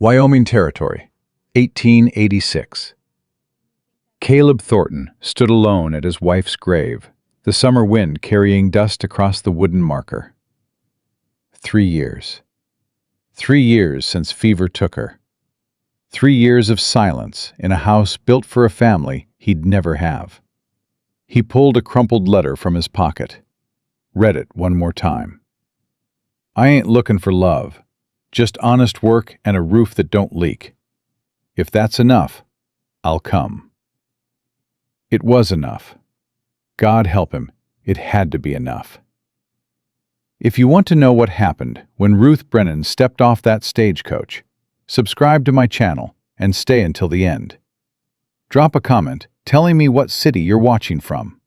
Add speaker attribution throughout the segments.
Speaker 1: Wyoming Territory, 1886. Caleb Thornton stood alone at his wife's grave, the summer wind carrying dust across the wooden marker. 3 years. 3 years since fever took her. 3 years of silence in a house built for a family he'd never have. He pulled a crumpled letter from his pocket, read it one more time. "I ain't looking for love. Just honest work and a roof that don't leak. If that's enough, I'll come." It was enough. God help him, it had to be enough. If you want to know what happened when Ruth Brennan stepped off that stagecoach, subscribe to my channel and stay until the end. Drop a comment telling me what city you're watching from.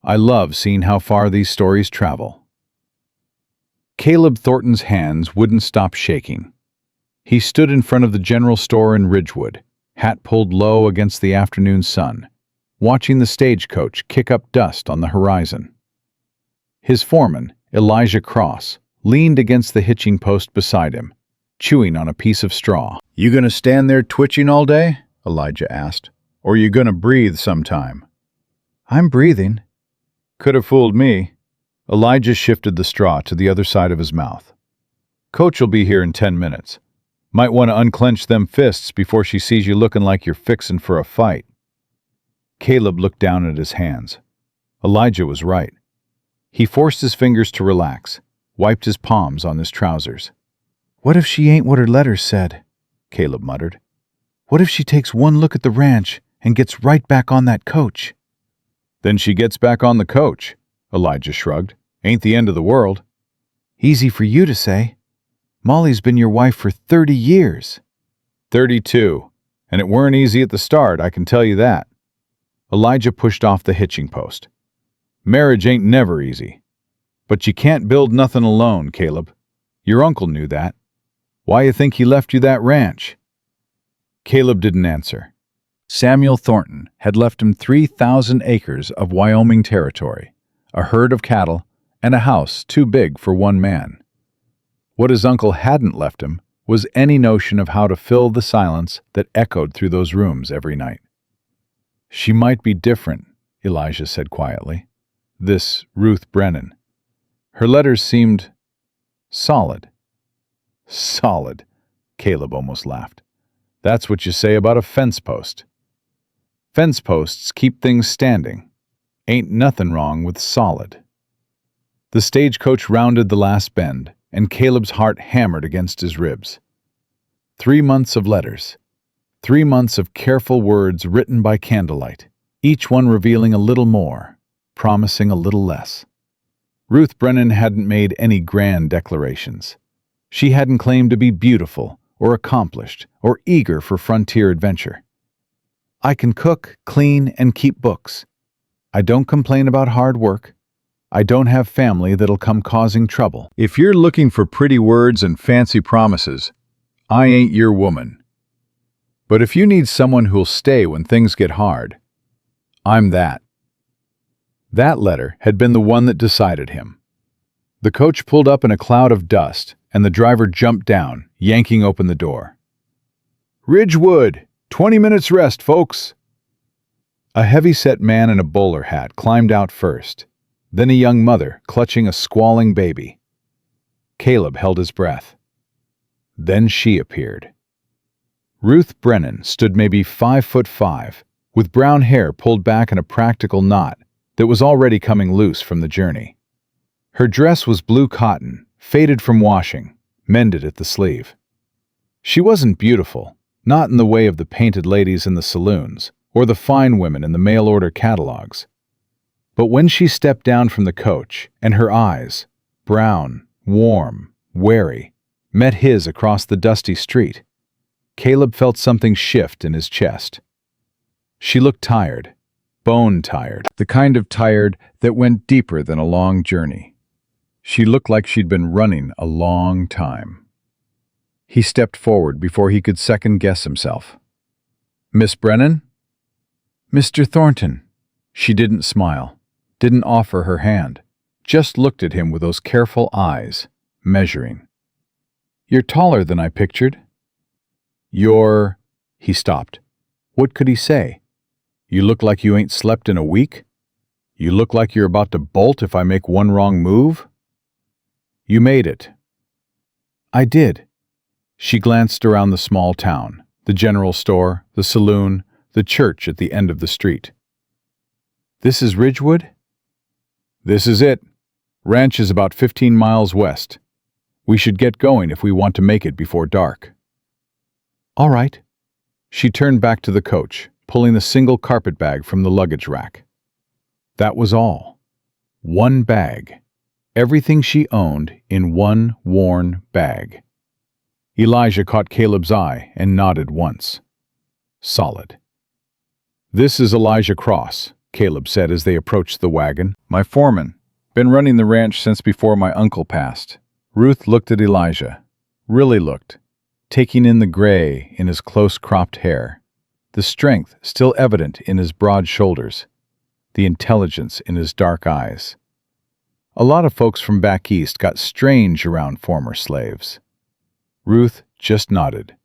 Speaker 1: I love seeing how far these stories travel. Caleb Thornton's hands wouldn't stop shaking. He stood in front of the general store in Ridgewood, hat pulled low against the afternoon sun, watching the stagecoach kick up dust on the horizon. His foreman, Elijah Cross, leaned against the hitching post beside him, chewing on a piece of straw. "You gonna stand there twitching all day?" Elijah asked. "Or you gonna breathe sometime?" "I'm breathing." "Could have fooled me." Elijah shifted the straw to the other side of his mouth. "Coach will be here in 10 minutes. Might want to unclench them fists before she sees you looking like you're fixin' for a fight." Caleb looked down at his hands. Elijah was right. He forced his fingers to relax, wiped his palms on his trousers. "What if she ain't what her letters said?" Caleb muttered. "What if she takes one look at the ranch and gets right back on that coach?" "Then she gets back on the coach," Elijah shrugged. "Ain't the end of the world." "Easy for you to say. Molly's been your wife for 30 years. 32, and it weren't easy at the start, I can tell you that. Elijah pushed off the hitching post. "Marriage ain't never easy. But you can't build nothing alone, Caleb. Your uncle knew that. Why you think he left you that ranch?" Caleb didn't answer. Samuel Thornton had left him 3,000 acres of Wyoming Territory, a herd of cattle, and a house too big for one man. What his uncle hadn't left him was any notion of how to fill the silence that echoed through those rooms every night. "She might be different," Elijah said quietly. "This Ruth Brennan. Her letters seemed solid." "Solid," Caleb almost laughed. "That's what you say about a fence post. Fence posts keep things standing. Ain't nothing wrong with solid." The stagecoach rounded the last bend, and Caleb's heart hammered against his ribs. 3 months of letters. 3 months of careful words written by candlelight, each one revealing a little more, promising a little less. Ruth Brennan hadn't made any grand declarations. She hadn't claimed to be beautiful or accomplished or eager for frontier adventure. "I can cook, clean, and keep books. I don't complain about hard work. I don't have family that'll come causing trouble." If you're looking for pretty words and fancy promises, I ain't your woman. But if you need someone who'll stay when things get hard, I'm that. That letter had been the one that decided him. The coach pulled up in a cloud of dust, and the driver jumped down, yanking open the door. "Ridgewood! 20 minutes rest, folks!" A heavy-set man in a bowler hat climbed out first, then a young mother clutching a squalling baby. Caleb held his breath. Then she appeared. Ruth Brennan stood maybe 5'5", with brown hair pulled back in a practical knot that was already coming loose from the journey. Her dress was blue cotton, faded from washing, mended at the sleeve. She wasn't beautiful, not in the way of the painted ladies in the saloons or the fine women in the mail-order catalogs. But when she stepped down from the coach and her eyes, brown, warm, wary, met his across the dusty street, Caleb felt something shift in his chest. She looked tired, bone-tired, the kind of tired that went deeper than a long journey. She looked like she'd been running a long time. He stepped forward before he could second-guess himself. "Miss Brennan?" "Mr. Thornton." She didn't smile, didn't offer her hand, just looked at him with those careful eyes, measuring. "You're taller than I pictured." You're... He stopped. What could he say? You look like you ain't slept in a week? You look like you're about to bolt if I make one wrong move? You made it. I did. She glanced around the small town, the general store, the saloon, the church at the end of the street. This is Ridgewood? This is it. Ranch is about 15 miles west. We should get going if we want to make it before dark. All right. She turned back to the coach, pulling the single carpet bag from the luggage rack. That was all. One bag. Everything she owned in one worn bag. Elijah caught Caleb's eye and nodded once. Solid. This is Elijah Cross, Caleb said as they approached the wagon. My foreman. Been running the ranch since before my uncle passed. Ruth looked at Elijah. Really looked. Taking in the gray in his close-cropped hair. The strength still evident in his broad shoulders. The intelligence in his dark eyes. A lot of folks from back east got strange around former slaves. Ruth just nodded.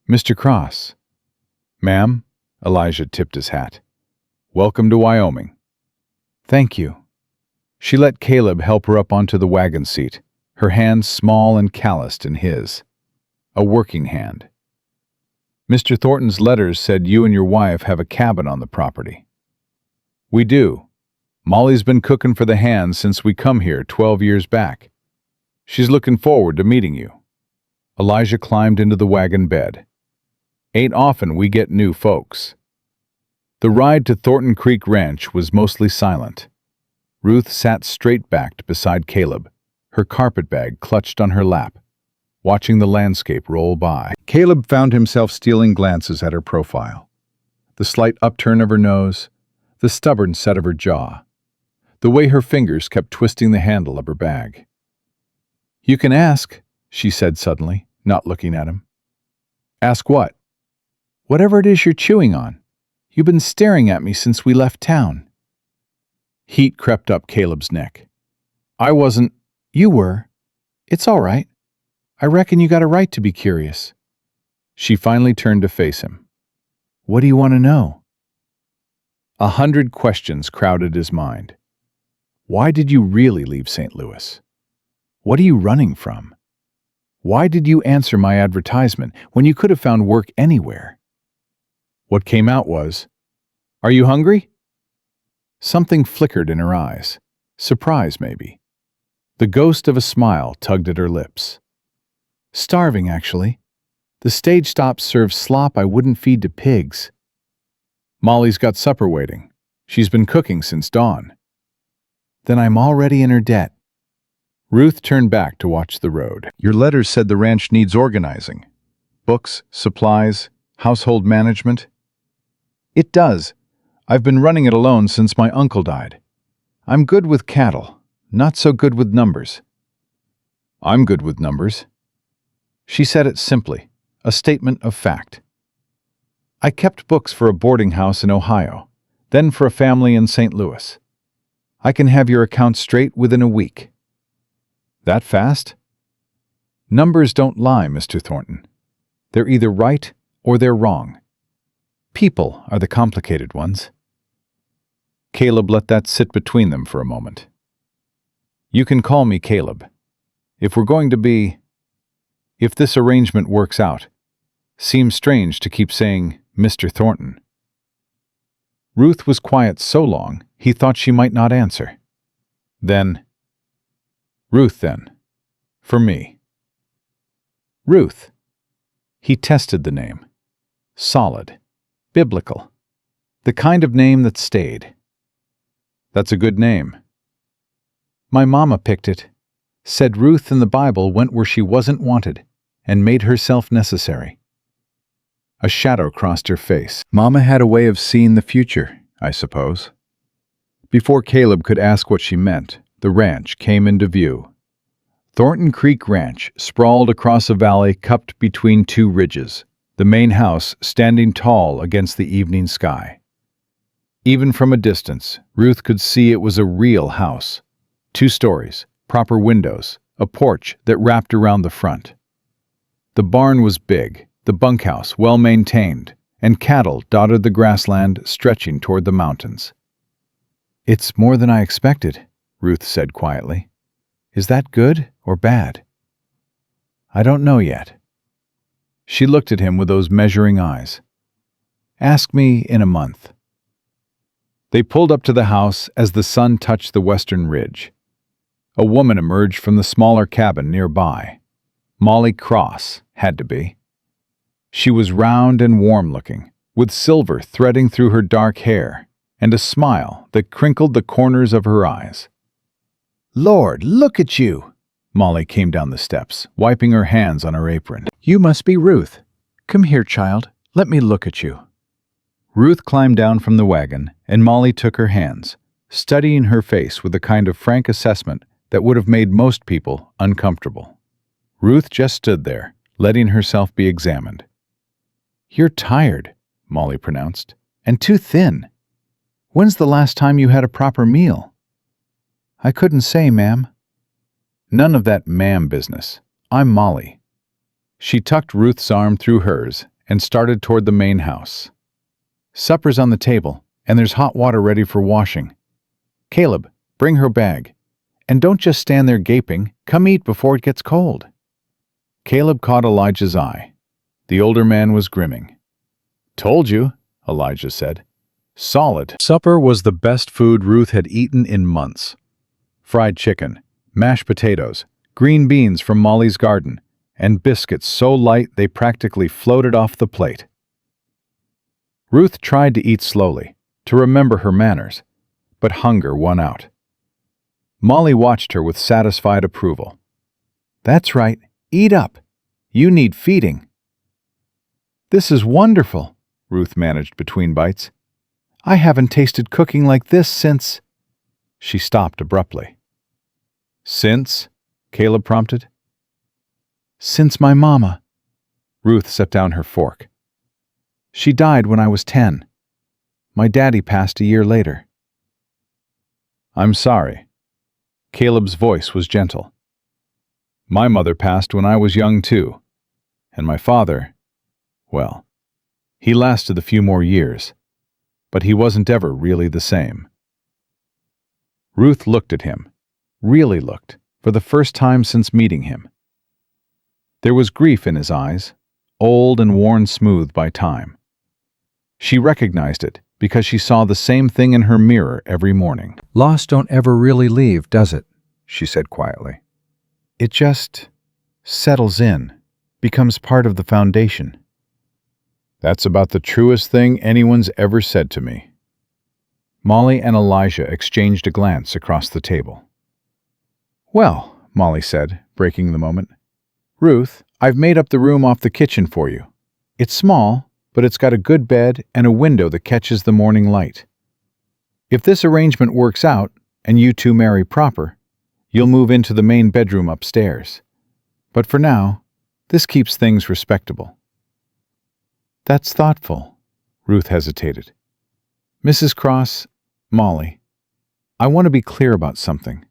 Speaker 1: Mr. Cross. Ma'am, Elijah tipped his hat. Welcome to Wyoming. Thank you. She let Caleb help her up onto the wagon seat, her hand small and calloused in his. A working hand. Mr. Thornton's letters said you and your wife have a cabin on the property. We do. Molly's been cooking for the hands since we come here 12 years back. She's looking forward to meeting you. Elijah climbed into the wagon bed. Ain't often we get new folks. The ride to Thornton Creek Ranch was mostly silent. Ruth sat straight-backed beside Caleb, her carpetbag clutched on her lap, watching the landscape roll by. Caleb found himself stealing glances at her profile. The slight upturn of her nose, the stubborn set of her jaw, the way her fingers kept twisting the handle of her bag. You can ask, she said suddenly, not looking at him. Ask what? Whatever it is you're chewing on. You've been staring at me since we left town. Heat crept up Caleb's neck. I wasn't. You were. It's all right. I reckon you got a right to be curious. She finally turned to face him. What do you want to know? 100 questions crowded his mind. Why did you really leave St. Louis? What are you running from? Why did you answer my advertisement when you could have found work anywhere? What came out was, Are you hungry? Something flickered in her eyes. Surprise, maybe. The ghost of a smile tugged at her lips. Starving, actually. The stage stop serves slop I wouldn't feed to pigs. Molly's got supper waiting. She's been cooking since dawn. Then I'm already in her debt. Ruth turned back to watch the road. Your letters said the ranch needs organizing. Books, supplies, household management. It does. I've been running it alone since my uncle died. I'm good with cattle, not so good with numbers. I'm good with numbers. She said it simply, a statement of fact. I kept books for a boarding house in Ohio, then for a family in St. Louis. I can have your account straight within a week. That fast? Numbers don't lie, Mr. Thornton. They're either right or they're wrong. People are the complicated ones. Caleb let that sit between them for a moment. You can call me Caleb. If this arrangement works out, seems strange to keep saying Mr. Thornton. Ruth was quiet so long, he thought she might not answer. Then, Ruth then, for me. Ruth. He tested the name. Solid. Biblical. The kind of name that stayed. That's a good name. My mama picked it. Said Ruth in the Bible went where she wasn't wanted and made herself necessary. A shadow crossed her face. Mama had a way of seeing the future, I suppose. Before Caleb could ask what she meant, the ranch came into view. Thornton Creek Ranch sprawled across a valley cupped between two ridges, the main house standing tall against the evening sky. Even from a distance, Ruth could see it was a real house. 2 stories, proper windows, a porch that wrapped around the front. The barn was big, the bunkhouse well-maintained, and cattle dotted the grassland stretching toward the mountains. "It's more than I expected," Ruth said quietly. "Is that good or bad?" "I don't know yet." She looked at him with those measuring eyes. "Ask me in a month." They pulled up to the house as the sun touched the western ridge. A woman emerged from the smaller cabin nearby. Molly Cross, had to be. She was round and warm-looking, with silver threading through her dark hair, and a smile that crinkled the corners of her eyes. "Lord, look at you!" Molly came down the steps, wiping her hands on her apron. "You must be Ruth. Come here, child. Let me look at you." Ruth climbed down from the wagon, and Molly took her hands, studying her face with a kind of frank assessment that would have made most people uncomfortable. Ruth just stood there, letting herself be examined. "You're tired," Molly pronounced, "and too thin. When's the last time you had a proper meal?" "I couldn't say, ma'am." "None of that ma'am business. I'm Molly." She tucked Ruth's arm through hers and started toward the main house. "Supper's on the table, and there's hot water ready for washing. Caleb, bring her bag. And don't just stand there gaping. Come eat before it gets cold." Caleb caught Elijah's eye. The older man was grinning. "Told you," Elijah said. "Solid." Supper was the best food Ruth had eaten in months. Fried chicken, mashed potatoes, green beans from Molly's garden, and biscuits so light they practically floated off the plate. Ruth tried to eat slowly, to remember her manners, but hunger won out. Molly watched her with satisfied approval. "That's right, eat up. You need feeding." "This is wonderful," Ruth managed between bites. "I haven't tasted cooking like this since—" She stopped abruptly. "Since?" Caleb prompted. "Since my mama." Ruth set down her fork. "She died when I was 10. My daddy passed a year later." "I'm sorry." Caleb's voice was gentle. "My mother passed when I was young too. And my father, well, he lasted a few more years, but he wasn't ever really the same." Ruth looked at him, really looked, for the first time since meeting him. There was grief in his eyes, old and worn smooth by time. She recognized it because she saw the same thing in her mirror every morning. "Loss don't ever really leave, does it?" she said quietly. "It just settles in, becomes part of the foundation." "That's about the truest thing anyone's ever said to me." Molly and Elijah exchanged a glance across the table. "Well," Molly said, breaking the moment, "Ruth, I've made up the room off the kitchen for you. It's small, but it's got a good bed and a window that catches the morning light. If this arrangement works out, and you two marry proper, you'll move into the main bedroom upstairs. But for now, this keeps things respectable." "That's thoughtful," Ruth hesitated. "Mrs. Cross, Molly, I want to be clear about something.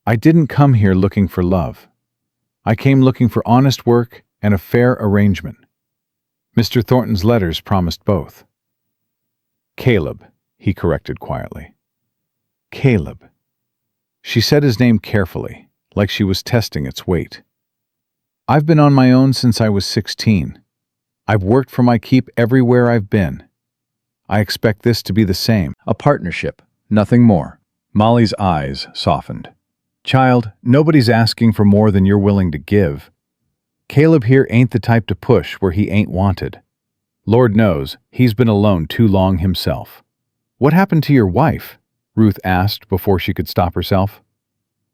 Speaker 1: I didn't come here looking for love. I came looking for honest work and a fair arrangement. Mr. Thornton's letters promised both." "Caleb," he corrected quietly. "Caleb." She said his name carefully, like she was testing its weight. "I've been on my own since I was 16. I've worked for my keep everywhere I've been. I expect this to be the same. A partnership, nothing more." Molly's eyes softened. "Child, nobody's asking for more than you're willing to give. Caleb here ain't the type to push where he ain't wanted. Lord knows, he's been alone too long himself." "What happened to your wife?" Ruth asked before she could stop herself.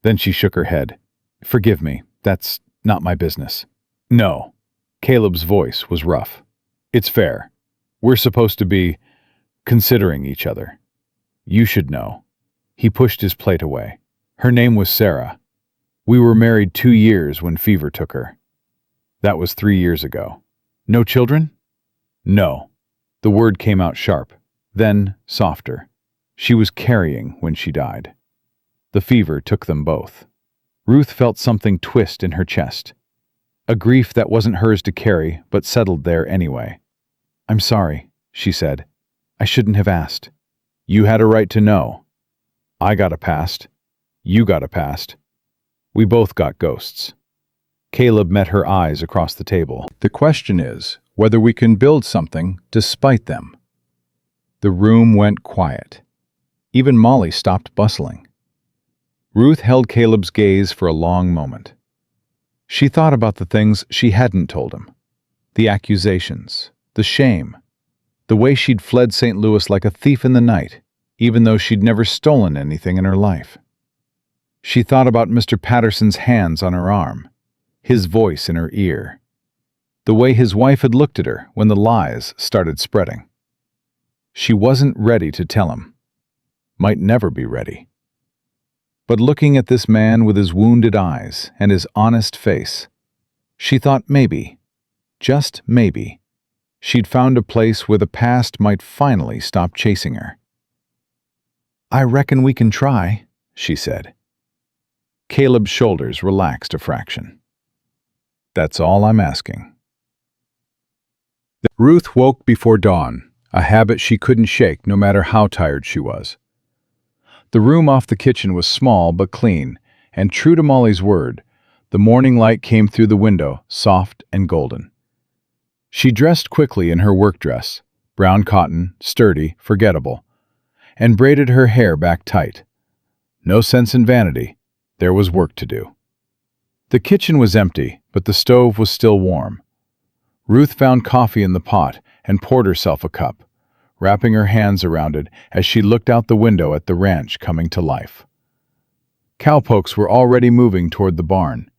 Speaker 1: Then she shook her head. "Forgive me, that's not my business." "No." Caleb's voice was rough. "It's fair. We're supposed to be considering each other. You should know." He pushed his plate away. "Her name was Sarah. We were married 2 years when fever took her. That was 3 years ago. No children?" "No." The word came out sharp, then softer. She was carrying when she died. The fever took them both. Ruth felt something twist in her chest. a grief that wasn't hers to carry but settled there anyway. "I'm sorry," she said. "I shouldn't have asked." "You had a right to know. I got a past. You got a past. We both got ghosts." Caleb met her eyes across the table. "The question is whether we can build something despite them." The room went quiet. Even Molly stopped bustling. Ruth held Caleb's gaze for a long moment. She thought about the things she hadn't told him. The accusations, the shame, the way she'd fled St. Louis like a thief in the night, even though she'd never stolen anything in her life. She thought about Mr. Patterson's hands on her arm, his voice in her ear, the way his wife had looked at her when the lies started spreading. She wasn't ready to tell him. Might never be ready. But looking at this man with his wounded eyes and his honest face, she thought maybe, just maybe, she'd found a place where the past might finally stop chasing her. "I reckon we can try," she said. Caleb's shoulders relaxed a fraction. "That's all I'm asking." Ruth woke before dawn, a habit she couldn't shake no matter how tired she was. The room off the kitchen was small but clean, and true to Molly's word, the morning light came through the window, soft and golden. She dressed quickly in her work dress, brown cotton, sturdy, forgettable, and braided her hair back tight. No sense in vanity. There was work to do. The kitchen was empty, but the stove was still warm. Ruth found coffee in the pot and poured herself a cup, wrapping her hands around it as she looked out the window at the ranch coming to life. Cowpokes were already moving toward the barn.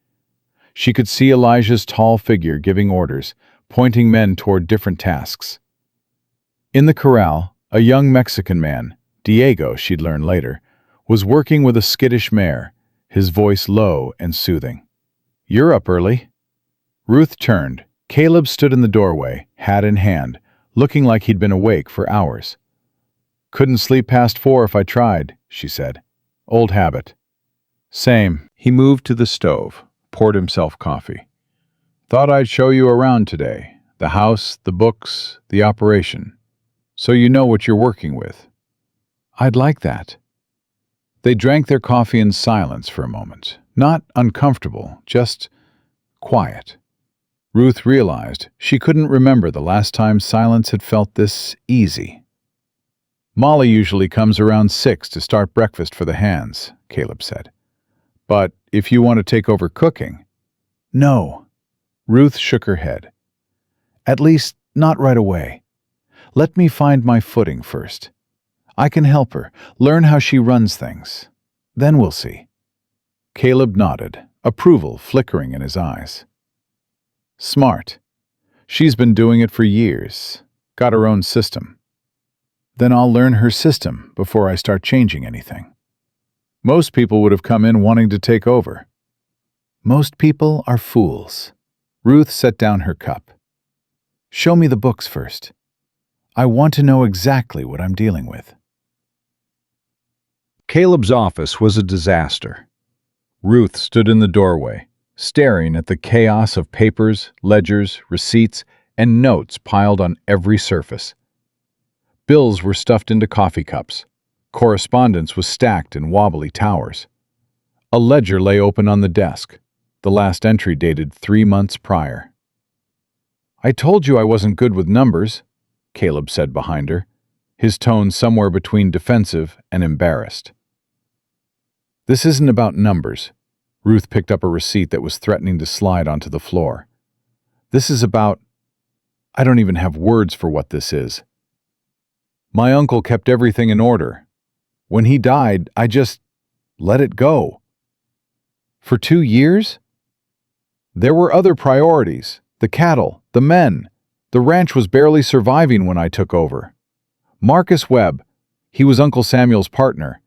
Speaker 1: She could see Elijah's tall figure giving orders, pointing men toward different tasks. In the corral, a young Mexican man, Diego she'd learn later, was working with a skittish mare, his voice low and soothing. "You're up early." Ruth turned. Caleb stood in the doorway, hat in hand, looking like he'd been awake for hours. "Couldn't sleep past 4 if I tried," she said. "Old habit." "Same." He moved to the stove, poured himself coffee. "Thought I'd show you around today. The house, the books, the operation. So you know what you're working with." "I'd like that." They drank their coffee in silence for a moment. Not uncomfortable, just quiet. Ruth realized she couldn't remember the last time silence had felt this easy. "Molly usually comes around 6 to start breakfast for the hands," Caleb said. "But if you want to take over cooking—" "No." Ruth shook her head. "At least, not right away. Let me find my footing first. I can help her, learn how she runs things. Then we'll see." Caleb nodded, approval flickering in his eyes. "Smart. She's been doing it for years. Got her own system. Then I'll learn her system before I start changing anything. Most people would have come in wanting to take over." "Most people are fools." Ruth set down her cup. "Show me the books first. I want to know exactly what I'm dealing with." Caleb's office was a disaster. Ruth stood in the doorway, staring at the chaos of papers, ledgers, receipts, and notes piled on every surface. Bills were stuffed into coffee cups. Correspondence was stacked in wobbly towers. A ledger lay open on the desk, the last entry dated 3 months prior. "I told you I wasn't good with numbers," Caleb said behind her, his tone somewhere between defensive and embarrassed. "This isn't about numbers." Ruth picked up a receipt that was threatening to slide onto the floor. "This is about— I don't even have words for what this is. My uncle kept everything in order. When he died, I just let it go. For 2 years? There were other priorities, the cattle, the men. The ranch was barely surviving when I took over. Marcus Webb, he was Uncle Samuel's partner.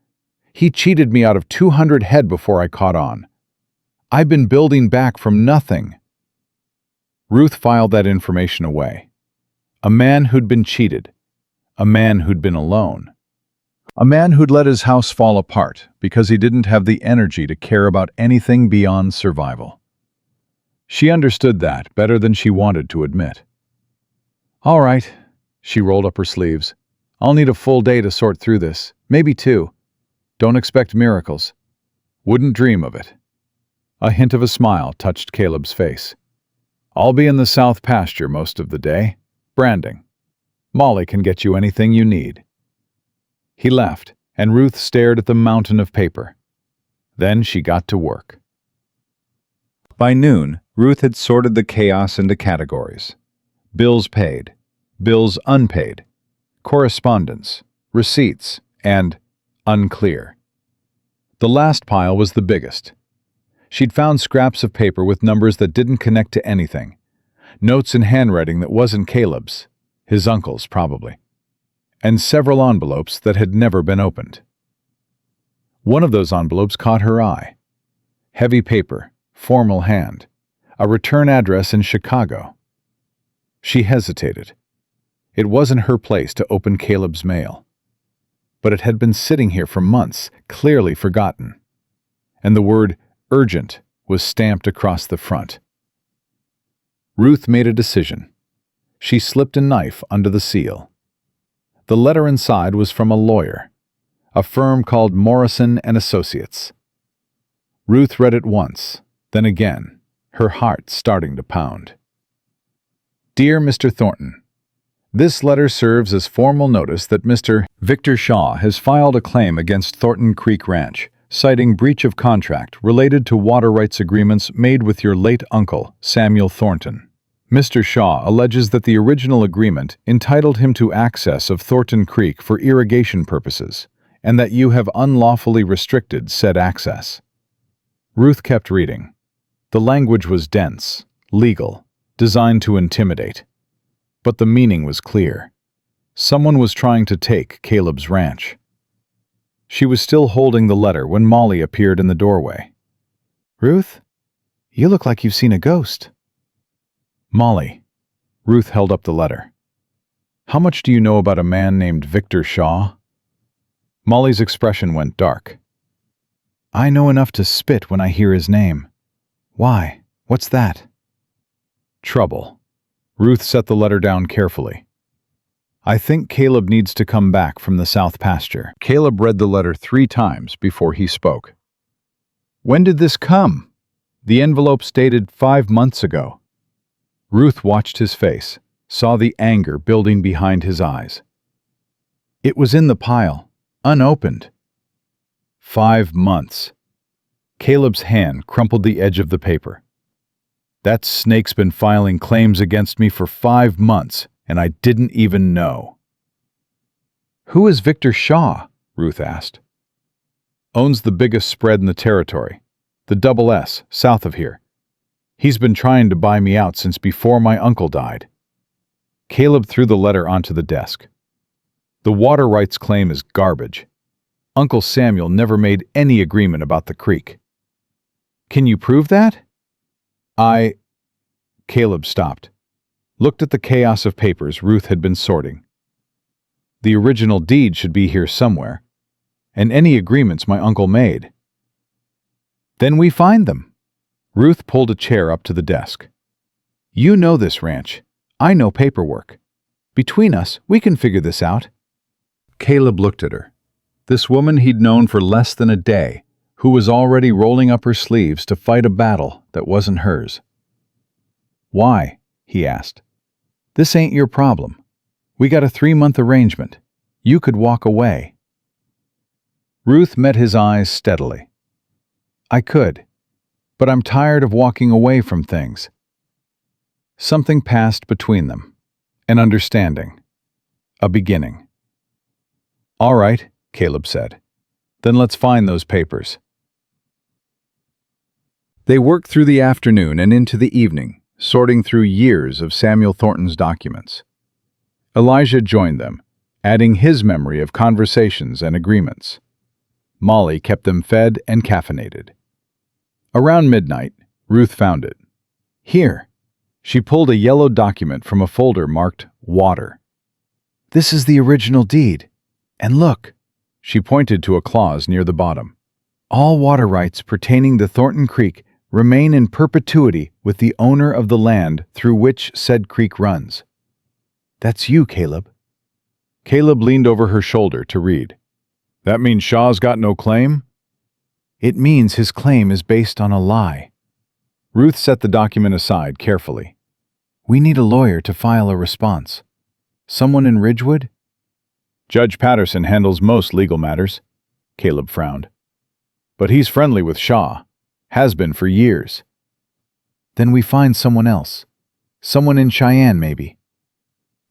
Speaker 1: He cheated me out of 200 head before I caught on. I've been building back from nothing." Ruth filed that information away. A man who'd been cheated. A man who'd been alone. A man who'd let his house fall apart because he didn't have the energy to care about anything beyond survival. She understood that better than she wanted to admit. "All right," she rolled up her sleeves. "I'll need a full day to sort through this, maybe two. Don't expect miracles. Wouldn't dream of it." A hint of a smile touched Caleb's face. "I'll be in the south pasture most of the day, branding. Molly can get you anything you need." He left, and Ruth stared at the mountain of paper. Then she got to work. By noon, Ruth had sorted the chaos into categories: bills paid, bills unpaid, correspondence, receipts, and unclear. The last pile was the biggest. She'd found scraps of paper with numbers that didn't connect to anything, notes in handwriting that wasn't Caleb's, his uncle's probably, and several envelopes that had never been opened. One of those envelopes caught her eye. Heavy paper, formal hand, a return address in Chicago. She hesitated. It wasn't her place to open Caleb's mail. But it had been sitting here for months, clearly forgotten. And the word urgent was stamped across the front. Ruth made a decision. She slipped a knife under the seal. The letter inside was from a lawyer, a firm called Morrison & Associates. Ruth read it once, then again, her heart starting to pound. "Dear Mr. Thornton, this letter serves as formal notice that Mr. Victor Shaw has filed a claim against Thornton Creek Ranch, citing breach of contract related to water rights agreements made with your late uncle, Samuel Thornton. Mr. Shaw alleges that the original agreement entitled him to access of Thornton Creek for irrigation purposes, and that you have unlawfully restricted said access." Ruth kept reading. The language was dense, legal, designed to intimidate. But the meaning was clear. Someone was trying to take Caleb's ranch. She was still holding the letter when Molly appeared in the doorway. "Ruth, you look like you've seen a ghost." "Molly," Ruth held up the letter. "How much do you know about a man named Victor Shaw?" Molly's expression went dark. "I know enough to spit when I hear his name. Why? What's that?" "Trouble." Ruth set the letter down carefully. "I think Caleb needs to come back from the south pasture." Caleb read the letter 3 times before he spoke. "When did this come?" "The envelope's dated 5 months ago." Ruth watched his face, saw the anger building behind his eyes. "It was in the pile, unopened." 5 months. Caleb's hand crumpled the edge of the paper. "That snake's been filing claims against me for 5 months, and I didn't even know." "Who is Victor Shaw?" Ruth asked. "Owns the biggest spread in the territory, the Double S, south of here. He's been trying to buy me out since before my uncle died." Caleb threw the letter onto the desk. "The water rights claim is garbage. Uncle Samuel never made any agreement about the creek." "Can you prove that?" Caleb stopped, looked at the chaos of papers Ruth had been sorting. "The original deed should be here somewhere, and any agreements my uncle made." "Then we find them." Ruth pulled a chair up to the desk. "You know this ranch. I know paperwork. Between us, we can figure this out." Caleb looked at her. This woman he'd known for less than a day, who was already rolling up her sleeves to fight a battle that wasn't hers. "Why?" he asked. "This ain't your problem. We got a 3-month arrangement. You could walk away." Ruth met his eyes steadily. "I could, but I'm tired of walking away from things." Something passed between them. An understanding. A beginning. "All right," Caleb said. "Then let's find those papers." They worked through the afternoon and into the evening, sorting through years of Samuel Thornton's documents. Elijah joined them, adding his memory of conversations and agreements. Molly kept them fed and caffeinated. Around midnight, Ruth found it. "Here." She pulled a yellow document from a folder marked Water. "This is the original deed. And look." She pointed to a clause near the bottom. "All water rights pertaining to Thornton Creek remain in perpetuity with the owner of the land through which said creek runs. That's you, Caleb. Caleb leaned over her shoulder to read. That means Shaw's got no claim? It means his claim is based on a lie. Ruth set the document aside carefully. We need a lawyer to file a response. Someone in Ridgewood? Judge Patterson handles most legal matters, Caleb frowned. But he's friendly with Shaw. Has been for years. Then we find someone else. Someone in Cheyenne, maybe.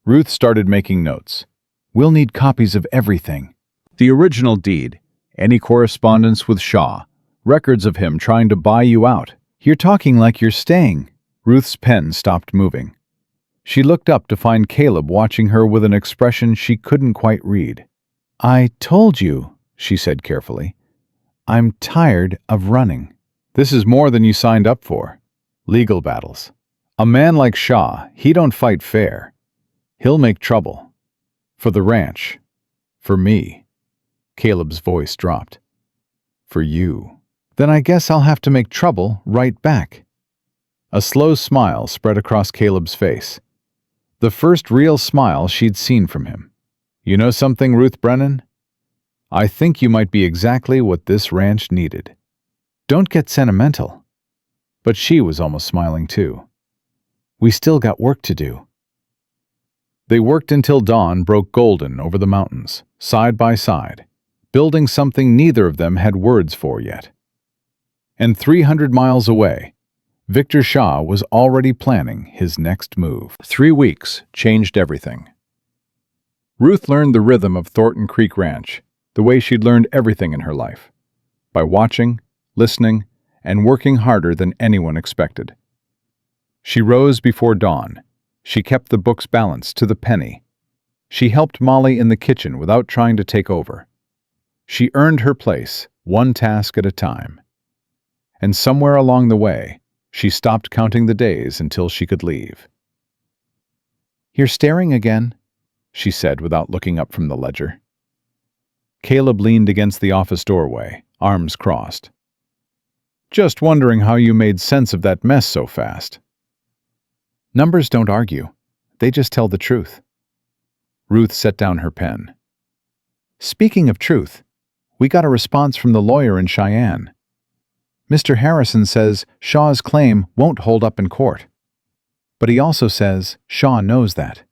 Speaker 1: Ruth started making notes. We'll need copies of everything. The original deed, any correspondence with Shaw, records of him trying to buy you out. You're talking like you're staying. Ruth's pen stopped moving. She looked up to find Caleb watching her with an expression she couldn't quite read. I told you, she said carefully. I'm tired of running. This is more than you signed up for. Legal battles. A man like Shaw, he don't fight fair. He'll make trouble. For the ranch. For me. Caleb's voice dropped. For you. Then I guess I'll have to make trouble right back. A slow smile spread across Caleb's face. The first real smile she'd seen from him. You know something, Ruth Brennan? I think you might be exactly what this ranch needed. Don't get sentimental. But she was almost smiling too. We still got work to do. They worked until dawn broke golden over the mountains, side by side, building something neither of them had words for yet. And 300 miles away, Victor Shaw was already planning his next move. 3 weeks changed everything. Ruth learned the rhythm of Thornton Creek Ranch, the way she'd learned everything in her life, by watching, listening, and working harder than anyone expected. She rose before dawn. She kept the books balanced to the penny. She helped Molly in the kitchen without trying to take over. She earned her place, one task at a time. And somewhere along the way, she stopped counting the days until she could leave. You're staring again, she said without looking up from the ledger. Caleb leaned against the office doorway, arms crossed. Just wondering how you made sense of that mess so fast. Numbers don't argue. They just tell the truth. Ruth set down her pen. Speaking of truth, we got a response from the lawyer in Cheyenne. Mr. Harrison says Shaw's claim won't hold up in court. But he also says Shaw knows that.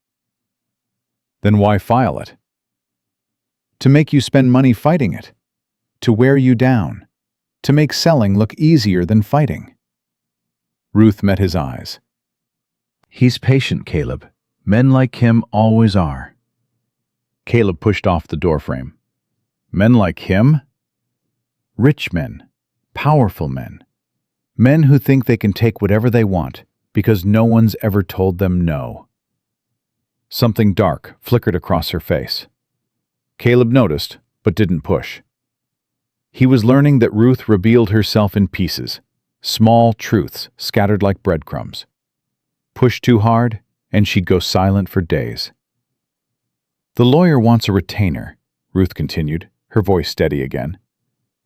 Speaker 1: Then why file it? To make you spend money fighting it. To wear you down. To make selling look easier than fighting. Ruth met his eyes. He's patient, Caleb. Men like him always are. Caleb pushed off the doorframe. Men like him? Rich men. Powerful men. Men who think they can take whatever they want because no one's ever told them no. Something dark flickered across her face. Caleb noticed, but didn't push. He was learning that Ruth revealed herself in pieces, small truths scattered like breadcrumbs. Push too hard, and she'd go silent for days. The lawyer wants a retainer, Ruth continued, her voice steady again.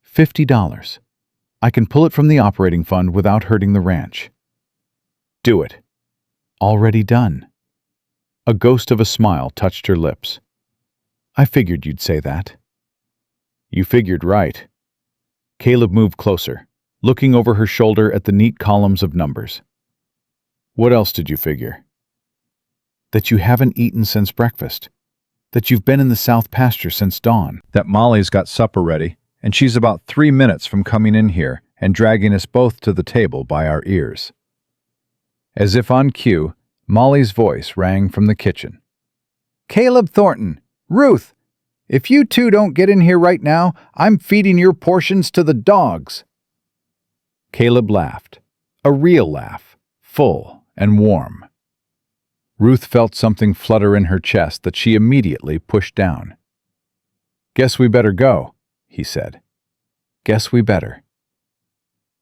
Speaker 1: $50. I can pull it from the operating fund without hurting the ranch. Do it. Already done. A ghost of a smile touched her lips. I figured you'd say that. You figured right. Caleb moved closer, looking over her shoulder at the neat columns of numbers. What else did you figure? That you haven't eaten since breakfast. That you've been in the south pasture since dawn. That Molly's got supper ready, and she's about 3 minutes from coming in here and dragging us both to the table by our ears. As if on cue, Molly's voice rang from the kitchen. Caleb Thornton! Ruth! If you two don't get in here right now, I'm feeding your portions to the dogs. Caleb laughed. A real laugh. Full and warm. Ruth felt something flutter in her chest that she immediately pushed down. Guess we better go, he said. Guess we better.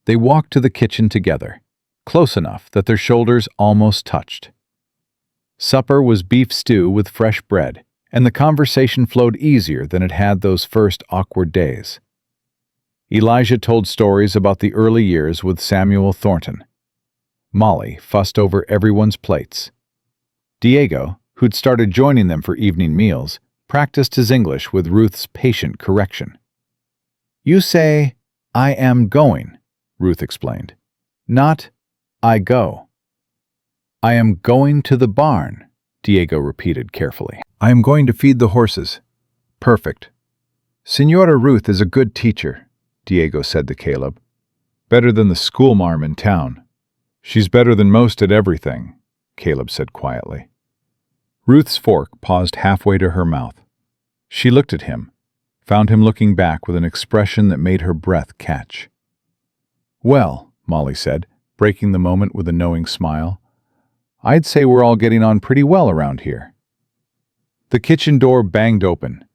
Speaker 1: They walked to the kitchen together, close enough that their shoulders almost touched. Supper was beef stew with fresh bread, and the conversation flowed easier than it had those first awkward days. Elijah told stories about the early years with Samuel Thornton. Molly fussed over everyone's plates. Diego, who'd started joining them for evening meals, practiced his English with Ruth's patient correction. "You say, 'I am going,'" Ruth explained. "Not, 'I go.'" "I am going to the barn," Diego repeated carefully. "I am going to feed the horses." "Perfect." "Senora Ruth is a good teacher," Diego said to Caleb. "Better than the schoolmarm in town." "She's better than most at everything," Caleb said quietly. Ruth's fork paused halfway to her mouth. She looked at him, found him looking back with an expression that made her breath catch. "Well," Molly said, breaking the moment with a knowing smile, "I'd say we're all getting on pretty well around here." The kitchen door banged open.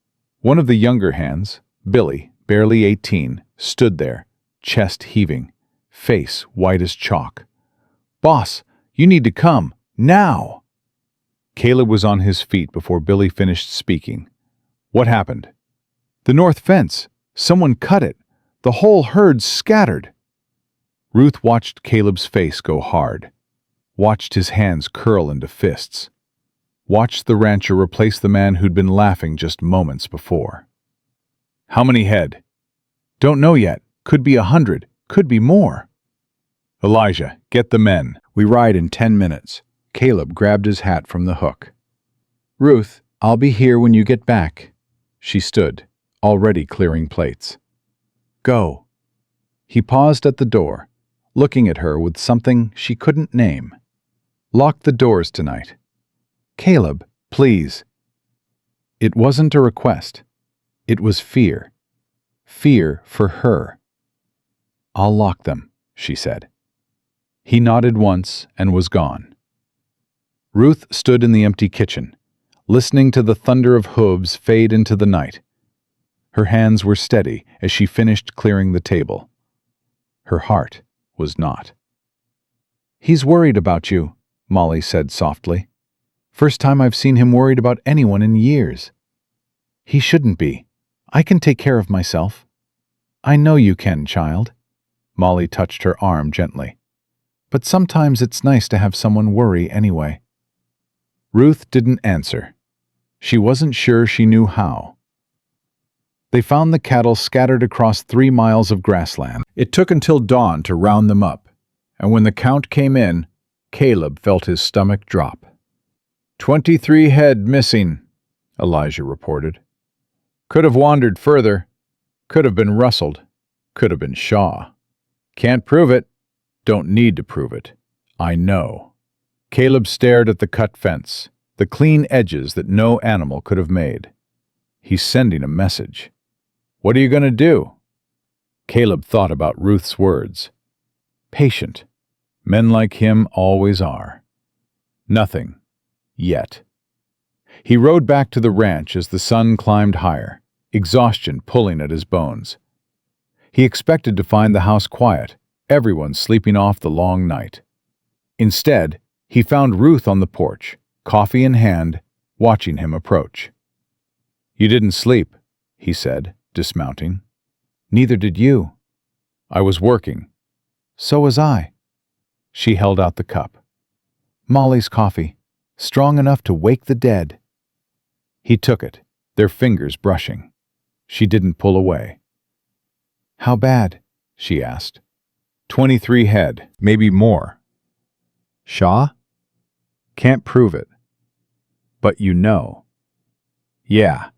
Speaker 1: One of the younger hands, Billy, barely 18, stood there, chest heaving, face white as chalk. "Boss, you need to come, now!" Caleb was on his feet before Billy finished speaking. "What happened?" "The north fence. Someone cut it. The whole herd's scattered." Ruth watched Caleb's face go hard, watched his hands curl into fists, watched the rancher replace the man who'd been laughing just moments before. "How many head?" "Don't know yet. Could be 100. Could be more." "Elijah, get the men. We ride in 10 minutes. Caleb grabbed his hat from the hook. "Ruth, I'll be here when you get back." She stood, already clearing plates. "Go." He paused at the door, looking at her with something she couldn't name. "Lock the doors tonight." "Caleb, please." It wasn't a request. It was fear. Fear for her. "I'll lock them," she said. He nodded once and was gone. Ruth stood in the empty kitchen, listening to the thunder of hooves fade into the night. Her hands were steady as she finished clearing the table. Her heart was not. "He's worried about you," Molly said softly. "First time I've seen him worried about anyone in years." "He shouldn't be. I can take care of myself." "I know you can, child." Molly touched her arm gently. "But sometimes it's nice to have someone worry anyway." Ruth didn't answer. She wasn't sure she knew how. They found the cattle scattered across 3 miles of grassland. It took until dawn to round them up, and when the count came in, Caleb felt his stomach drop. 23 head missing," Elijah reported. "Could have wandered further. Could have been rustled. Could have been Shaw. Can't prove it. Don't need to prove it. I know." Caleb stared at the cut fence, the clean edges that no animal could have made. He's sending a message. What are you going to do? Caleb thought about Ruth's words. Patient. Men like him always are. Nothing. Yet. He rode back to the ranch as the sun climbed higher, exhaustion pulling at his bones. He expected to find the house quiet, everyone sleeping off the long night. Instead, he found Ruth on the porch, coffee in hand, watching him approach. "You didn't sleep," he said, dismounting. "Neither did you." "I was working." "So was I." She held out the cup. "Molly's coffee, strong enough to wake the dead." He took it, their fingers brushing. She didn't pull away. "How bad?" she asked. 23 head, maybe more." "Shaw?" "Can't prove it." "But you know." "Yeah."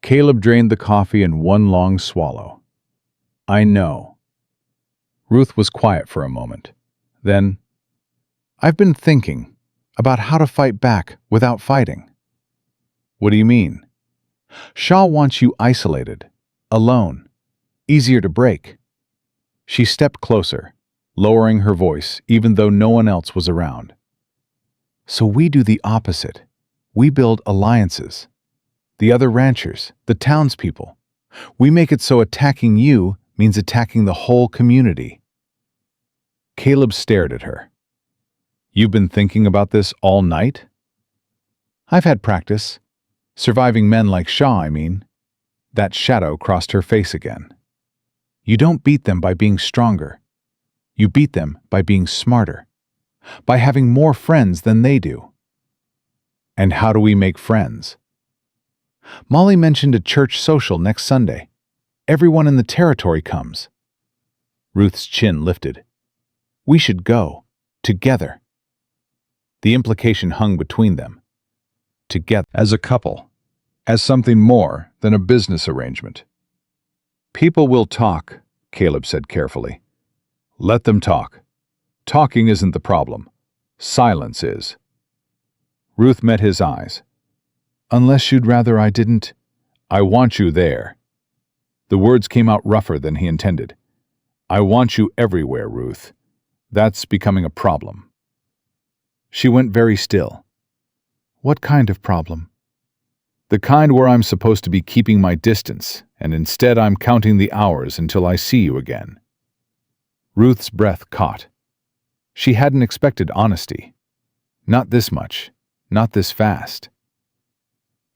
Speaker 1: Caleb drained the coffee in one long swallow. "I know." Ruth was quiet for a moment. Then, "I've been thinking about how to fight back without fighting." "What do you mean?" "Shaw wants you isolated, alone, easier to break." She stepped closer, lowering her voice even though no one else was around. "So we do the opposite. We build alliances. The other ranchers, the townspeople. We make it so attacking you means attacking the whole community." Caleb stared at her. "You've been thinking about this all night?" "I've had practice. Surviving men like Shaw, I mean." That shadow crossed her face again. You don't beat them by being stronger. You beat them by being smarter, by having more friends than they do. And how do we make friends? Molly mentioned a church social next Sunday. Everyone in the territory comes. Ruth's chin lifted. We should go, together. The implication hung between them. Together. As a couple. As something more than a business arrangement. People will talk, Caleb said carefully. Let them talk. Talking isn't the problem. Silence is. Ruth met his eyes. Unless you'd rather I didn't. I want you there. The words came out rougher than he intended. I want you everywhere, Ruth. That's becoming a problem. She went very still. What kind of problem? The kind where I'm supposed to be keeping my distance, and instead I'm counting the hours until I see you again. Ruth's breath caught. She hadn't expected honesty. Not this much. Not this fast.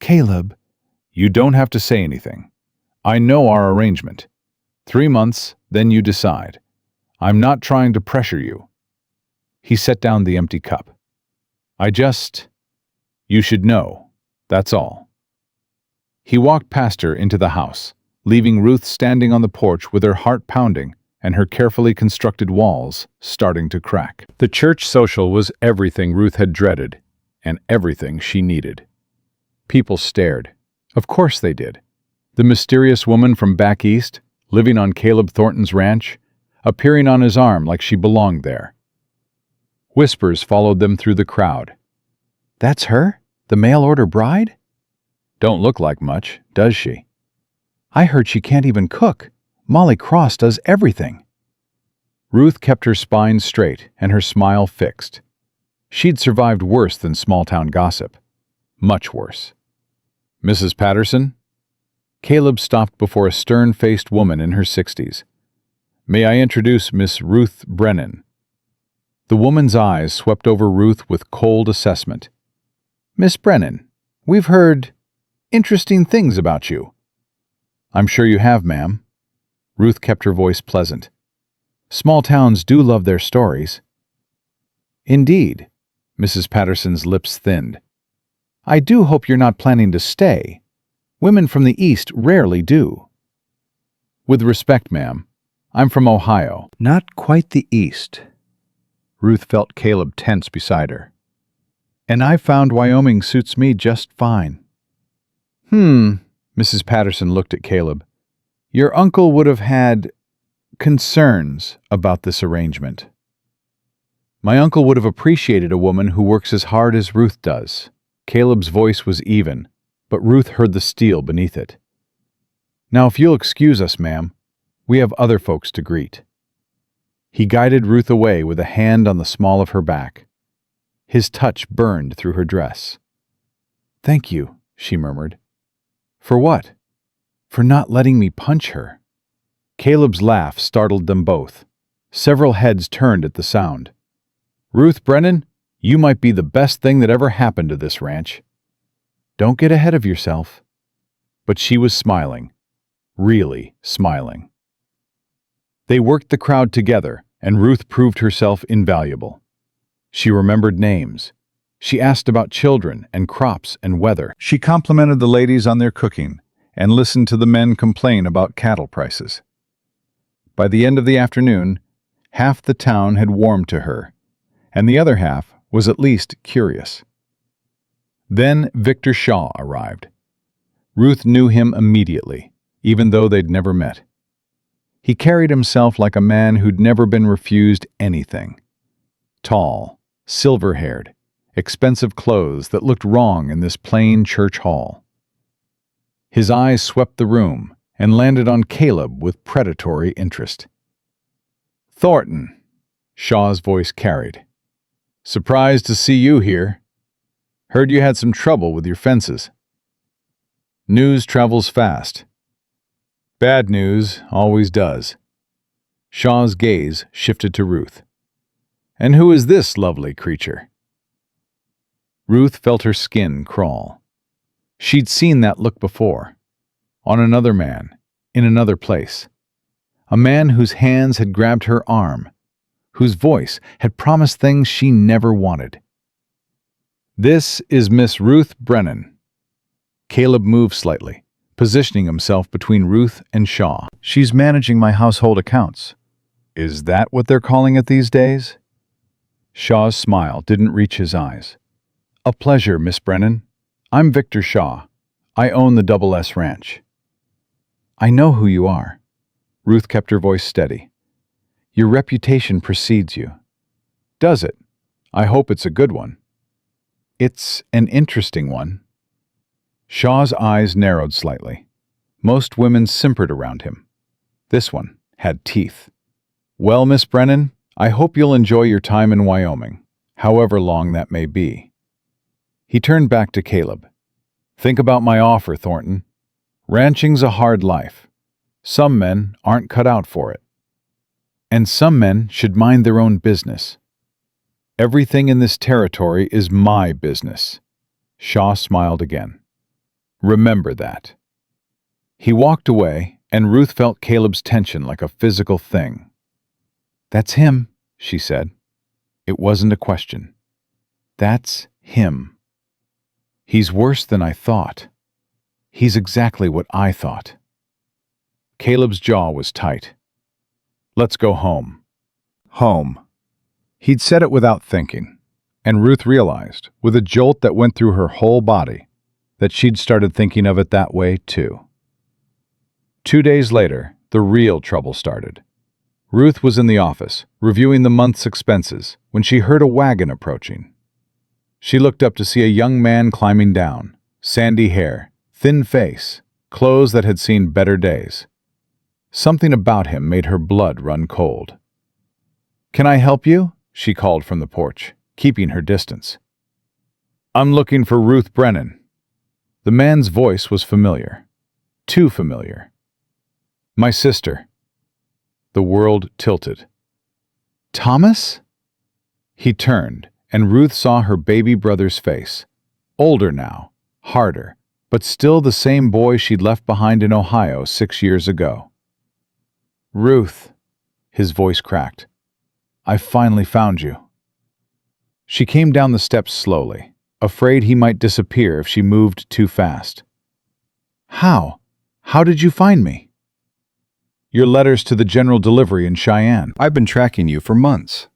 Speaker 1: Caleb, you don't have to say anything. I know our arrangement. 3 months, then you decide. I'm not trying to pressure you. He set down the empty cup. You should know. That's all. He walked past her into the house, leaving Ruth standing on the porch with her heart pounding and her carefully constructed walls starting to crack. The church social was everything Ruth had dreaded, and everything she needed. People stared. Of course they did. The mysterious woman from back east, living on Caleb Thornton's ranch, appearing on his arm like she belonged there. Whispers followed them through the crowd. That's her? The mail-order bride? Don't look like much, does she? I heard she can't even cook. Molly Cross does everything. Ruth kept her spine straight and her smile fixed. She'd survived worse than small-town gossip. Much worse. Mrs. Patterson? Caleb stopped before a stern-faced woman in her 60s. May I introduce Miss Ruth Brennan? The woman's eyes swept over Ruth with cold assessment. Miss Brennan, we've heard interesting things about you. I'm sure you have, ma'am. Ruth kept her voice pleasant. Small towns do love their stories. Indeed. Mrs. Patterson's lips thinned. I do hope you're not planning to stay. Women from the East rarely do. With respect, ma'am, I'm from Ohio. Not quite the East. Ruth felt Caleb tense beside her. And I found Wyoming suits me just fine. Mrs. Patterson looked at Caleb. Your uncle would have had concerns about this arrangement. My uncle would have appreciated a woman who works as hard as Ruth does. Caleb's voice was even, but Ruth heard the steel beneath it. Now, if you'll excuse us, ma'am, we have other folks to greet. He guided Ruth away with a hand on the small of her back. His touch burned through her dress. Thank you, she murmured. For what? For not letting me punch her. Caleb's laugh startled them both. Several heads turned at the sound. Ruth Brennan, you might be the best thing that ever happened to this ranch. Don't get ahead of yourself. But she was smiling. Really smiling. They worked the crowd together, and Ruth proved herself invaluable. She remembered names. She asked about children and crops and weather. She complimented the ladies on their cooking and listened to the men complain about cattle prices. By the end of the afternoon, half the town had warmed to her, and the other half was at least curious. Then Victor Shaw arrived. Ruth knew him immediately, even though they'd never met. He carried himself like a man who'd never been refused anything. Tall, silver-haired, expensive clothes that looked wrong in this plain church hall. His eyes swept the room and landed on Caleb with predatory interest. Thornton, Shaw's voice carried. Surprised to see you here. Heard you had some trouble with your fences. News travels fast. Bad news always does. Shaw's gaze shifted to Ruth. And who is this lovely creature? Ruth felt her skin crawl. She'd seen that look before. On another man, in another place. A man whose hands had grabbed her arm, whose voice had promised things she never wanted. "This is Miss Ruth Brennan." Caleb moved slightly, positioning himself between Ruth and Shaw. "She's managing my household accounts." "Is that what they're calling it these days?" Shaw's smile didn't reach his eyes. "A pleasure, Miss Brennan. I'm Victor Shaw. I own the Double S Ranch." "I know who you are." Ruth kept her voice steady. "Your reputation precedes you." "Does it? I hope it's a good one." "It's an interesting one." Shaw's eyes narrowed slightly. Most women simpered around him. This one had teeth. "Well, Miss Brennan, I hope you'll enjoy your time in Wyoming, however long that may be." He turned back to Caleb. "Think about my offer, Thornton. Ranching's a hard life. Some men aren't cut out for it. And some men should mind their own business. Everything in this territory is my business." Shaw smiled again. "Remember that." He walked away, and Ruth felt Caleb's tension like a physical thing. "That's him," she said. It wasn't a question. "That's him. He's worse than I thought. He's exactly what I thought." Caleb's jaw was tight. "Let's go home." Home. He'd said it without thinking, and Ruth realized, with a jolt that went through her whole body, that she'd started thinking of it that way too. 2 days later, the real trouble started. Ruth was in the office, reviewing the month's expenses, when she heard a wagon approaching. She looked up to see a young man climbing down, sandy hair, thin face, clothes that had seen better days. Something about him made her blood run cold. "Can I help you?" she called from the porch, keeping her distance. "I'm looking for Ruth Brennan." The man's voice was familiar. Too familiar. "My sister." The world tilted. "Thomas?" He turned, and Ruth saw her baby brother's face. Older now, harder, but still the same boy she'd left behind in Ohio 6 years ago. "Ruth," his voice cracked. "I finally found you." She came down the steps slowly, afraid he might disappear if she moved too fast. "How? How did you find me?" "Your letters to the general delivery in Cheyenne. I've been tracking you for months."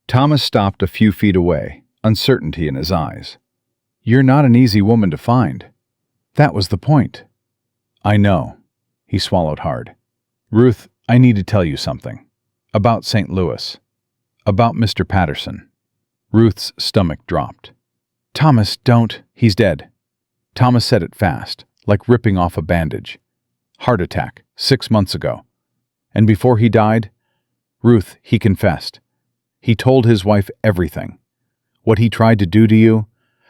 Speaker 1: Thomas stopped a few feet away, uncertainty in his eyes. "You're not an easy woman to find. That was the point." "I know." He swallowed hard. "Ruth, I need to tell you something. About St. Louis. About Mr. Patterson." Ruth's stomach dropped. "Thomas, don't. He's dead." Thomas said it fast, like ripping off a bandage. "Heart attack, 6 months ago. And before he died, Ruth, he confessed. He told his wife everything. What he tried to do to you,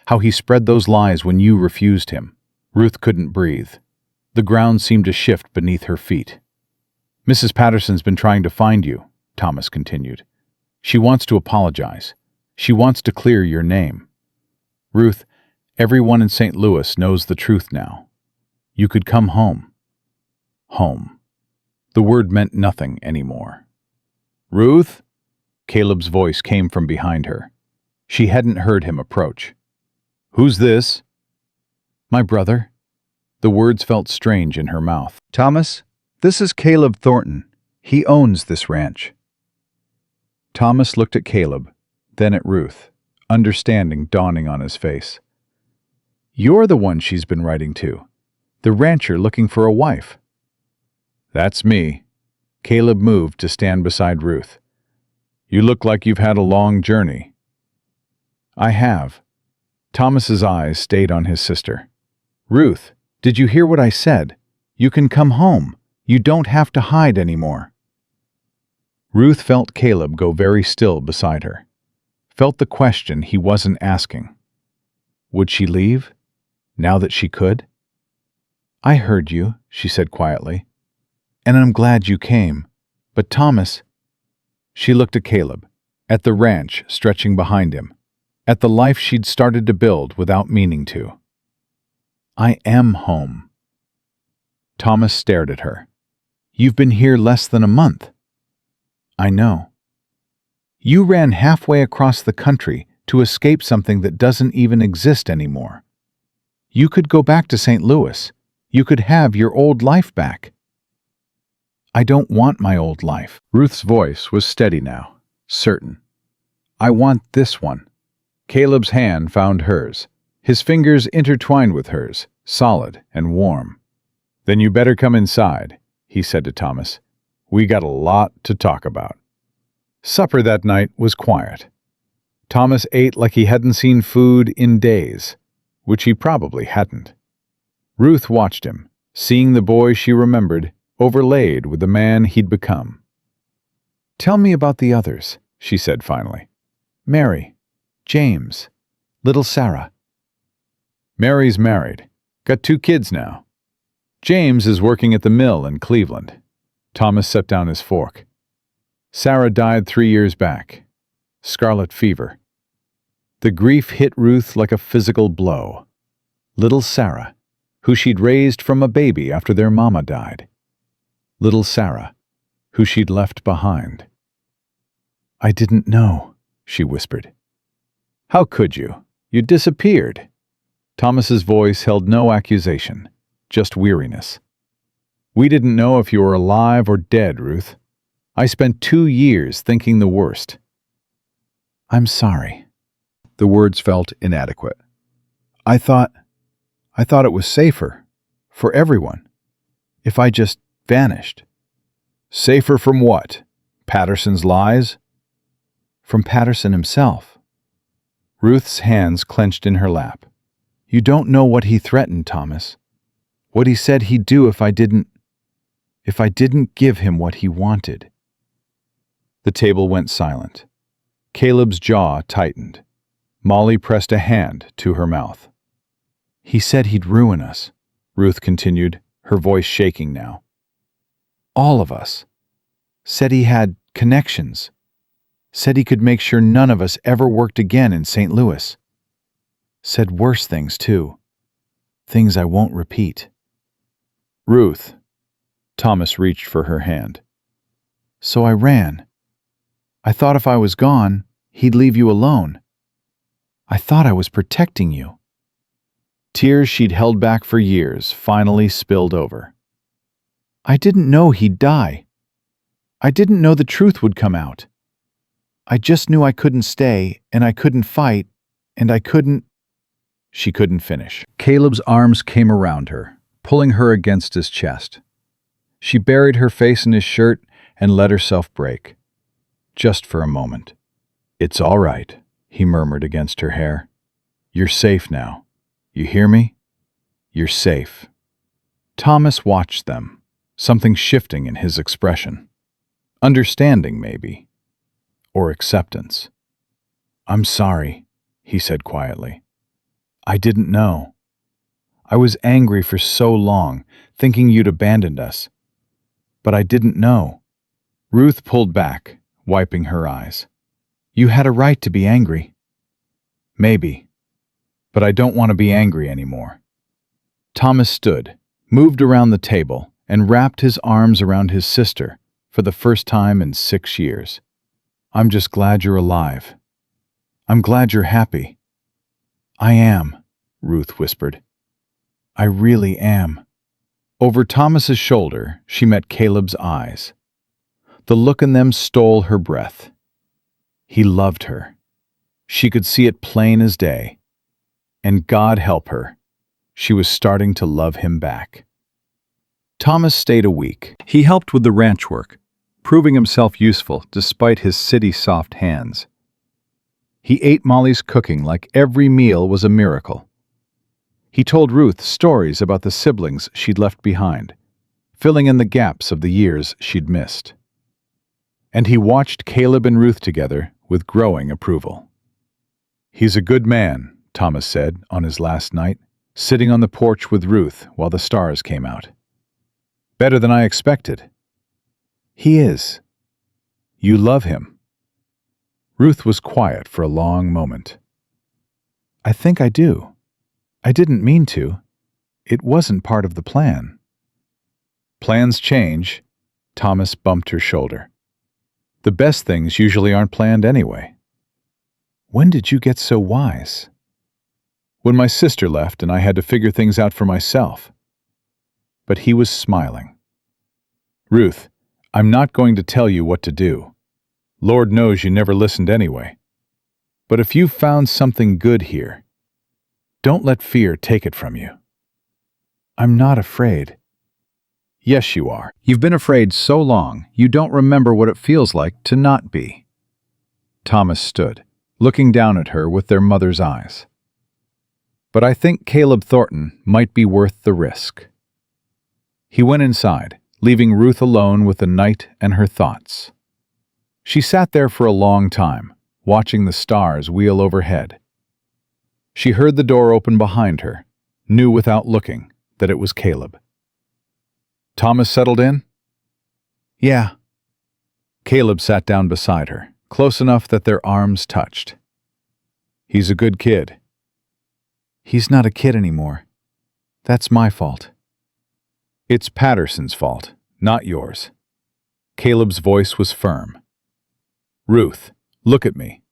Speaker 1: how he spread those lies when you refused him." Ruth couldn't breathe. The ground seemed to shift beneath her feet. "Mrs. Patterson's been trying to find you," Thomas continued. "She wants to apologize. She wants to clear your name. Ruth, everyone in St. Louis knows the truth now. You could come home." Home. The word meant nothing anymore. "Ruth?" Caleb's voice came from behind her. She hadn't heard him approach. "Who's this?" "My brother." The words felt strange in her mouth. "Thomas, this is Caleb Thornton. He owns this ranch." Thomas looked at Caleb, then at Ruth, understanding dawning on his face. "You're the one she's been writing to. The rancher looking for a wife." "That's me." Caleb moved to stand beside Ruth. "You look like you've had a long journey." "I have." Thomas's eyes stayed on his sister. "Ruth, did you hear what I said? You can come home. You don't have to hide anymore." Ruth felt Caleb go very still beside her. Felt the question he wasn't asking. Would she leave, now that she could? "I heard you," she said quietly. "And I'm glad you came. But Thomas—" She looked at Caleb, at the ranch stretching behind him, at the life she'd started to build without meaning to. "I am home." Thomas stared at her. You've been here less than a month. I know. You ran halfway across the country to escape something that doesn't even exist anymore. You could go back to St. Louis. You could have your old life back. I don't want my old life. Ruth's voice was steady now, certain. I want this one. Caleb's hand found hers, his fingers intertwined with hers, solid and warm. Then you better come inside, he said to Thomas. We got a lot to talk about. Supper that night was quiet. Thomas ate like he hadn't seen food in days, which he probably hadn't. Ruth watched him, seeing the boy she remembered overlaid with the man he'd become. Tell me about the others, she said finally. Mary, James, little Sarah. Mary's married, got 2 kids now. James is working at the mill in Cleveland. Thomas set down his fork. Sarah died 3 years back. Scarlet fever. The grief hit Ruth like a physical blow. Little Sarah, who she'd raised from a baby after their mama died. Little Sarah, who she'd left behind. I didn't know, she whispered. How could you? You disappeared. Thomas's voice held no accusation, just weariness. We didn't know if you were alive or dead, Ruth. I spent 2 years thinking the worst. I'm sorry. The words felt inadequate. I thought it was safer, for everyone, if I just vanished. Safer from what? Patterson's lies? From Patterson himself. Ruth's hands clenched in her lap. You don't know what he threatened, Thomas. What he said he'd do if I didn't give him what he wanted. The table went silent. Caleb's jaw tightened. Molly pressed a hand to her mouth. He said he'd ruin us, Ruth continued, her voice shaking now. All of us. Said he had connections. Said he could make sure none of us ever worked again in St. Louis. Said worse things, too. Things I won't repeat. Ruth. Thomas reached for her hand. So I ran. I thought if I was gone, he'd leave you alone. I thought I was protecting you. Tears she'd held back for years finally spilled over. I didn't know he'd die. I didn't know the truth would come out. I just knew I couldn't stay, and I couldn't fight, and I couldn't... She couldn't finish. Caleb's arms came around her, pulling her against his chest. She buried her face in his shirt and let herself break. Just for a moment. It's all right, he murmured against her hair. You're safe now. You hear me? You're safe. Thomas watched them, something shifting in his expression. Understanding, maybe. Or acceptance. I'm sorry, he said quietly. I didn't know. I was angry for so long, thinking you'd abandoned us. But I didn't know. Ruth pulled back, wiping her eyes. You had a right to be angry. Maybe. But I don't want to be angry anymore. Thomas stood, moved around the table, and wrapped his arms around his sister for the first time in 6 years. I'm just glad you're alive. I'm glad you're happy. I am, Ruth whispered. I really am. Over Thomas's shoulder, she met Caleb's eyes. The look in them stole her breath. He loved her. She could see it plain as day. And God help her, she was starting to love him back. Thomas stayed a week. He helped with the ranch work, proving himself useful despite his city-soft hands. He ate Molly's cooking like every meal was a miracle. He told Ruth stories about the siblings she'd left behind, filling in the gaps of the years she'd missed. And he watched Caleb and Ruth together with growing approval. He's a good man, Thomas said on his last night, sitting on the porch with Ruth while the stars came out. Better than I expected. He is. You love him. Ruth was quiet for a long moment. I think I do. I didn't mean to. It wasn't part of the plan. Plans change, Thomas bumped her shoulder. The best things usually aren't planned anyway. When did you get so wise? When my sister left and I had to figure things out for myself. But he was smiling. Ruth, I'm not going to tell you what to do. Lord knows you never listened anyway. But if you've found something good here, don't let fear take it from you. I'm not afraid. Yes, you are. You've been afraid so long, you don't remember what it feels like to not be. Thomas stood, looking down at her with their mother's eyes. But I think Caleb Thornton might be worth the risk. He went inside, leaving Ruth alone with the night and her thoughts. She sat there for a long time, watching the stars wheel overhead. She heard the door open behind her, knew without looking that it was Caleb. Thomas settled in? Yeah. Caleb sat down beside her, close enough that their arms touched. He's a good kid. He's not a kid anymore. That's my fault. It's Patterson's fault, not yours. Caleb's voice was firm. Ruth, look at me.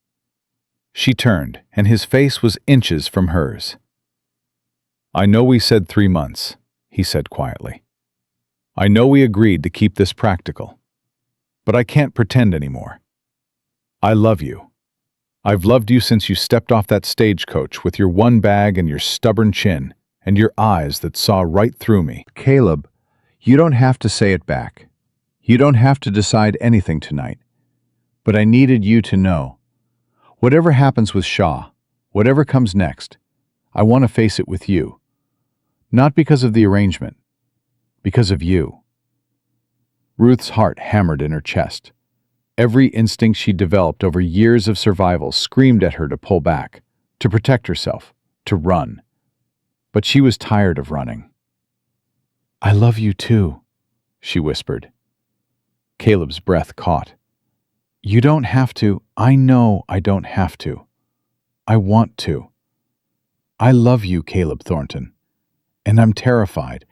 Speaker 1: She turned, and his face was inches from hers. I know we said 3 months, he said quietly. I know we agreed to keep this practical. But I can't pretend anymore. I love you. I've loved you since you stepped off that stagecoach with your one bag and your stubborn chin and your eyes that saw right through me. Caleb, you don't have to say it back. You don't have to decide anything tonight. But I needed you to know. Whatever happens with Shaw, whatever comes next, I want to face it with you. Not because of the arrangement, because of you. Ruth's heart hammered in her chest. Every instinct she developed over years of survival screamed at her to pull back, to protect herself, to run. But she was tired of running. I love you too, she whispered. Caleb's breath caught. You don't have to. I know I don't have to. I want to. I love you, Caleb Thornton. And I'm terrified,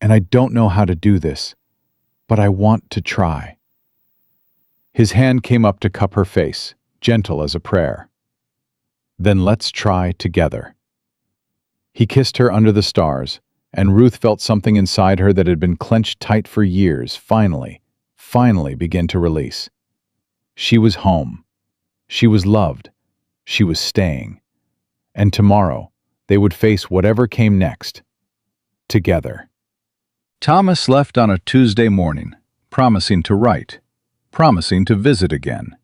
Speaker 1: and I don't know how to do this, but I want to try. His hand came up to cup her face, gentle as a prayer. Then let's try together. He kissed her under the stars, and Ruth felt something inside her that had been clenched tight for years finally begin to release. She was home. She was loved. She was staying. And tomorrow, they would face whatever came next. Together. Thomas left on a Tuesday morning, promising to write, promising to visit again.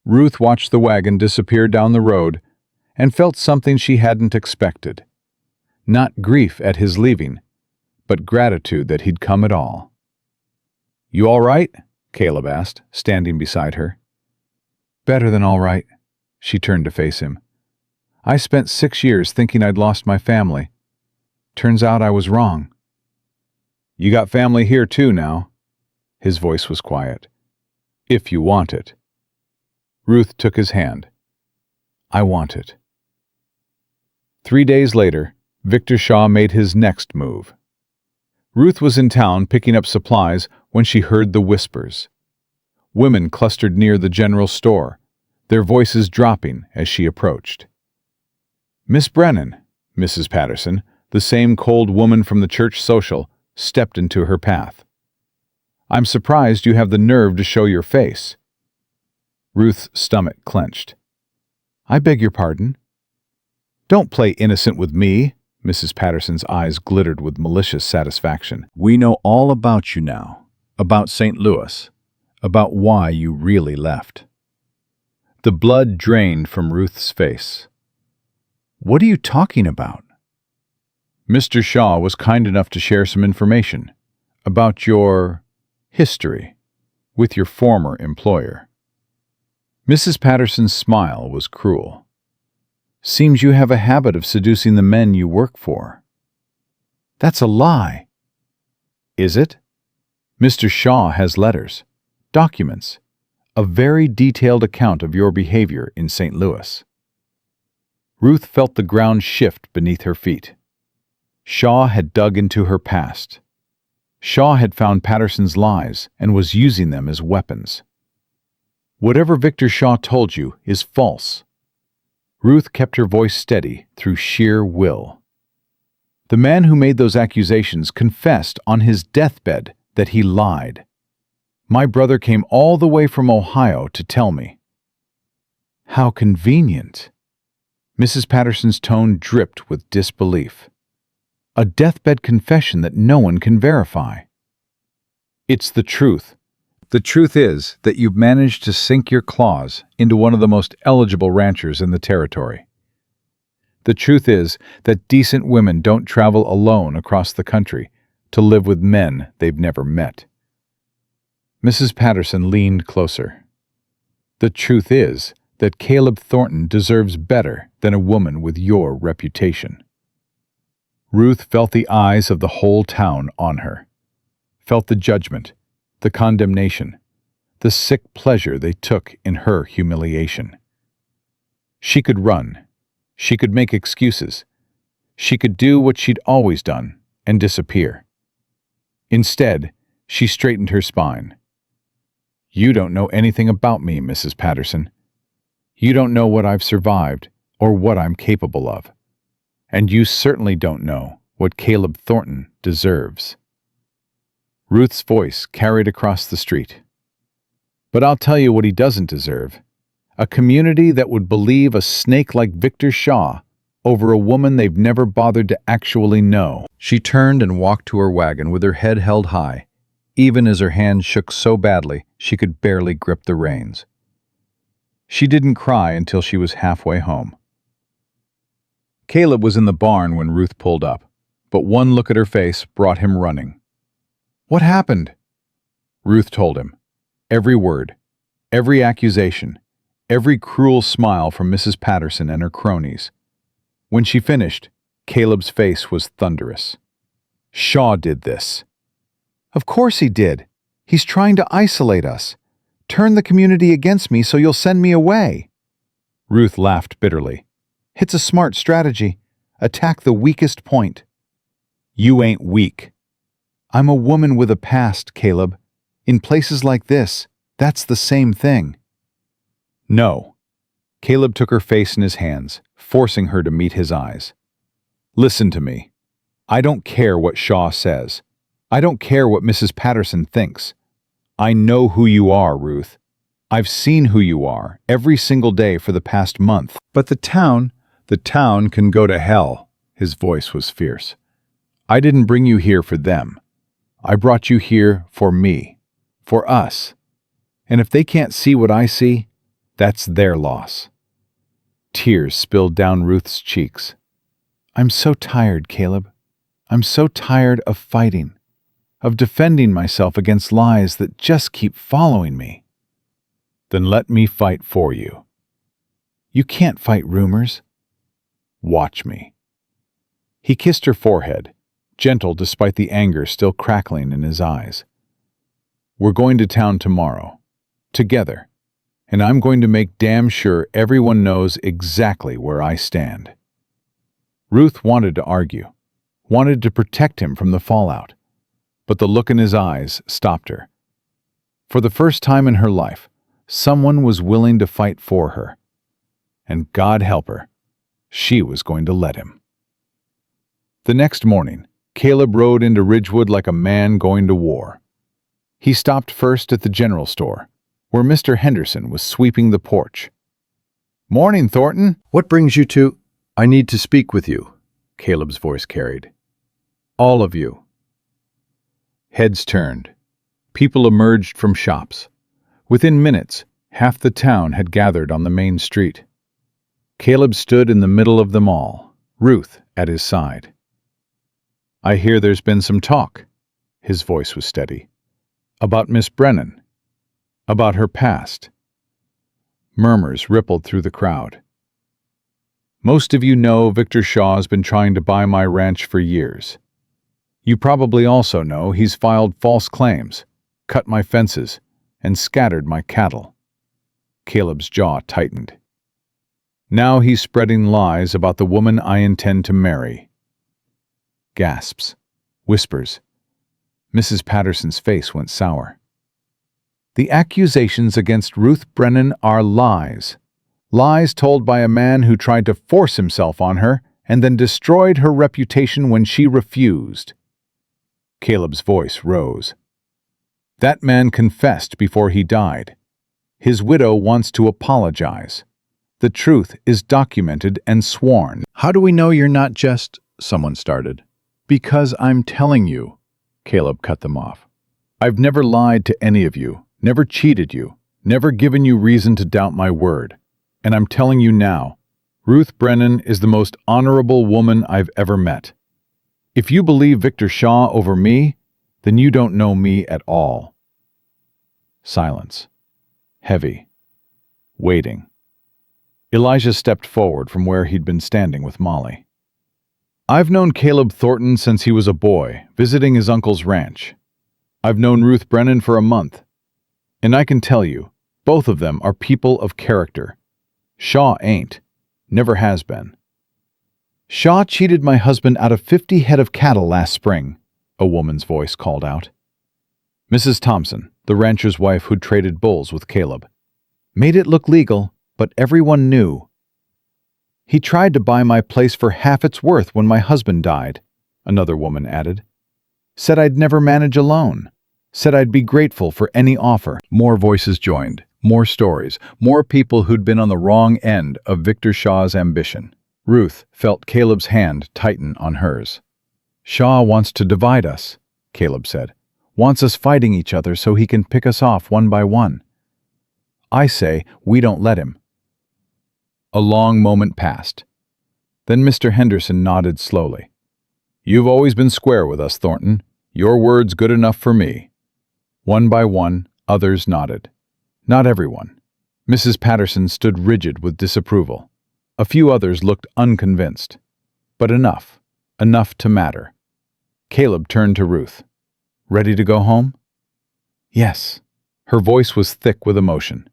Speaker 1: Ruth watched the wagon disappear down the road and felt something she hadn't expected. Not grief at his leaving, but gratitude that he'd come at all. You all right? Caleb asked, standing beside her. Better than all right. She turned to face him. I spent 6 years thinking I'd lost my family. Turns out I was wrong. You got family here too now. His voice was quiet. If you want it. Ruth took his hand. I want it. 3 days later, Victor Shaw made his next move. Ruth was in town picking up supplies when she heard the whispers. Women clustered near the general store, their voices dropping as she approached. Miss Brennan, Mrs. Patterson, the same cold woman from the church social, stepped into her path. I'm surprised you have the nerve to show your face. Ruth's stomach clenched. I beg your pardon? Don't play innocent with me. Mrs. Patterson's eyes glittered with malicious satisfaction. We know all about you now, about St. Louis, about why you really left. The blood drained from Ruth's face. What are you talking about? Mr. Shaw was kind enough to share some information about your history with your former employer. Mrs. Patterson's smile was cruel. Seems you have a habit of seducing the men you work for. That's a lie. Is it? Mr. Shaw has letters, documents, a very detailed account of your behavior in St. Louis. Ruth felt the ground shift beneath her feet. Shaw had dug into her past. Shaw had found Patterson's lies and was using them as weapons. Whatever Victor Shaw told you is false. Ruth kept her voice steady through sheer will. The man who made those accusations confessed on his deathbed that he lied. My brother came all the way from Ohio to tell me. How convenient. Mrs. Patterson's tone dripped with disbelief. A deathbed confession that no one can verify. It's the truth. The truth is that you've managed to sink your claws into one of the most eligible ranchers in the territory. The truth is that decent women don't travel alone across the country to live with men they've never met. Mrs. Patterson leaned closer. The truth is that Caleb Thornton deserves better than a woman with your reputation. Ruth felt the eyes of the whole town on her, felt the judgment, the condemnation, the sick pleasure they took in her humiliation. She could run. She could make excuses. She could do what she'd always done and disappear. Instead, she straightened her spine. You don't know anything about me, Mrs. Patterson. You don't know what I've survived or what I'm capable of. And you certainly don't know what Caleb Thornton deserves. Ruth's voice carried across the street. But I'll tell you what he doesn't deserve. A community that would believe a snake like Victor Shaw over a woman they've never bothered to actually know. She turned and walked to her wagon with her head held high, even as her hands shook so badly she could barely grip the reins. She didn't cry until she was halfway home. Caleb was in the barn when Ruth pulled up, but one look at her face brought him running. What happened? Ruth told him. Every word, every accusation, every cruel smile from Mrs. Patterson and her cronies. When she finished, Caleb's face was thunderous. Shaw did this. Of course he did. He's trying to isolate us. Turn the community against me so you'll send me away. Ruth laughed bitterly. It's a smart strategy. Attack the weakest point. You ain't weak. I'm a woman with a past, Caleb. In places like this, that's the same thing. No. Caleb took her face in his hands, forcing her to meet his eyes. Listen to me. I don't care what Shaw says. I don't care what Mrs. Patterson thinks. I know who you are, Ruth. I've seen who you are every single day for the past month. But the town can go to hell. His voice was fierce. I didn't bring you here for them. I brought you here for me, for us. And if they can't see what I see, that's their loss. Tears spilled down Ruth's cheeks. I'm so tired, Caleb. I'm so tired of fighting, of defending myself against lies that just keep following me. Then let me fight for you. You can't fight rumors. Watch me. He kissed her forehead, gentle despite the anger still crackling in his eyes. We're going to town tomorrow, together, and I'm going to make damn sure everyone knows exactly where I stand. Ruth wanted to argue, wanted to protect him from the fallout, but the look in his eyes stopped her. For the first time in her life, someone was willing to fight for her. And God help her, she was going to let him. The next morning, Caleb rode into Ridgewood like a man going to war. He stopped first at the general store, where Mr. Henderson was sweeping the porch. Morning, Thornton.
Speaker 2: What brings you to... I need to speak with you, Caleb's voice carried. All of you.
Speaker 1: Heads turned. People emerged from shops. Within minutes, half the town had gathered on the main street. Caleb stood in the middle of them all, Ruth at his side. I hear there's been some talk, his voice was steady, about Miss Brennan, about her past. Murmurs rippled through the crowd. Most of you know Victor Shaw's been trying to buy my ranch for years. You probably also know he's filed false claims, cut my fences, and scattered my cattle. Caleb's jaw tightened. Now he's spreading lies about the woman I intend to marry. Gasps. Whispers. Mrs. Patterson's face went sour. The accusations against Ruth Brennan are lies. Lies told by a man who tried to force himself on her and then destroyed her reputation when she refused. Caleb's voice rose. That man confessed before he died. His widow wants to apologize. The truth is documented and sworn. How do we know you're not just, someone started. Because I'm telling you, Caleb cut them off. I've never lied to any of you, never cheated you, never given you reason to doubt my word. And I'm telling you now, Ruth Brennan is the most honorable woman I've ever met. If you believe Victor Shaw over me, then you don't know me at all. Silence. Heavy. Waiting. Elijah stepped forward from where he'd been standing with Molly. I've known Caleb Thornton since he was a boy, visiting his uncle's ranch. I've known Ruth Brennan for a month. And I can tell you, both of them are people of character. Shaw ain't. Never has been. Shaw cheated my husband out of 50 head of cattle last spring, a woman's voice called out. Mrs. Thompson, the rancher's wife who'd traded bulls with Caleb. Made it look legal, but everyone knew. He tried to buy my place for half its worth when my husband died, another woman added. Said I'd never manage alone. Said I'd be grateful for any offer. More voices joined, more stories, more people who'd been on the wrong end of Victor Shaw's ambition. Ruth felt Caleb's hand tighten on hers. Shaw wants to divide us, Caleb said. Wants us fighting each other so he can pick us off one by one. I say we don't let him. A long moment passed. Then Mr. Henderson nodded slowly. You've always been square with us, Thornton. Your word's good enough for me. One by one, others nodded. Not everyone. Mrs. Patterson stood rigid with disapproval. A few others looked unconvinced. But enough. Enough to matter. Caleb turned to Ruth. Ready to go home? Yes. Her voice was thick with emotion.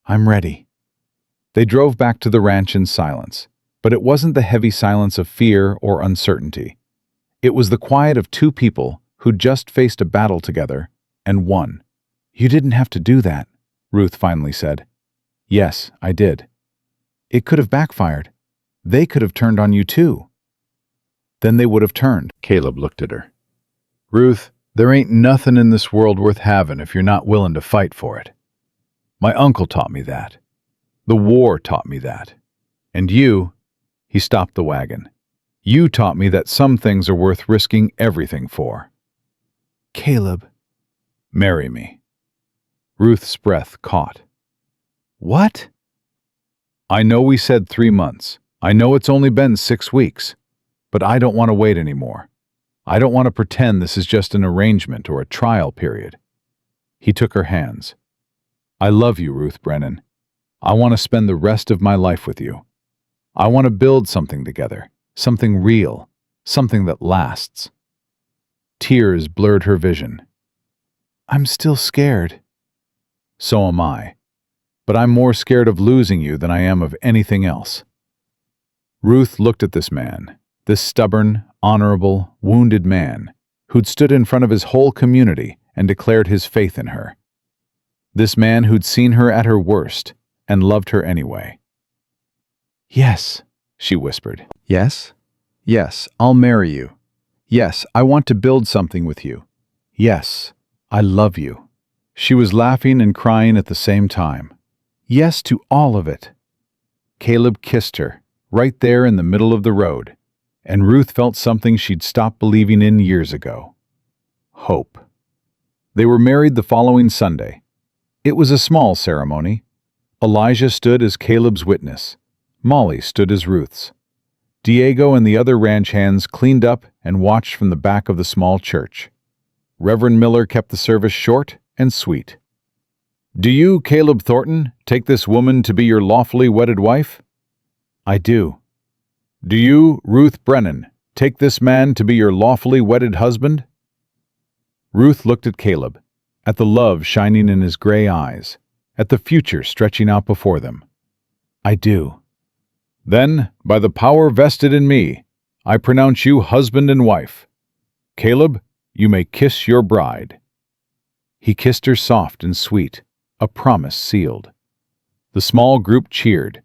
Speaker 1: I'm ready. They drove back to the ranch in silence, but it wasn't the heavy silence of fear or uncertainty. It was the quiet of two people who'd just faced a battle together and won. You didn't have to do that, Ruth finally said. Yes, I did. It could have backfired. They could have turned on you too. Then they would have turned. Caleb looked at her. Ruth, there ain't nothing in this world worth having if you're not willing to fight for it. My uncle taught me that. The war taught me that. And you, he stopped the wagon. You taught me that some things are worth risking everything for. Caleb. Marry me. Ruth's breath caught. What? I know we said 3 months. I know it's only been 6 weeks. But I don't want to wait anymore. I don't want to pretend this is just an arrangement or a trial period. He took her hands. I love you, Ruth Brennan. I want to spend the rest of my life with you. I want to build something together, something real, something that lasts. Tears blurred her vision. I'm still scared. So am I. But I'm more scared of losing you than I am of anything else. Ruth looked at this man, this stubborn, honorable, wounded man, who'd stood in front of his whole community and declared his faith in her. This man who'd seen her at her worst and loved her anyway. Yes, she whispered. Yes? Yes, I'll marry you. Yes, I want to build something with you. Yes, I love you. She was laughing and crying at the same time. Yes to all of it. Caleb kissed her, right there in the middle of the road, and Ruth felt something she'd stopped believing in years ago. Hope. They were married the following Sunday. It was a small ceremony. Elijah stood as Caleb's witness. Molly stood as Ruth's. Diego and the other ranch hands cleaned up and watched from the back of the small church. Reverend Miller kept the service short and sweet. Do you, Caleb Thornton, take this woman to be your lawfully wedded wife? I do. Do you, Ruth Brennan, take this man to be your lawfully wedded husband? Ruth looked at Caleb, at the love shining in his gray eyes, at the future stretching out before them. I do. Then, by the power vested in me, I pronounce you husband and wife. Caleb, You may kiss your bride." He kissed her soft and sweet, a promise sealed. The small group cheered.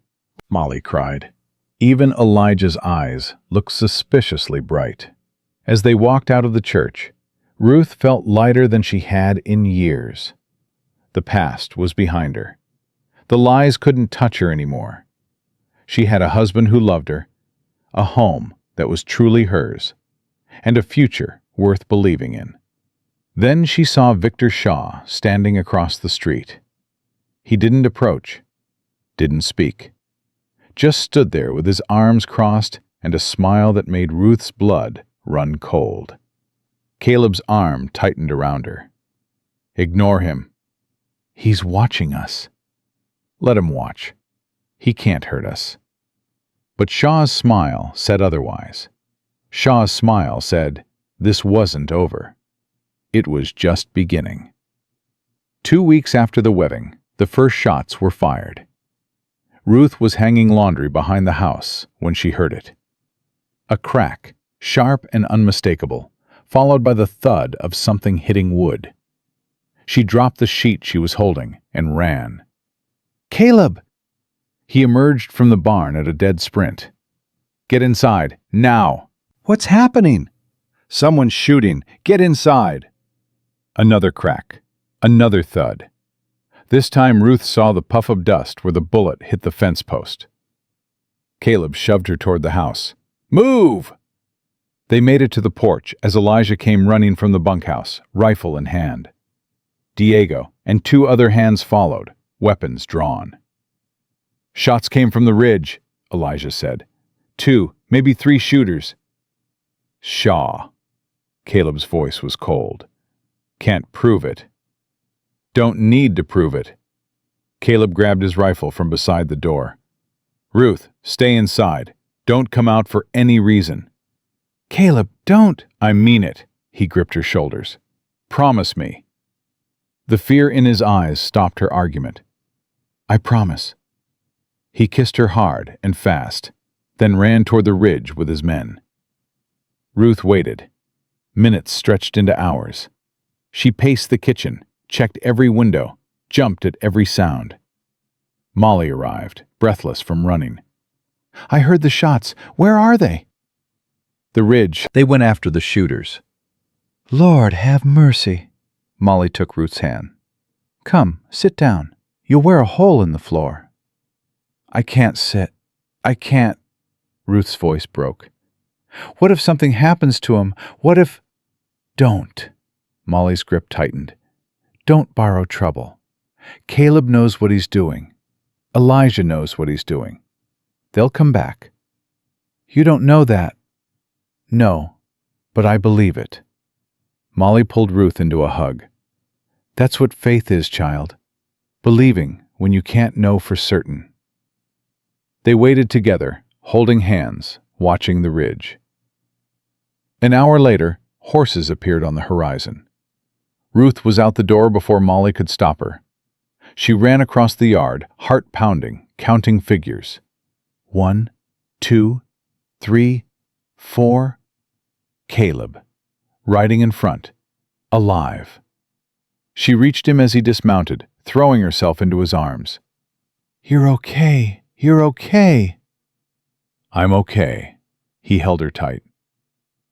Speaker 1: Molly cried. Even Elijah's eyes looked suspiciously bright. As they walked out of the church, Ruth felt lighter than she had in years. The past was behind her. The lies couldn't touch her anymore. She had a husband who loved her, a home that was truly hers, and a future worth believing in. Then she saw Victor Shaw standing across the street. He didn't approach, didn't speak, just stood there with his arms crossed and a smile that made Ruth's blood run cold. Caleb's arm tightened around her. "Ignore him. He's watching us. Let him watch. He can't hurt us." But Shaw's smile said otherwise. Shaw's smile said, this wasn't over. It was just beginning. 2 weeks after the wedding, the first shots were fired. Ruth was hanging laundry behind the house when she heard it. A crack, sharp and unmistakable, followed by the thud of something hitting wood. She dropped the sheet she was holding and ran. "Caleb!" He emerged from the barn at a dead sprint. "Get inside, now!"
Speaker 2: What's happening? Someone's shooting. Get inside.
Speaker 1: Another crack, another thud. This time Ruth saw the puff of dust where the bullet hit the fence post. Caleb shoved her toward the house. "Move!" They made it to the porch as Elijah came running from the bunkhouse, rifle in hand. Diego and 2 other hands followed, weapons drawn. "Shots came from the ridge," Elijah said. 2, maybe 3 shooters. "Shaw." Caleb's voice was cold. "Can't prove it." "Don't need to prove it." Caleb grabbed his rifle from beside the door. "Ruth, stay inside. Don't come out for any reason." "Caleb, don't." "I mean it." He gripped her shoulders. "Promise me." The fear in his eyes stopped her argument. "I promise." He kissed her hard and fast, then ran toward the ridge with his men. Ruth waited. Minutes stretched into hours. She paced the kitchen, checked every window, jumped at every sound. Molly arrived, breathless from running. "I heard the shots. Where are they?" "The ridge."
Speaker 2: They went after the shooters.
Speaker 1: "Lord, have mercy." Molly took Ruth's hand. "Come, sit down. You'll wear a hole in the floor." "I can't sit. I can't." Ruth's voice broke. "What if something happens to him? What if—" "Don't." Molly's grip tightened. "Don't borrow trouble. Caleb knows what he's doing. Elijah knows what he's doing. They'll come back." "You don't know that." "No, but I believe it." Molly pulled Ruth into a hug. "That's what faith is, child. Believing when you can't know for certain." They waited together, holding hands, watching the ridge. An hour later, horses appeared on the horizon. Ruth was out the door before Molly could stop her. She ran across the yard, heart pounding, counting figures. 1, 2, 3, 4. Caleb, riding in front, alive. She reached him as he dismounted, throwing herself into his arms. "You're okay. You're okay." "I'm okay." He held her tight.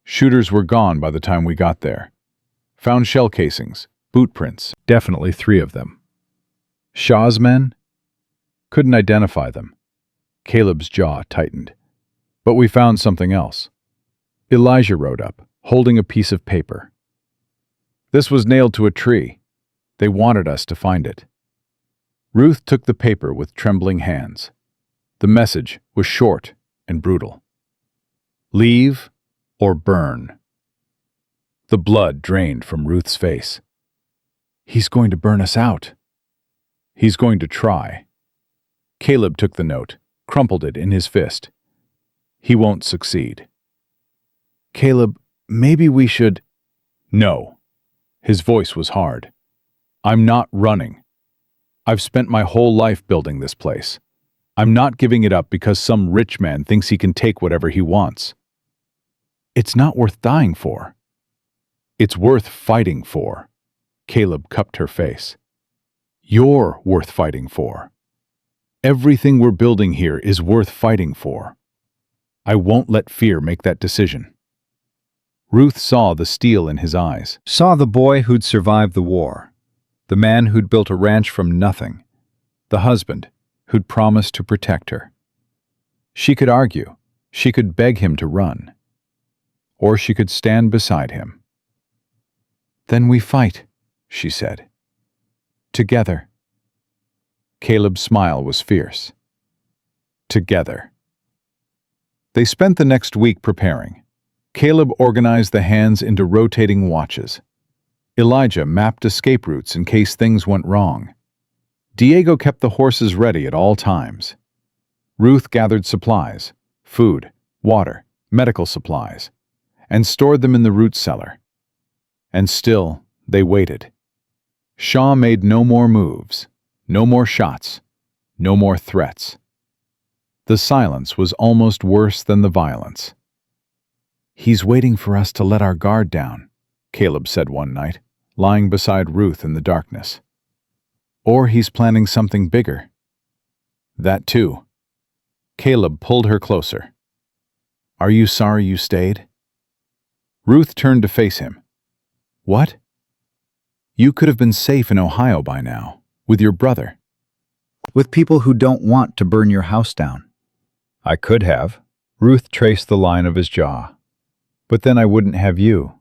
Speaker 1: Shooters were gone by the time we got there. Found shell casings, boot prints, definitely 3 of them. Shaw's men? Couldn't identify them. Caleb's jaw tightened. But we found something else. Elijah rode up, holding a piece of paper. This was nailed to a tree. They wanted us to find it. Ruth took the paper with trembling hands. The message was short and brutal. "Leave or burn." The blood drained from Ruth's face. "He's going to burn us out." "He's going to try." Caleb took the note, crumpled it in his fist. "He won't succeed." "Caleb, maybe we should—" "No." His voice was hard. "I'm not running. I've spent my whole life building this place. I'm not giving it up because some rich man thinks he can take whatever he wants. It's not worth dying for. It's worth fighting for. Caleb cupped her face. You're worth fighting for. Everything we're building here is worth fighting for. I won't let fear make that decision. Ruth saw the steel in his eyes.
Speaker 3: Saw the boy who'd survived the war, the man who'd built a ranch from nothing, the husband who'd promised to protect her. She could argue, she could beg him to run, or she could stand beside him. Then we fight, she said. Together. Caleb's smile was fierce. Together. They spent the next week preparing. Caleb organized the hands into rotating watches. Elijah mapped escape routes in case things went wrong. Diego kept the horses ready at all times. Ruth gathered supplies, food, water, medical supplies, and stored them in the root cellar. And still, they waited. Shaw made no more moves, no more shots, no more threats. The silence was almost worse than the violence. "He's waiting for us to let our guard down," Caleb said one night, lying beside Ruth in the darkness. "Or he's planning something bigger." That too. Caleb pulled her closer. "Are you sorry you stayed?" Ruth turned to face him. "What?" "You could have been safe in Ohio by now, with your brother." With people who don't want to burn your house down. I could have. Ruth traced the line of his jaw. But then I wouldn't have you.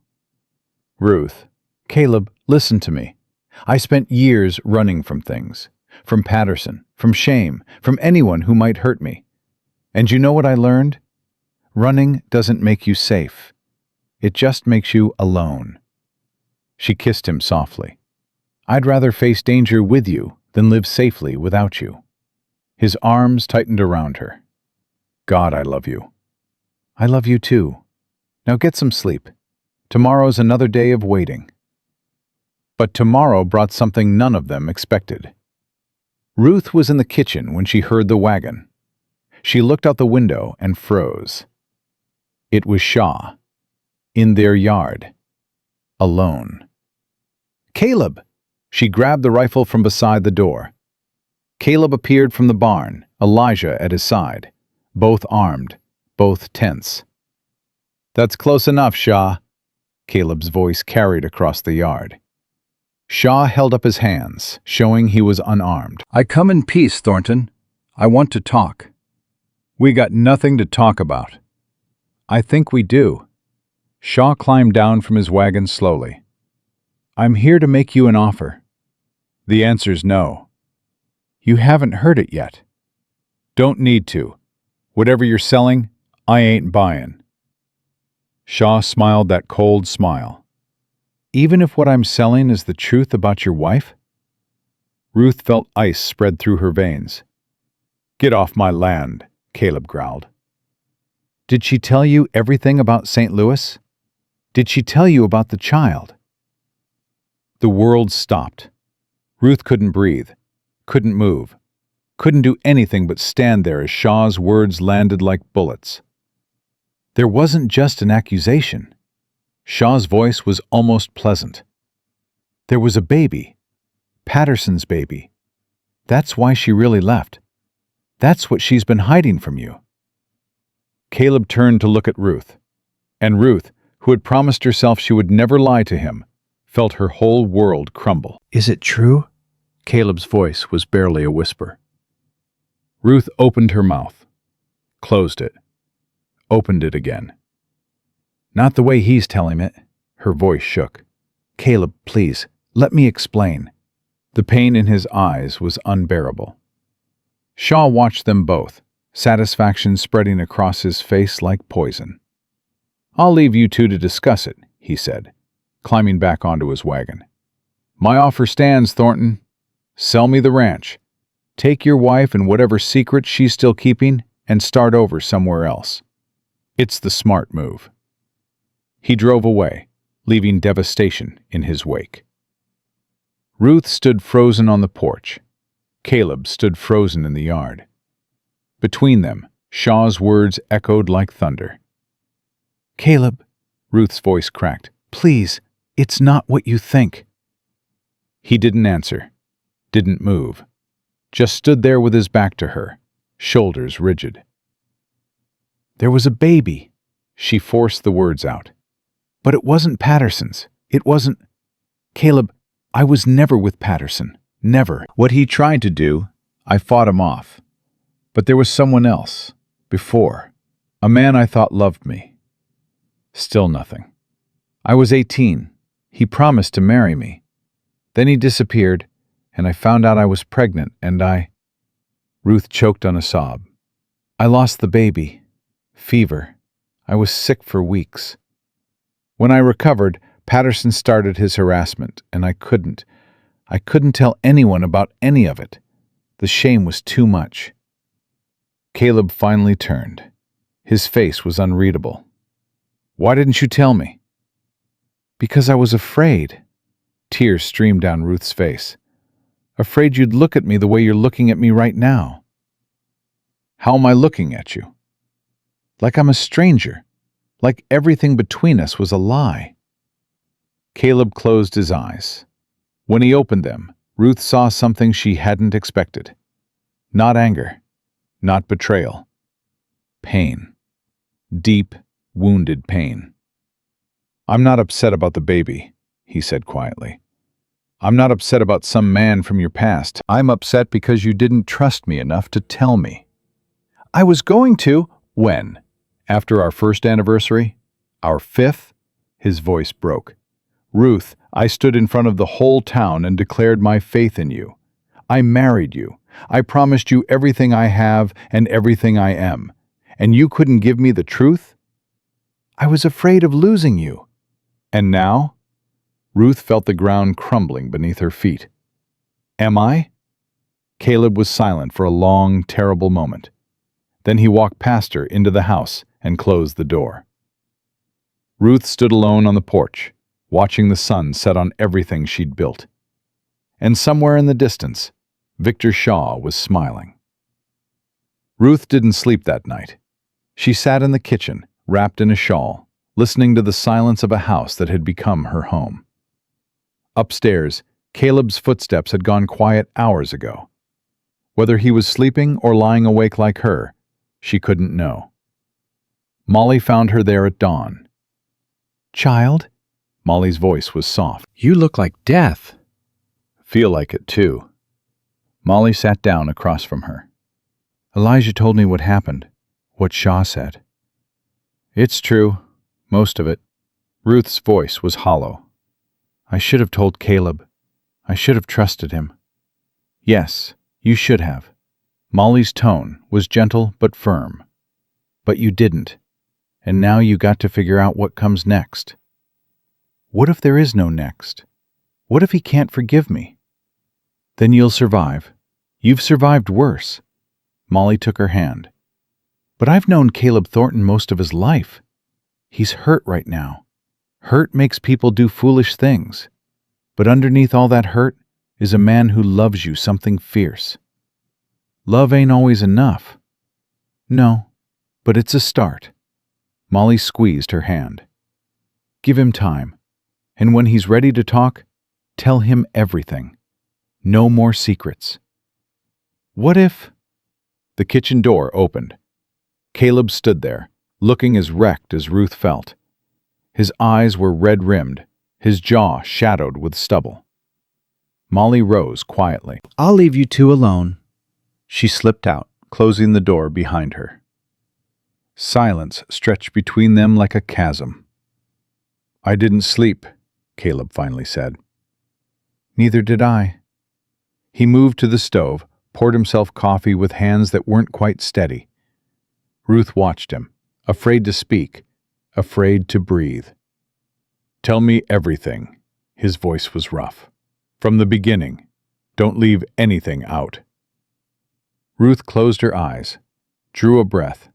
Speaker 3: Ruth, Caleb, listen to me. I spent years running from things. From Patterson, from shame, from anyone who might hurt me. And you know what I learned? Running doesn't make you safe. It just makes you alone. She kissed him softly. I'd rather face danger with you than live safely without you. His arms tightened around her. God, I love you. I love you too. Now get some sleep. Tomorrow's another day of waiting. But tomorrow brought something none of them expected. Ruth was in the kitchen when she heard the wagon. She looked out the window and froze. It was Shaw, in their yard, alone. Caleb! She grabbed the rifle from beside the door. Caleb appeared from the barn, Elijah at his side, both armed, both tense. That's close enough, Shaw, Caleb's voice carried across the yard. Shaw held up his hands, showing he was unarmed. I come in peace, Thornton. I want to talk. We got nothing to talk about. I think we do. Shaw climbed down from his wagon slowly. I'm here to make you an offer. The answer's no. You haven't heard it yet. Don't need to. Whatever you're selling, I ain't buying. Shaw smiled that cold smile. Even if what I'm selling is the truth about your wife? Ruth felt ice spread through her veins. Get off my land, Caleb growled. Did she tell you everything about St. Louis? Did she tell you about the child? The world stopped. Ruth couldn't breathe, couldn't move, couldn't do anything but stand there as Shaw's words landed like bullets. There wasn't just an accusation. Shaw's voice was almost pleasant. There was a baby, Patterson's baby. That's why she really left. That's what she's been hiding from you. Caleb turned to look at Ruth, and Ruth, who had promised herself she would never lie to him, felt her whole world crumble. Is it true? Caleb's voice was barely a whisper. Ruth opened her mouth, closed it, opened it again. Not the way he's telling it. Her voice shook. Caleb, please, let me explain. The pain in his eyes was unbearable. Shaw watched them both, satisfaction spreading across his face like poison. I'll leave you two to discuss it, he said, climbing back onto his wagon. My offer stands, Thornton. Sell me the ranch. Take your wife and whatever secret she's still keeping and start over somewhere else. It's the smart move. He drove away, leaving devastation in his wake. Ruth stood frozen on the porch. Caleb stood frozen in the yard. Between them, Shaw's words echoed like thunder. Caleb, Ruth's voice cracked, please, It's not what you think." He didn't answer, didn't move, just stood there with his back to her, shoulders rigid. "There was a baby," she forced the words out. "But it wasn't Patterson's. It wasn't... Caleb, I was never with Patterson. Never."
Speaker 1: What he tried to do, I fought him off. But there was someone else, before, a man I thought loved me. Still nothing. I was 18. He promised to marry me. Then he disappeared, and I found out I was pregnant, and Ruth choked on a sob. "I lost the baby. Fever. I was sick for weeks. When I recovered, Patterson started his harassment, and I couldn't tell anyone about any of it. The shame was too much." Caleb finally turned. His face was unreadable. "Why didn't you tell me?" "Because I was afraid." Tears streamed down Ruth's face. "Afraid you'd look at me the way you're looking at me right now." "How am I looking at you?" "Like I'm a stranger. Like everything between us was a lie." Caleb closed his eyes. When he opened them, Ruth saw something she hadn't expected. Not anger, not betrayal. Pain. Deep, wounded pain. "I'm not upset about the baby," he said quietly. "I'm not upset about some man from your past. I'm upset because you didn't trust me enough to tell me." "I was going to." "When? After our first anniversary? Our fifth?" His voice broke. "Ruth, I stood in front of the whole town and declared my faith in you. I married you. I promised you everything I have and everything I am. And you couldn't give me the truth?" "I was afraid of losing you." "And now?" Ruth felt the ground crumbling beneath her feet. "Am I?" Caleb was silent for a long, terrible moment. Then he walked past her into the house and closed the door. Ruth stood alone on the porch, watching the sun set on everything she'd built. And somewhere in the distance, Victor Shaw was smiling. Ruth didn't sleep that night. She sat in the kitchen, wrapped in a shawl, listening to the silence of a house that had become her home. Upstairs, Caleb's footsteps had gone quiet hours ago. Whether he was sleeping or lying awake like her, she couldn't know. Molly found her there at dawn. "Child?" Molly's voice was soft.
Speaker 3: "You look like death."
Speaker 1: "Feel like it, too." Molly sat down across from her.
Speaker 3: "Elijah told me what happened, what Shaw said."
Speaker 1: "It's true, most of it." Ruth's voice was hollow.
Speaker 3: "I should have told Caleb. I should have trusted him."
Speaker 1: "Yes, you should have." Molly's tone was gentle but firm. "But you didn't. And now you got to figure out what comes next."
Speaker 3: "What if there is no next? What if he can't forgive me?"
Speaker 1: "Then you'll survive. You've survived worse." Molly took her hand.
Speaker 3: "But I've known Caleb Thornton most of his life. He's hurt right now. Hurt makes people do foolish things. But underneath all that hurt is a man who loves you something fierce. Love ain't always enough." "No, but it's a start."
Speaker 1: Molly squeezed her hand.
Speaker 3: "Give him time. And when he's ready to talk, tell him everything. No more secrets."
Speaker 1: "What if—" The kitchen door opened. Caleb stood there, looking as wrecked as Ruth felt. His eyes were red-rimmed, his jaw shadowed with stubble. Molly rose quietly.
Speaker 3: "I'll leave you two alone."
Speaker 1: She slipped out, closing the door behind her. Silence stretched between them like a chasm. "I didn't sleep," Caleb finally said.
Speaker 3: "Neither did I."
Speaker 1: He moved to the stove, poured himself coffee with hands that weren't quite steady. Ruth watched him, afraid to speak, afraid to breathe. "Tell me everything." His voice was rough. "From the beginning. Don't leave anything out." Ruth closed her eyes, drew a breath,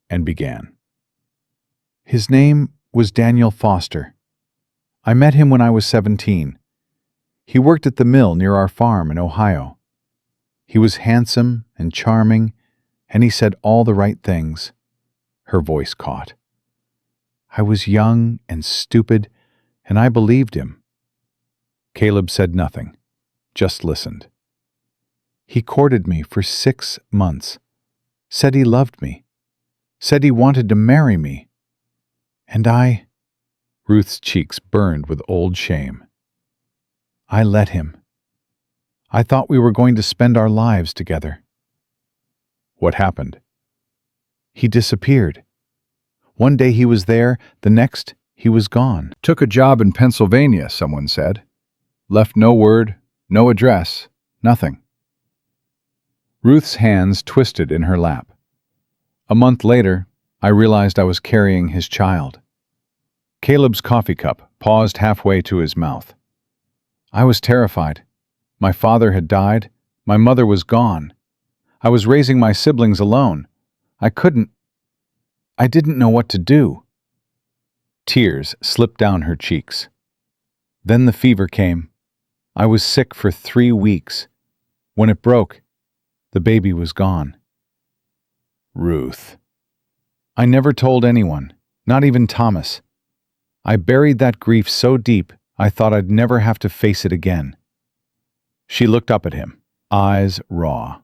Speaker 1: and began.
Speaker 3: "His name was Daniel Foster. I met him when I was 17. He worked at the mill near our farm in Ohio. He was handsome and charming, and he said all the right things."
Speaker 1: Her voice caught.
Speaker 3: "I was young and stupid, And I believed him. Caleb said nothing, just listened. He courted me for 6 months, said he loved me, said he wanted to marry me. And I— Ruth's cheeks burned with old shame. I let him. I thought we were going to spend our lives together. What happened? He disappeared. One day he was there, the next he was gone.
Speaker 1: Took a job in Pennsylvania, someone said. Left no word, no address, nothing. Ruth's hands twisted in her lap. A month later, I realized I was carrying his child. Caleb's coffee cup paused halfway to his mouth. I was terrified. My father had died. My mother was gone. I was raising my siblings alone. I didn't know what to do. Tears slipped down her cheeks. Then the fever came. I was sick for 3 weeks. When it broke, the baby was gone. Ruth. I never told anyone, not even Thomas. I buried that grief so deep, I thought I'd never have to face it again. She looked up at him, eyes raw.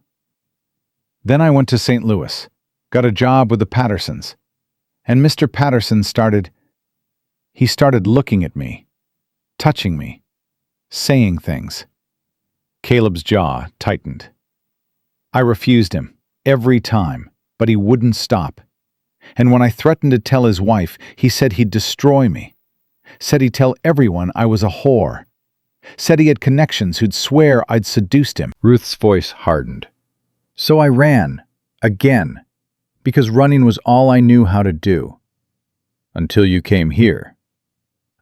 Speaker 1: Then I went to St. Louis, got a job with the Pattersons. And Mr. Patterson started looking at me, touching me, saying things. Caleb's jaw tightened. I refused him, every time, but he wouldn't stop. And when I threatened to tell his wife, he said he'd destroy me. Said he'd tell everyone I was a whore. Said he had connections who'd swear I'd seduced him. Ruth's voice hardened. So I ran, again, because running was all I knew how to do. Until you came here.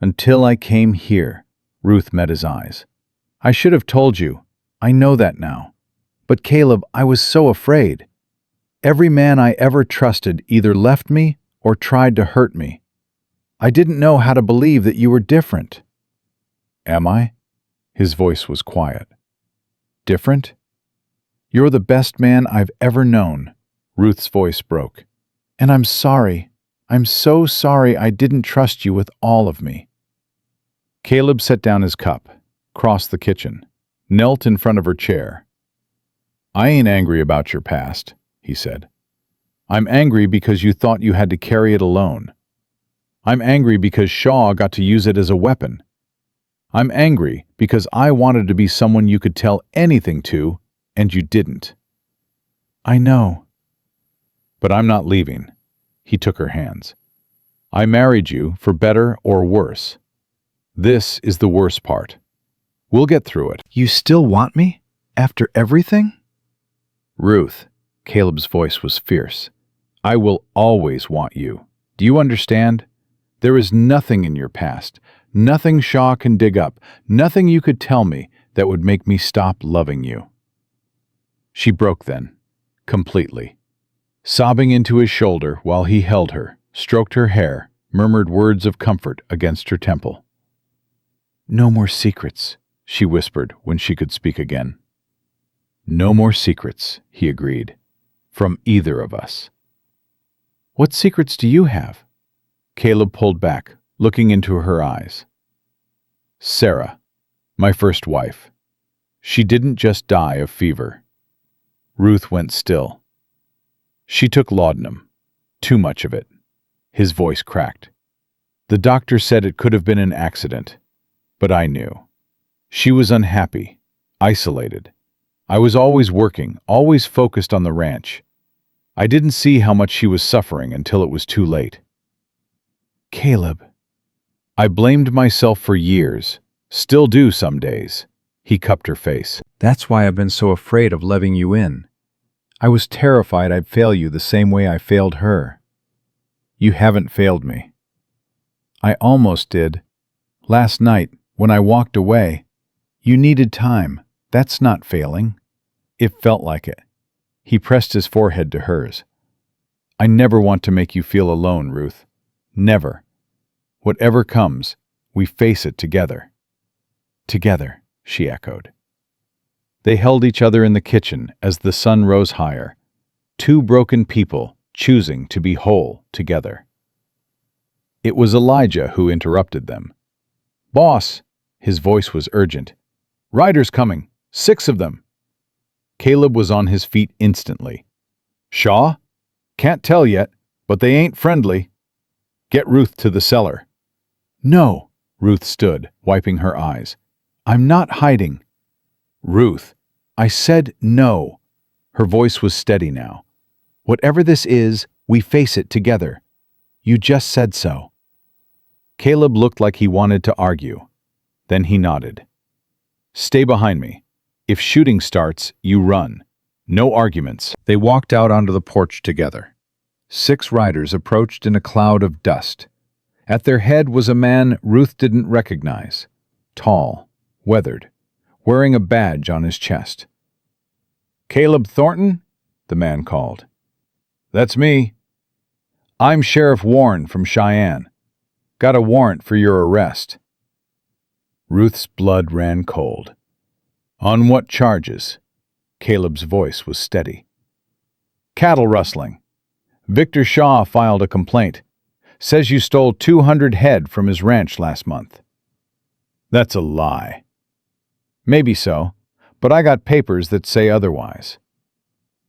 Speaker 1: Until I came here. Ruth met his eyes. I should have told you. I know that now. But Caleb, I was so afraid. Every man I ever trusted either left me or tried to hurt me. I didn't know how to believe that you were different. Am I? His voice was quiet. Different? You're the best man I've ever known. Ruth's voice broke. And I'm sorry. I'm so sorry I didn't trust you with all of me. Caleb set down his cup, crossed the kitchen, knelt in front of her chair. I ain't angry about your past, he said. I'm angry because you thought you had to carry it alone. I'm angry because Shaw got to use it as a weapon. I'm angry because I wanted to be someone you could tell anything to, and you didn't. I know. But I'm not leaving. He took her hands. I married you for better or worse. This is the worst part. We'll get through it. You still want me? After everything? Ruth, Caleb's voice was fierce. I will always want you. Do you understand? There is nothing in your past, nothing Shaw can dig up, nothing you could tell me that would make me stop loving you. She broke then, completely. Sobbing into his shoulder while he held her, stroked her hair, murmured words of comfort against her temple. No more secrets, she whispered when she could speak again. No more secrets, he agreed, from either of us. What secrets do you have? Caleb pulled back, looking into her eyes. Sarah, my first wife. She didn't just die of fever. Ruth went still. She took laudanum, too much of it. His voice cracked. The doctor said it could have been an accident, but I knew. She was unhappy, isolated. I was always working, always focused on the ranch. I didn't see how much she was suffering until it was too late. Caleb. I blamed myself for years, still do some days. He cupped her face. That's why I've been so afraid of letting you in. I was terrified I'd fail you the same way I failed her. You haven't failed me. I almost did. Last night, when I walked away, you needed time. That's not failing. It felt like it. He pressed his forehead to hers. I never want to make you feel alone, Ruth. Never. Whatever comes, we face it together. Together, she echoed. They held each other in the kitchen as the sun rose higher, two broken people choosing to be whole together. It was Elijah who interrupted them.
Speaker 3: Boss, his voice was urgent. Riders coming, 6 of them. Caleb was on his feet instantly. Shaw? Can't tell yet, but they ain't friendly. Get Ruth to the cellar. No, Ruth stood, wiping her eyes. I'm not hiding. Ruth, I said no. Her voice was steady now. Whatever this is, we face it together. You just said so. Caleb looked like he wanted to argue. Then he nodded. Stay behind me. If shooting starts, you run. No arguments.
Speaker 1: They walked out onto the porch together. 6 riders approached in a cloud of dust. At their head was a man Ruth didn't recognize. Tall, weathered, wearing a badge on his chest. Caleb Thornton? The man called. That's me. I'm Sheriff Warren from Cheyenne. Got a warrant for your arrest. Ruth's blood ran cold. On what charges? Caleb's voice was steady. Cattle rustling. Victor Shaw filed a complaint. Says you stole 200 head from his ranch last month. That's a lie. Maybe so, but I got papers that say otherwise.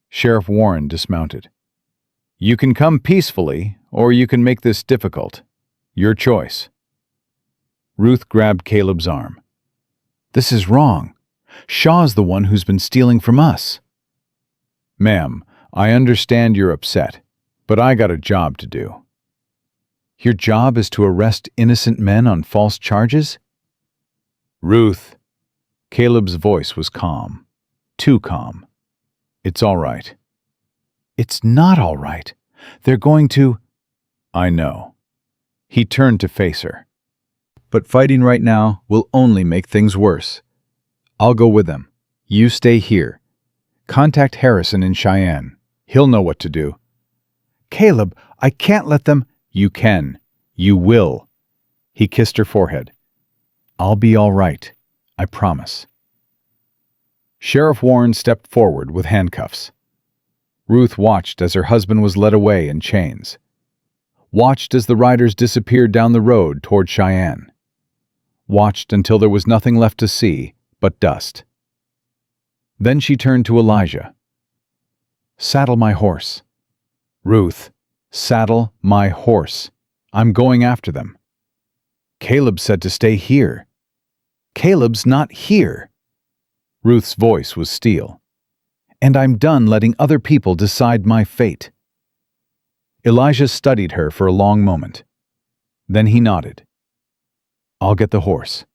Speaker 1: Sheriff Warren dismounted. You can come peacefully, or you can make this difficult. Your choice. Ruth grabbed Caleb's arm. This is wrong. Shaw's the one who's been stealing from us. Ma'am, I understand you're upset, but I got a job to do. Your job is to arrest innocent men on false charges? Ruth. Caleb's voice was calm. Too calm. It's all right. It's not all right. They're going to... I know. He turned to face her. But fighting right now will only make things worse. I'll go with them. You stay here. Contact Harrison in Cheyenne. He'll know what to do. Caleb, I can't let them... You can. You will. He kissed her forehead. I'll be all right. I promise. Sheriff Warren stepped forward with handcuffs. Ruth watched as her husband was led away in chains. Watched as the riders disappeared down the road toward Cheyenne. Watched until there was nothing left to see but dust. Then she turned to Elijah. Saddle my horse. Ruth, saddle my horse. I'm going after them. Caleb said to stay here. Caleb's not here. Ruth's voice was steel. And I'm done letting other people decide my fate. Elijah studied her for a long moment. Then he nodded. I'll get the horse.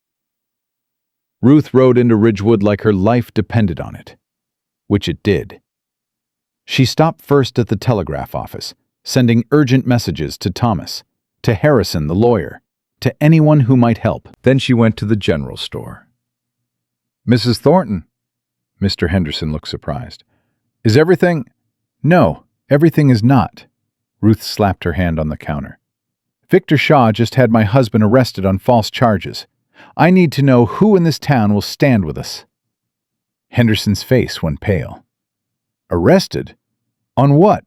Speaker 1: Ruth rode into Ridgewood like her life depended on it, which it did. She stopped first at the telegraph office, sending urgent messages to Thomas, to Harrison the lawyer, to anyone who might help. Then she went to the general store. Mrs. Thornton? Mr. Henderson looked surprised. Is everything... No, everything is not. Ruth slapped her hand on the counter. Victor Shaw just had my husband arrested on false charges. I need to know who in this town will stand with us. Henderson's face went pale. Arrested? On what?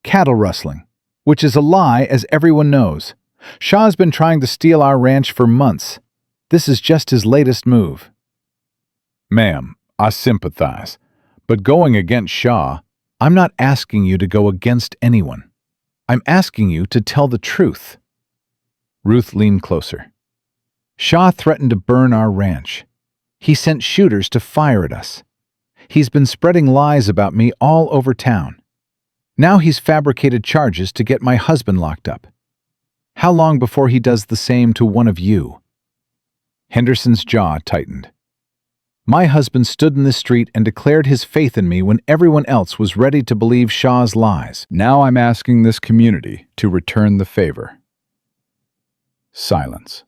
Speaker 1: Cattle rustling, which is a lie, as everyone knows. Shaw's been trying to steal our ranch for months. This is just his latest move. Ma'am, I sympathize, but going against Shaw, I'm not asking you to go against anyone. I'm asking you to tell the truth. Ruth leaned closer. Shaw threatened to burn our ranch. He sent shooters to fire at us. He's been spreading lies about me all over town. Now he's fabricated charges to get my husband locked up. How long before he does the same to one of you? Henderson's jaw tightened. My husband stood in the street and declared his faith in me when everyone else was ready to believe Shaw's lies. Now I'm asking this community to return the favor. Silence.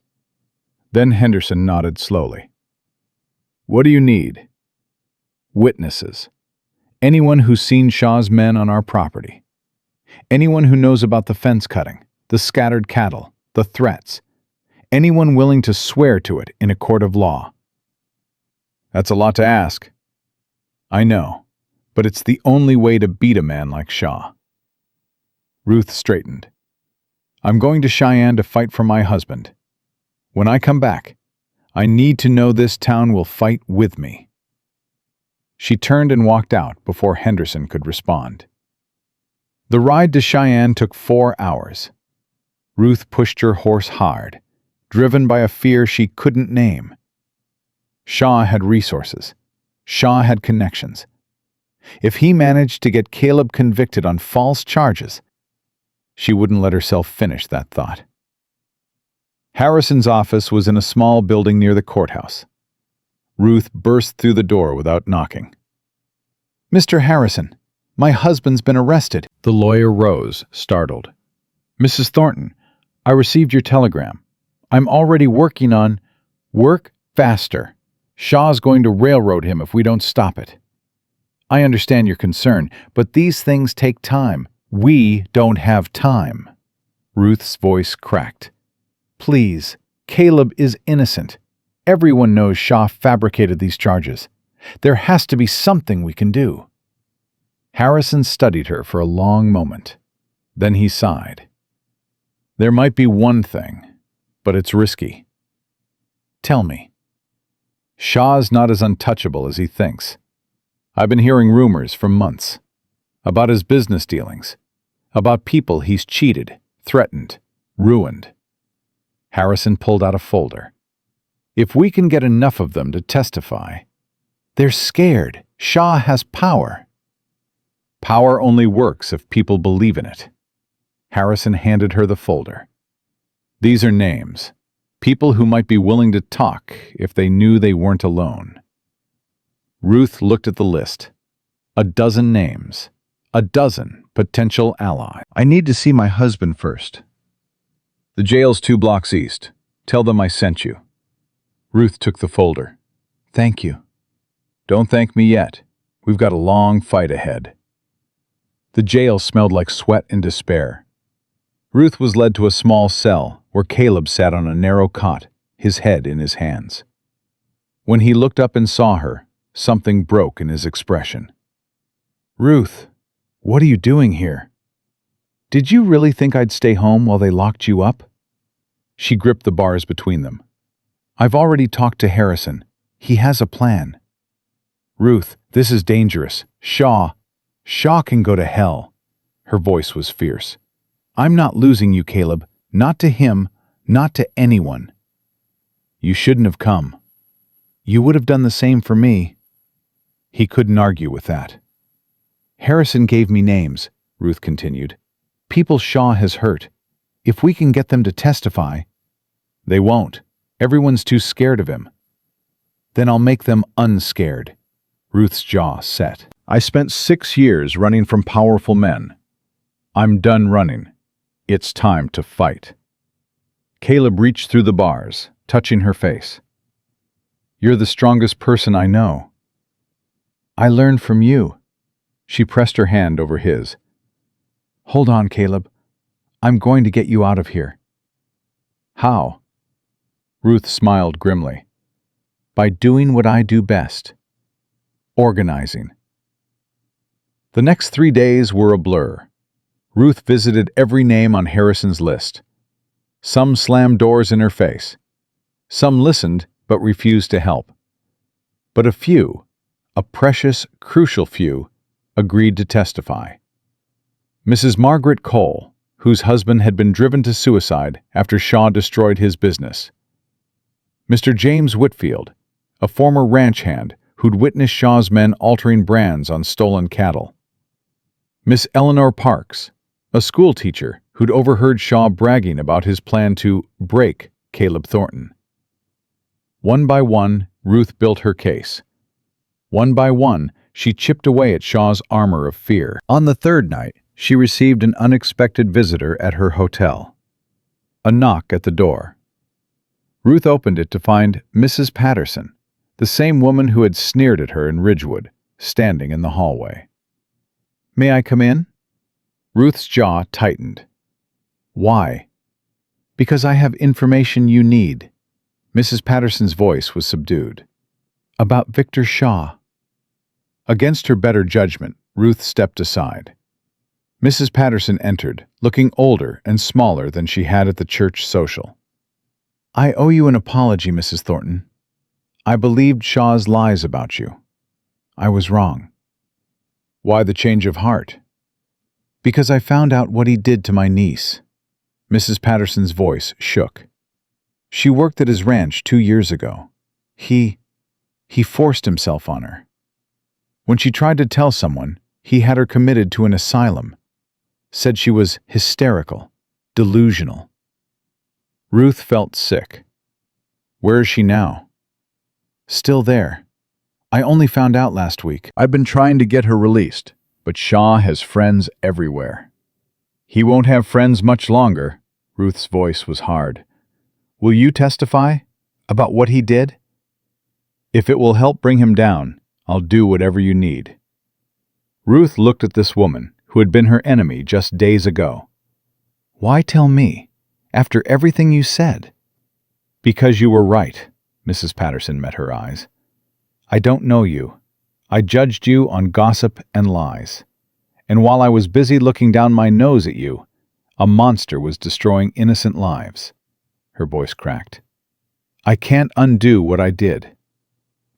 Speaker 1: Then Henderson nodded slowly. What do you need? Witnesses. Anyone who's seen Shaw's men on our property. Anyone who knows about the fence cutting, the scattered cattle, the threats. Anyone willing to swear to it in a court of law. That's a lot to ask. I know, but it's the only way to beat a man like Shaw. Ruth straightened. I'm going to Cheyenne to fight for my husband.
Speaker 3: When I come back, I need to know this town will fight with me." She turned and walked out before Henderson could respond. The ride to Cheyenne took 4 hours. Ruth pushed her horse hard, driven by a fear she couldn't name. Shaw had resources. Shaw had connections. If he managed to get Caleb convicted on false charges, she wouldn't let herself finish that thought. Harrison's office was in a small building near the courthouse. Ruth burst through the door without knocking. "Mr. Harrison, my husband's been arrested."
Speaker 1: The lawyer rose, startled. "Mrs. Thornton, I received your telegram. I'm already working on—" "Work faster. Shaw's going to railroad him if we don't stop it. I understand your concern, but these things take time. We don't have time." Ruth's voice cracked. "Please, Caleb is innocent. Everyone knows Shaw fabricated these charges. There has to be something we can do." Harrison studied her for a long moment. Then he sighed. "There might be one thing, but it's risky." "Tell me." "Shaw's not as untouchable as he thinks. I've been hearing rumors for months about his business dealings, about people he's cheated, threatened, ruined." Harrison pulled out a folder. "If we can get enough of them to testify—" "They're scared. Shaw has power." "Power only works if people believe in it." Harrison handed her the folder. "These are names. People who might be willing to talk if they knew they weren't alone." Ruth looked at the list. 12 names. 12 potential allies. "I need to see my husband first." "The jail's 2 blocks east. Tell them I sent you." Ruth took the folder. "Thank you." "Don't thank me yet. We've got a long fight ahead." The jail smelled like sweat and despair. Ruth was led to a small cell where Caleb sat on a narrow cot, his head in his hands. When he looked up and saw her, something broke in his expression. "Ruth, what are you doing here? Did you really think I'd stay home while they locked you up?" She gripped the bars between them. "I've already talked to Harrison. He has a plan." "Ruth, this is dangerous. Shaw can go to hell." Her voice was fierce. "I'm not losing you, Caleb. Not to him, not to anyone." "You shouldn't have come." "You would have done the same for me." He couldn't argue with that. "Harrison gave me names," Ruth continued. "People Shaw has hurt. If we can get them to testify—" "They won't. Everyone's too scared of him." "Then I'll make them unscared." Ruth's jaw set. "I spent 6 years running from powerful men. I'm done running. It's time to fight." Caleb reached through the bars, touching her face. "You're the strongest person I know." "I learned from you." She pressed her hand over his. "Hold on, Caleb. I'm going to get you out of here." "How?" Ruth smiled grimly. "By doing what I do best. Organizing." The next 3 days were a blur. Ruth visited every name on Harrison's list. Some slammed doors in her face. Some listened but refused to help. But a few, a precious, crucial few, agreed to testify. Mrs. Margaret Cole, whose husband had been driven to suicide after Shaw destroyed his business. Mr. James Whitfield, a former ranch hand who'd witnessed Shaw's men altering brands on stolen cattle. Miss Eleanor Parks, a school teacher who'd overheard Shaw bragging about his plan to break Caleb Thornton. One by one, Ruth built her case. One by one, she chipped away at Shaw's armor of fear. On the 3rd night, she received an unexpected visitor at her hotel. A knock at the door. Ruth opened it to find Mrs. Patterson, the same woman who had sneered at her in Ridgewood, standing in the hallway. "May I come in?" Ruth's jaw tightened. "Why?" "Because I have information you need." Mrs. Patterson's voice was subdued. "About Victor Shaw." Against her better judgment, Ruth stepped aside. Mrs. Patterson entered, looking older and smaller than she had at the church social.
Speaker 3: I owe you an apology, Mrs. Thornton. I believed Shaw's lies about you. I was wrong. Why the change of heart? Because I found out what he did to my niece. Mrs. Patterson's voice shook. She worked at his ranch 2 years ago. He forced himself on her. When she tried to tell someone, he had her committed to an asylum. Said she was hysterical, delusional. Ruth felt sick. Where is she now? Still there. I only found out last week.
Speaker 1: I've been trying to get her released, but Shaw has friends everywhere. He won't have friends much longer. Ruth's voice was hard. Will you testify about what he did? If it will help bring him down, I'll do whatever you need. Ruth looked at this woman who had been her enemy just days ago. Why tell me, after everything you said? Because you were right, Mrs. Patterson met her eyes. I don't know you. I judged you on gossip and lies. And while I was busy looking down my nose at you, a monster was destroying innocent lives. Her voice cracked. I can't undo what I did,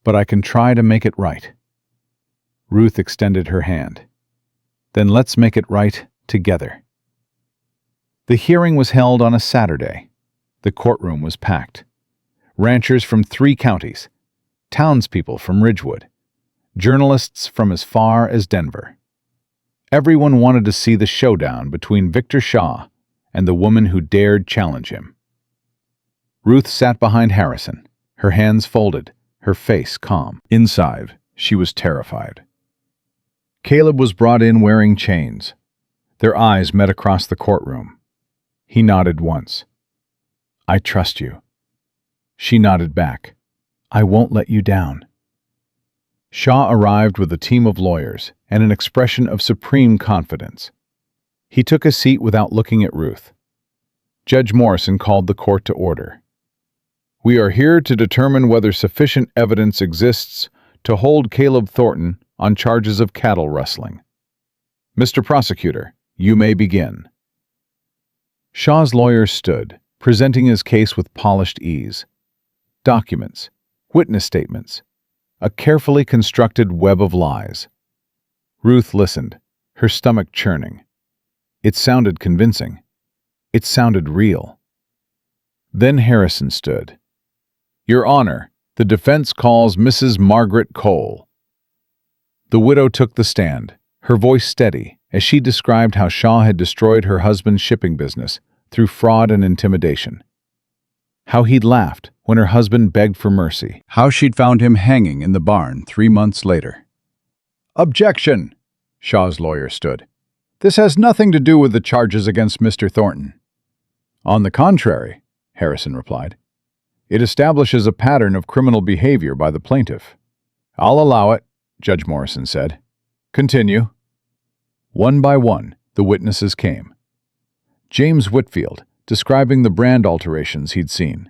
Speaker 1: but I can try to make it right. Ruth extended her hand. Then let's make it right together. The hearing was held on a Saturday. The courtroom was packed. Ranchers from 3 counties, townspeople from Ridgewood, journalists from as far as Denver. Everyone wanted to see the showdown between Victor Shaw and the woman who dared challenge him. Ruth sat behind Harrison, her hands folded, her face calm. Inside, she was terrified. Caleb was brought in wearing chains. Their eyes met across the courtroom. He nodded once. I trust you. She nodded back. I won't let you down. Shaw arrived with a team of lawyers and an expression of supreme confidence. He took a seat without looking at Ruth. Judge Morrison called the court to order. We are here to determine whether sufficient evidence exists to hold Caleb Thornton on charges of cattle rustling. Mr. Prosecutor, you may begin. Shaw's lawyer stood, presenting his case with polished ease. Documents, witness statements, a carefully constructed web of lies. Ruth listened, her stomach churning. It sounded convincing. It sounded real. Then Harrison stood. Your Honor, the defense calls Mrs. Margaret Cole. The widow took the stand, her voice steady, as she described how Shaw had destroyed her husband's shipping business through fraud and intimidation. How he'd laughed when her husband begged for mercy. How she'd found him hanging in the barn 3 months later. Objection! Shaw's lawyer stood. This has nothing to do with the charges against Mr. Thornton. On the contrary, Harrison replied. It establishes a pattern of criminal behavior by the plaintiff. I'll allow it, Judge Morrison said. Continue. One by one, the witnesses came. James Whitfield, describing the brand alterations he'd seen.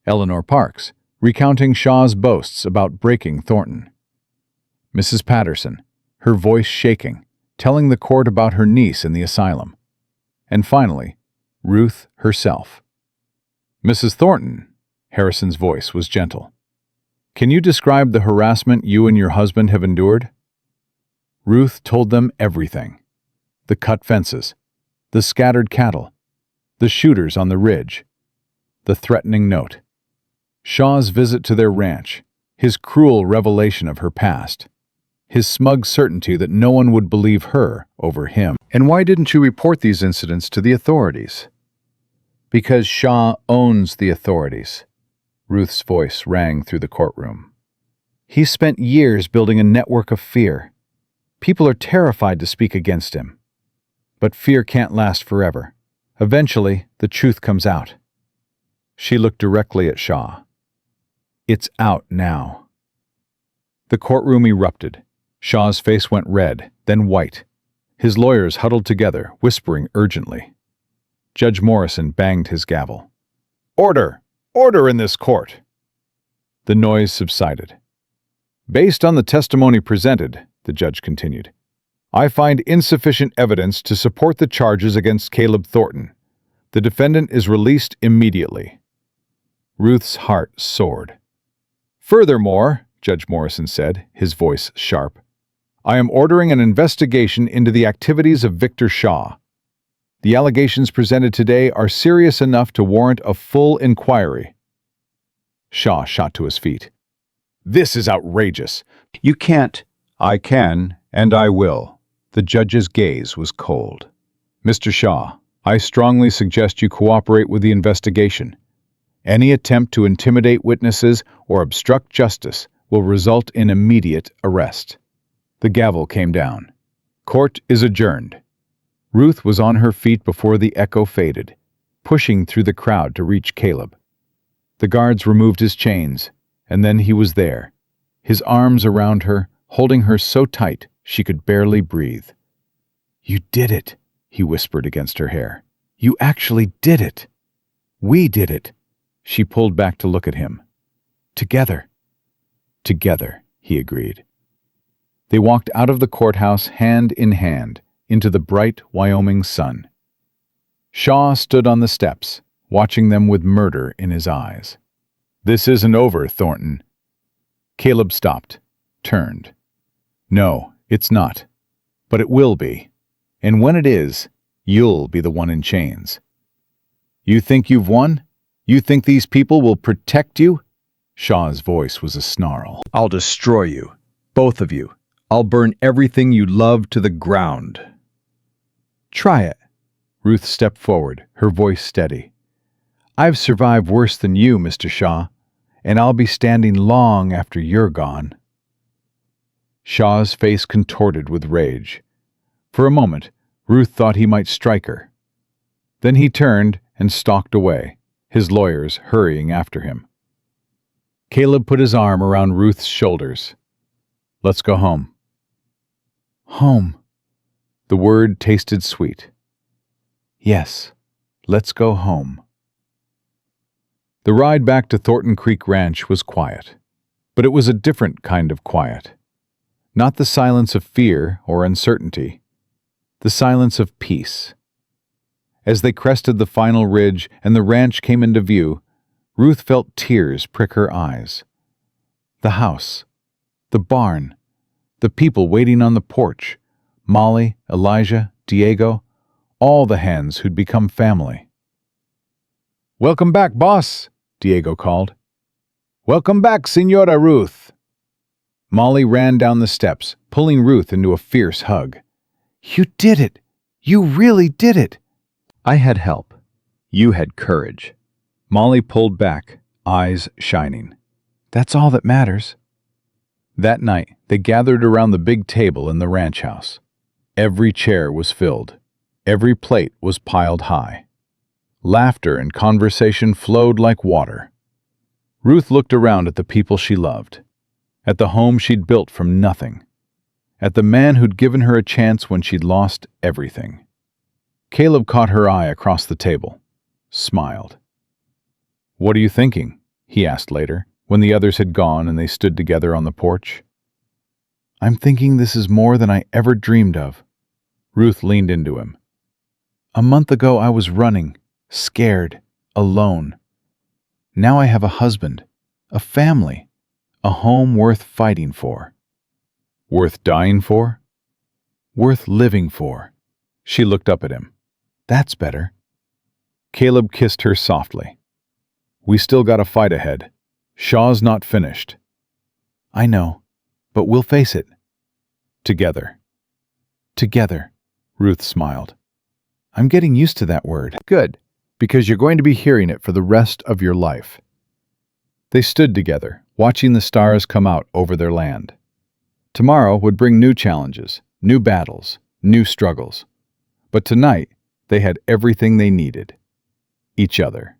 Speaker 1: Eleanor Parks, recounting Shaw's boasts about breaking Thornton. Mrs. Patterson, her voice shaking, telling the court about her niece in the asylum. And finally, Ruth herself. Mrs. Thornton, Harrison's voice was gentle. Can you describe the harassment you and your husband have endured? Ruth told them everything. The cut fences, the scattered cattle, the shooters on the ridge, the threatening note, Shaw's visit to their ranch, his cruel revelation of her past, his smug certainty that no one would believe her over him. And why didn't you report these incidents to the authorities? Because Shaw owns the authorities. Ruth's voice rang through the courtroom. He spent years building a network of fear. People are terrified to speak against him. But fear can't last forever. Eventually, the truth comes out. She looked directly at Shaw. It's out now. The courtroom erupted. Shaw's face went red, then white. His lawyers huddled together, whispering urgently. Judge Morrison banged his gavel. Order! Order in this court! The noise subsided. Based on the testimony presented, the judge continued, I find insufficient evidence to support the charges against Caleb Thornton. The defendant is released immediately.
Speaker 3: Ruth's heart soared. "Furthermore," Judge Morrison said, his voice sharp, "I am ordering an investigation into the activities of Victor Shaw. The allegations presented today are serious enough to warrant a full inquiry." Shaw shot to his feet. "This is outrageous."
Speaker 1: You can't.
Speaker 3: "I can, and I will." The judge's gaze was cold. "Mr. Shaw, I strongly suggest you cooperate with the investigation. Any attempt to intimidate witnesses or obstruct justice will result in immediate arrest." The gavel came down. "Court is adjourned." Ruth was on her feet before the echo faded, pushing through the crowd to reach Caleb. The guards removed his chains, and then he was there, his arms around her, holding her so tight she could barely breathe. "You did it," he whispered against her hair. "You actually did it. We did it." She pulled back to look at him. "Together." "Together," he agreed. They walked out of the courthouse hand in hand into the bright Wyoming sun. Shaw stood on the steps, watching them with murder in his eyes. "This isn't over, Thornton." Caleb stopped, turned. "No, it's not. But it will be. And when it is, you'll be the one in chains." "You think you've won? You think these people will protect you?" Shaw's voice was a snarl.
Speaker 1: I'll destroy you. Both of you. I'll burn everything you love to the ground. Try it.
Speaker 3: Ruth stepped forward, her voice steady. "I've survived worse than you, Mr. Shaw, and I'll be standing long after you're gone." Shaw's face contorted with rage. For a moment, Ruth thought he might strike her. Then he turned and stalked away, his lawyers hurrying after him. Caleb put his arm around Ruth's shoulders. "Let's go home." "Home." The word tasted sweet. "Yes, let's go home." The ride back to Thornton Creek Ranch was quiet, but it was a different kind of quiet. Not the silence of fear or uncertainty, the silence of peace. As they crested the final ridge and the ranch came into view, Ruth felt tears prick her eyes. The house, the barn, the people waiting on the porch, Molly, Elijah, Diego, all the hands who'd become family. "Welcome back, boss," Diego called. "Welcome back, Senora Ruth." Molly ran down the steps, pulling Ruth into a fierce hug. "You did it! You really did it!"
Speaker 1: I had help. You had courage. Molly pulled back, eyes shining.
Speaker 3: "That's all that matters." That night, they gathered around the big table in the ranch house. Every chair was filled. Every plate was piled high. Laughter and conversation flowed like water. Ruth looked around at the people she loved, at the home she'd built from nothing, at the man who'd given her a chance when she'd lost everything. Caleb caught her eye across the table, smiled. "What are you thinking?" he asked later, when the others had gone and they stood together on the porch. "I'm thinking this is more than I ever dreamed of." Ruth leaned into him. "A month ago I was running, scared, alone. Now I have a husband, a family, a home worth fighting for." "Worth dying for?" "Worth living for." She looked up at him. "That's better." Caleb kissed her softly. "We still got a fight ahead. Shaw's not finished." "I know, but we'll face it. Together." "Together," Ruth smiled. "I'm getting used to that word." "Good, because you're going to be hearing it for the rest of your life." They stood together, watching the stars come out over their land. Tomorrow would bring new challenges, new battles, new struggles. But tonight, they had everything they needed. Each other.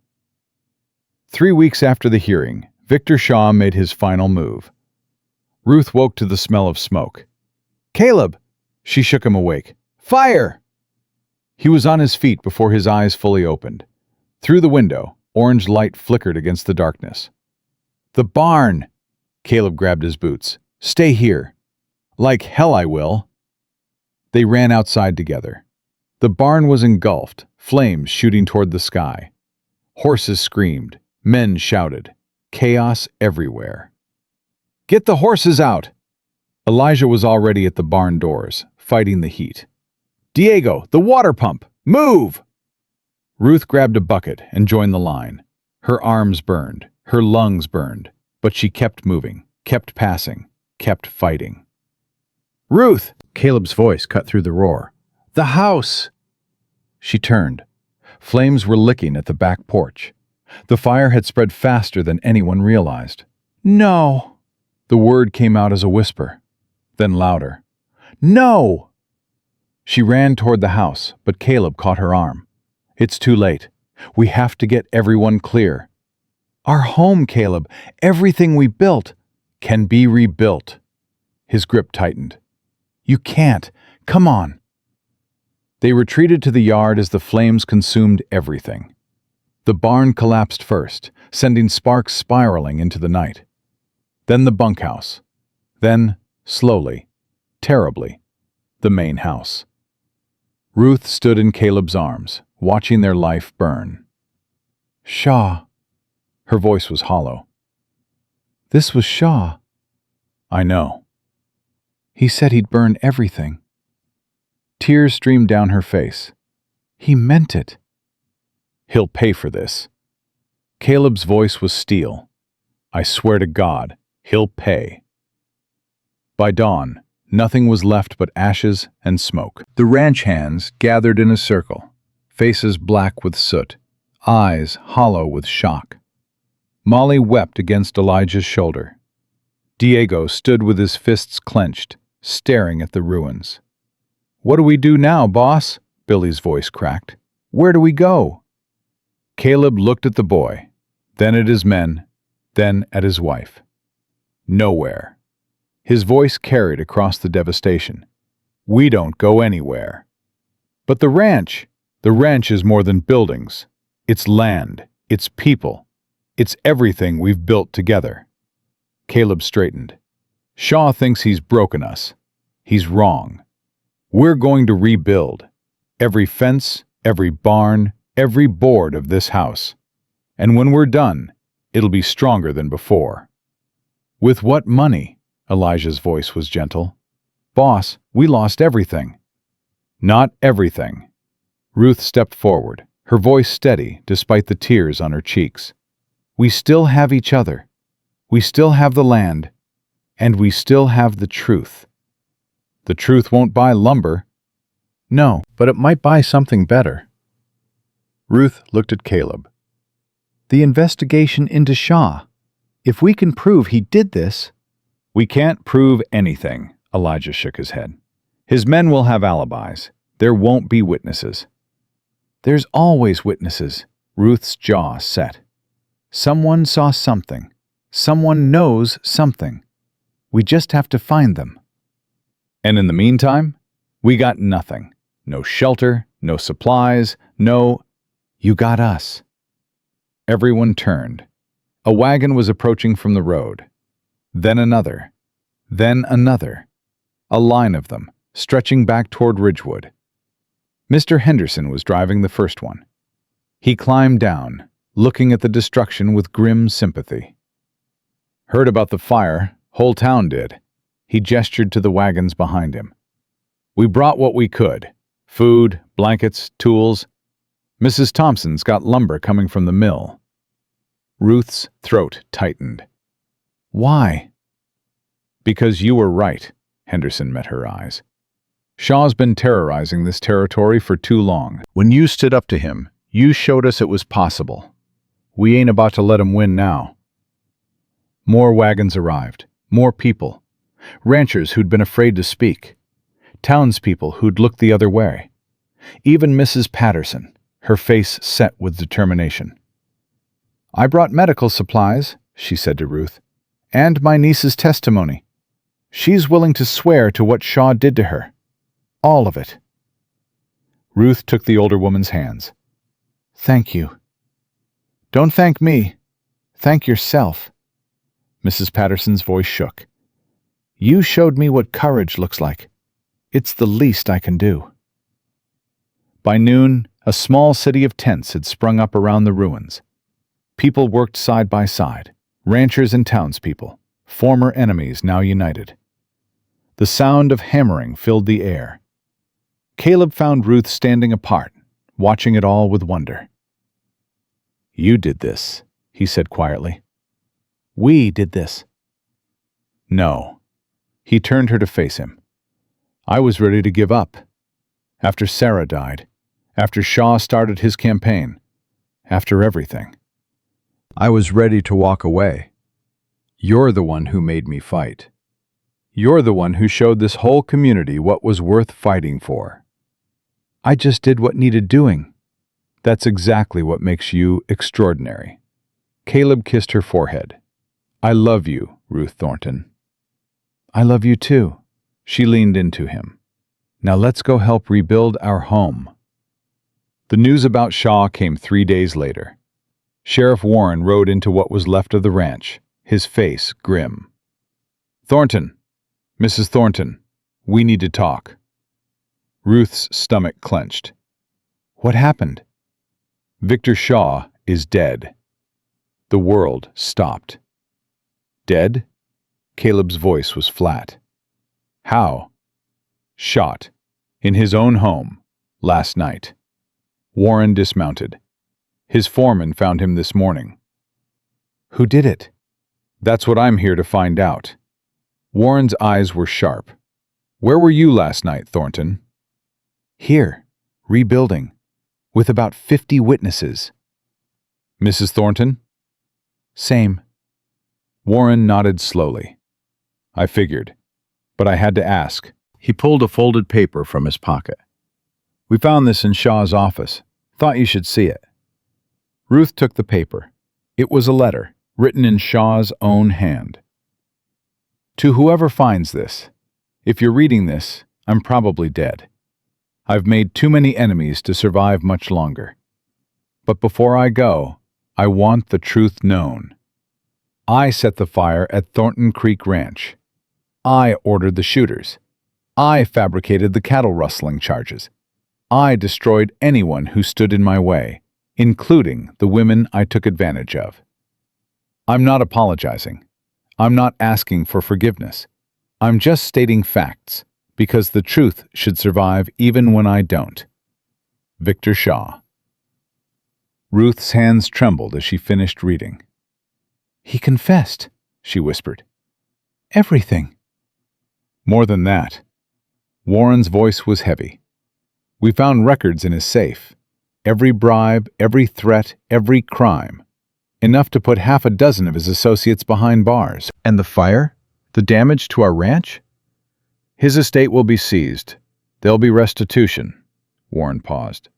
Speaker 3: 3 weeks after the hearing, Victor Shaw made his final move. Ruth woke to the smell of smoke. "Caleb!" She shook him awake. "Fire!" He was on his feet before his eyes fully opened. Through the window, orange light flickered against the darkness. "The barn!" Caleb grabbed his boots. "Stay here." "Like hell I will." They ran outside together. The barn was engulfed, flames shooting toward the sky. Horses screamed, Men shouted. Chaos everywhere. "Get the horses out!" Elijah was already at the barn doors, fighting the heat. "Diego, the water pump! Move!" Ruth grabbed a bucket and joined the line. Her arms burned, her lungs burned, but she kept moving, kept passing, kept fighting. "Ruth!"
Speaker 1: Caleb's voice cut through the roar.
Speaker 3: "The house!" She turned. Flames were licking at the back porch. The fire had spread faster than anyone realized. "No!" The word came out as a whisper, then louder. "No!" She ran toward the house, but Caleb caught her arm. "It's too late. We have to get everyone clear." "Our home, Caleb, everything we built, can be rebuilt." His grip tightened. "You can't. Come on." They retreated to the yard as the flames consumed everything. The barn collapsed first, sending sparks spiraling into the night. Then the bunkhouse. Then, slowly, terribly, the main house. Ruth stood in Caleb's arms, watching their life burn. "Shaw." Her voice was hollow. "This was Shaw." "I know." "He said he'd burn everything." Tears streamed down her face. "He meant it." "He'll pay for this." Caleb's voice was steel. "I swear to God, he'll pay." By dawn, nothing was left but ashes and smoke.
Speaker 1: The ranch hands gathered in a circle, faces black with soot, eyes hollow with shock. Molly wept against Elijah's shoulder. Diego stood with his fists clenched, staring at the ruins. "What do we do now, boss?" Billy's voice cracked. "Where do we go?" Caleb looked at the boy, then at his men, then at his wife. "Nowhere." His voice carried across the devastation. "We don't go anywhere." "But the ranch is more than buildings. It's land, it's people, it's everything we've built together." Caleb straightened. "Shaw thinks he's broken us. He's wrong. We're going to rebuild. Every fence, every barn, every board of this house. And when we're done, it'll be stronger than before." "With what money?" Elijah's voice was gentle. "Boss, we lost everything." "Not everything." Ruth stepped forward, her voice steady despite the tears on her cheeks. "We still have each other. We still have the land. And we still have the truth." "The truth won't buy lumber." "No, but it might buy something better."
Speaker 3: Ruth looked at Caleb.
Speaker 1: "The investigation into Shaw. If we can prove he did this—"
Speaker 3: "We can't prove anything," Elijah shook his head. "His men will have alibis. There won't be witnesses."
Speaker 1: "There's always witnesses." Ruth's jaw set. "Someone saw something. Someone knows something. We just have to find them."
Speaker 3: "And in the meantime, we got nothing. No shelter, no supplies, no—"
Speaker 1: "You got us."
Speaker 3: Everyone turned. A wagon was approaching from the road. Then another. Then another. A line of them, stretching back toward Ridgewood. Mr. Henderson was driving the first one. He climbed down, looking at the destruction with grim sympathy. "Heard about the fire, whole town did." He gestured to the wagons behind him. "We brought what we could. Food, blankets, tools. Mrs. Thompson's got lumber coming from the mill." Ruth's throat tightened. "Why?" "Because you were right," Henderson met her eyes. "Shaw's been terrorizing this territory for too long. When you stood up to him, you showed us it was possible. We ain't about to let him win now." More wagons arrived, more people. Ranchers who'd been afraid to speak. Townspeople who'd looked the other way. Even Mrs. Patterson, her face set with determination. "I brought medical supplies," she said to Ruth, "and my niece's testimony. She's willing to swear to what Shaw did to her. All of it." Ruth took the older woman's hands. "Thank you." "Don't thank me. Thank yourself." Mrs. Patterson's voice shook. "You showed me what courage looks like. It's the least I can do." By noon, a small city of tents had sprung up around the ruins. People worked side by side, ranchers and townspeople, former enemies now united. The sound of hammering filled the air. Caleb found Ruth standing apart, watching it all with wonder. "You did this," he said quietly. "We did this." "No." He turned her to face him. "I was ready to give up. After Sarah died, after Shaw started his campaign, after everything.
Speaker 1: I was ready to walk away. You're the one who made me fight. You're the one who showed this whole community what was worth fighting for. I just did what needed doing. That's exactly what makes you extraordinary." Caleb kissed her forehead. "I love you, Ruth Thornton." "I love you too." She leaned into him. "Now let's go help rebuild our home." The news about Shaw came 3 days later. Sheriff Warren rode into what was left of the ranch, his face grim. "Thornton, Mrs. Thornton, we need to talk." Ruth's stomach clenched. "What happened?" "Victor Shaw is dead." The world stopped. "Dead?" Caleb's voice was flat. "How?" "Shot. In his own home. Last night." Warren dismounted. "His foreman found him this morning." "Who did it?" "That's what I'm here to find out." Warren's eyes were sharp. "Where were you last night, Thornton?" "Here, rebuilding, with about 50 witnesses." "Mrs. Thornton?" "Same." Warren nodded slowly. "I figured, but I had to ask." He pulled a folded paper from his pocket. "We found this in Shaw's office. Thought you should see it." Ruth took the paper. It was a letter, written in Shaw's own hand. "To whoever finds this, if you're reading this, I'm probably dead. I've made too many enemies to survive much longer. But before I go, I want the truth known. I set the fire at Thornton Creek Ranch. I ordered the shooters. I fabricated the cattle rustling charges. I destroyed anyone who stood in my way, including the women I took advantage of. I'm not apologizing. I'm not asking for forgiveness. I'm just stating facts, because the truth should survive even when I don't. Victor Shaw." Ruth's hands trembled as she finished reading. "He confessed," she whispered. "Everything." "More than that." Warren's voice was heavy. "We found records in his safe. Every bribe, every threat, every crime. Enough to put half a dozen of his associates behind bars." "And the fire? The damage to our ranch?" "His estate will be seized. There'll be restitution." Warren paused.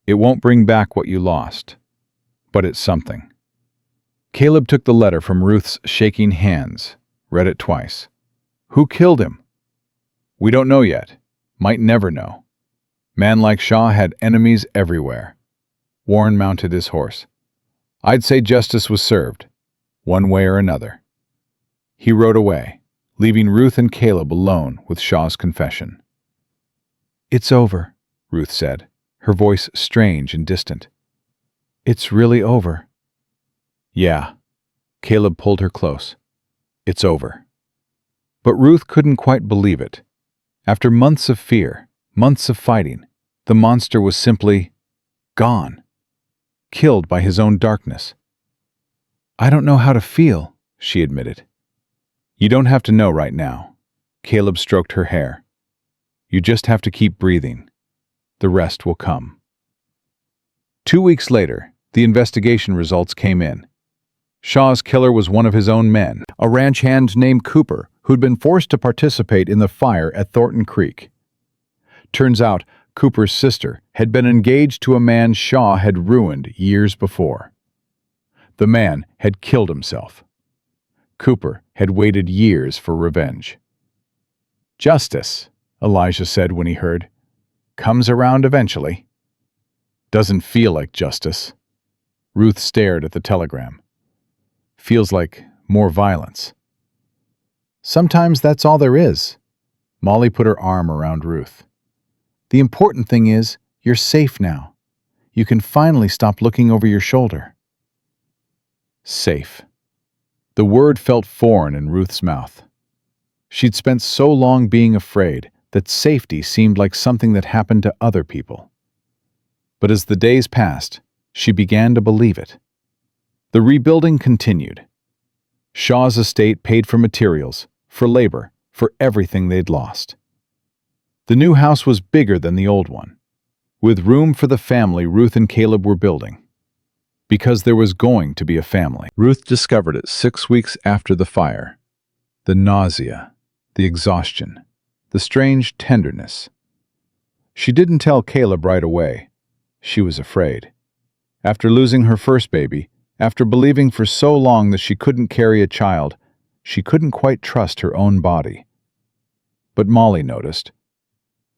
Speaker 1: "It won't bring back what you lost. But it's something." Caleb took the letter from Ruth's shaking hands, read it twice. "Who killed him?" "We don't know yet. Might never know. Man like Shaw had enemies everywhere." Warren mounted his horse. "I'd say justice was served, one way or another." He rode away, leaving Ruth and Caleb alone with Shaw's confession. "It's over," Ruth said, her voice strange and distant. "It's really over." "Yeah." Caleb pulled her close. "It's over." But Ruth couldn't quite believe it. After months of fear, months of fighting, the monster was simply gone, killed by his own darkness. "I don't know how to feel," she admitted. "You don't have to know right now." Caleb stroked her hair. "You just have to keep breathing. The rest will come." 2 weeks later, the investigation results came in. Shaw's killer was one of his own men, a ranch hand named Cooper, who'd been forced to participate in the fire at Thornton Creek. Turns out, Cooper's sister had been engaged to a man Shaw had ruined years before. The man had killed himself. Cooper had waited years for revenge. "Justice," Elijah said when he heard, "comes around eventually." "Doesn't feel like justice." Ruth stared at the telegram. "Feels like more violence." "Sometimes that's all there is." Molly put her arm around Ruth. "The important thing is, you're safe now. You can finally stop looking over your shoulder."
Speaker 3: Safe. The word felt foreign in Ruth's mouth. She'd spent so long being afraid that safety seemed like something that happened to other people. But as the days passed, she began to believe it. The rebuilding continued. Shaw's estate paid for materials, for labor, for everything they'd lost. The new house was bigger than the old one, with room for the family Ruth and Caleb were building. Because there was going to be a family.
Speaker 1: Ruth discovered it 6 weeks after the fire. The nausea, the exhaustion, the strange tenderness. She didn't tell Caleb right away. She was afraid. After losing her first baby, after believing for so long that she couldn't carry a child, she couldn't quite trust her own body. But Molly noticed.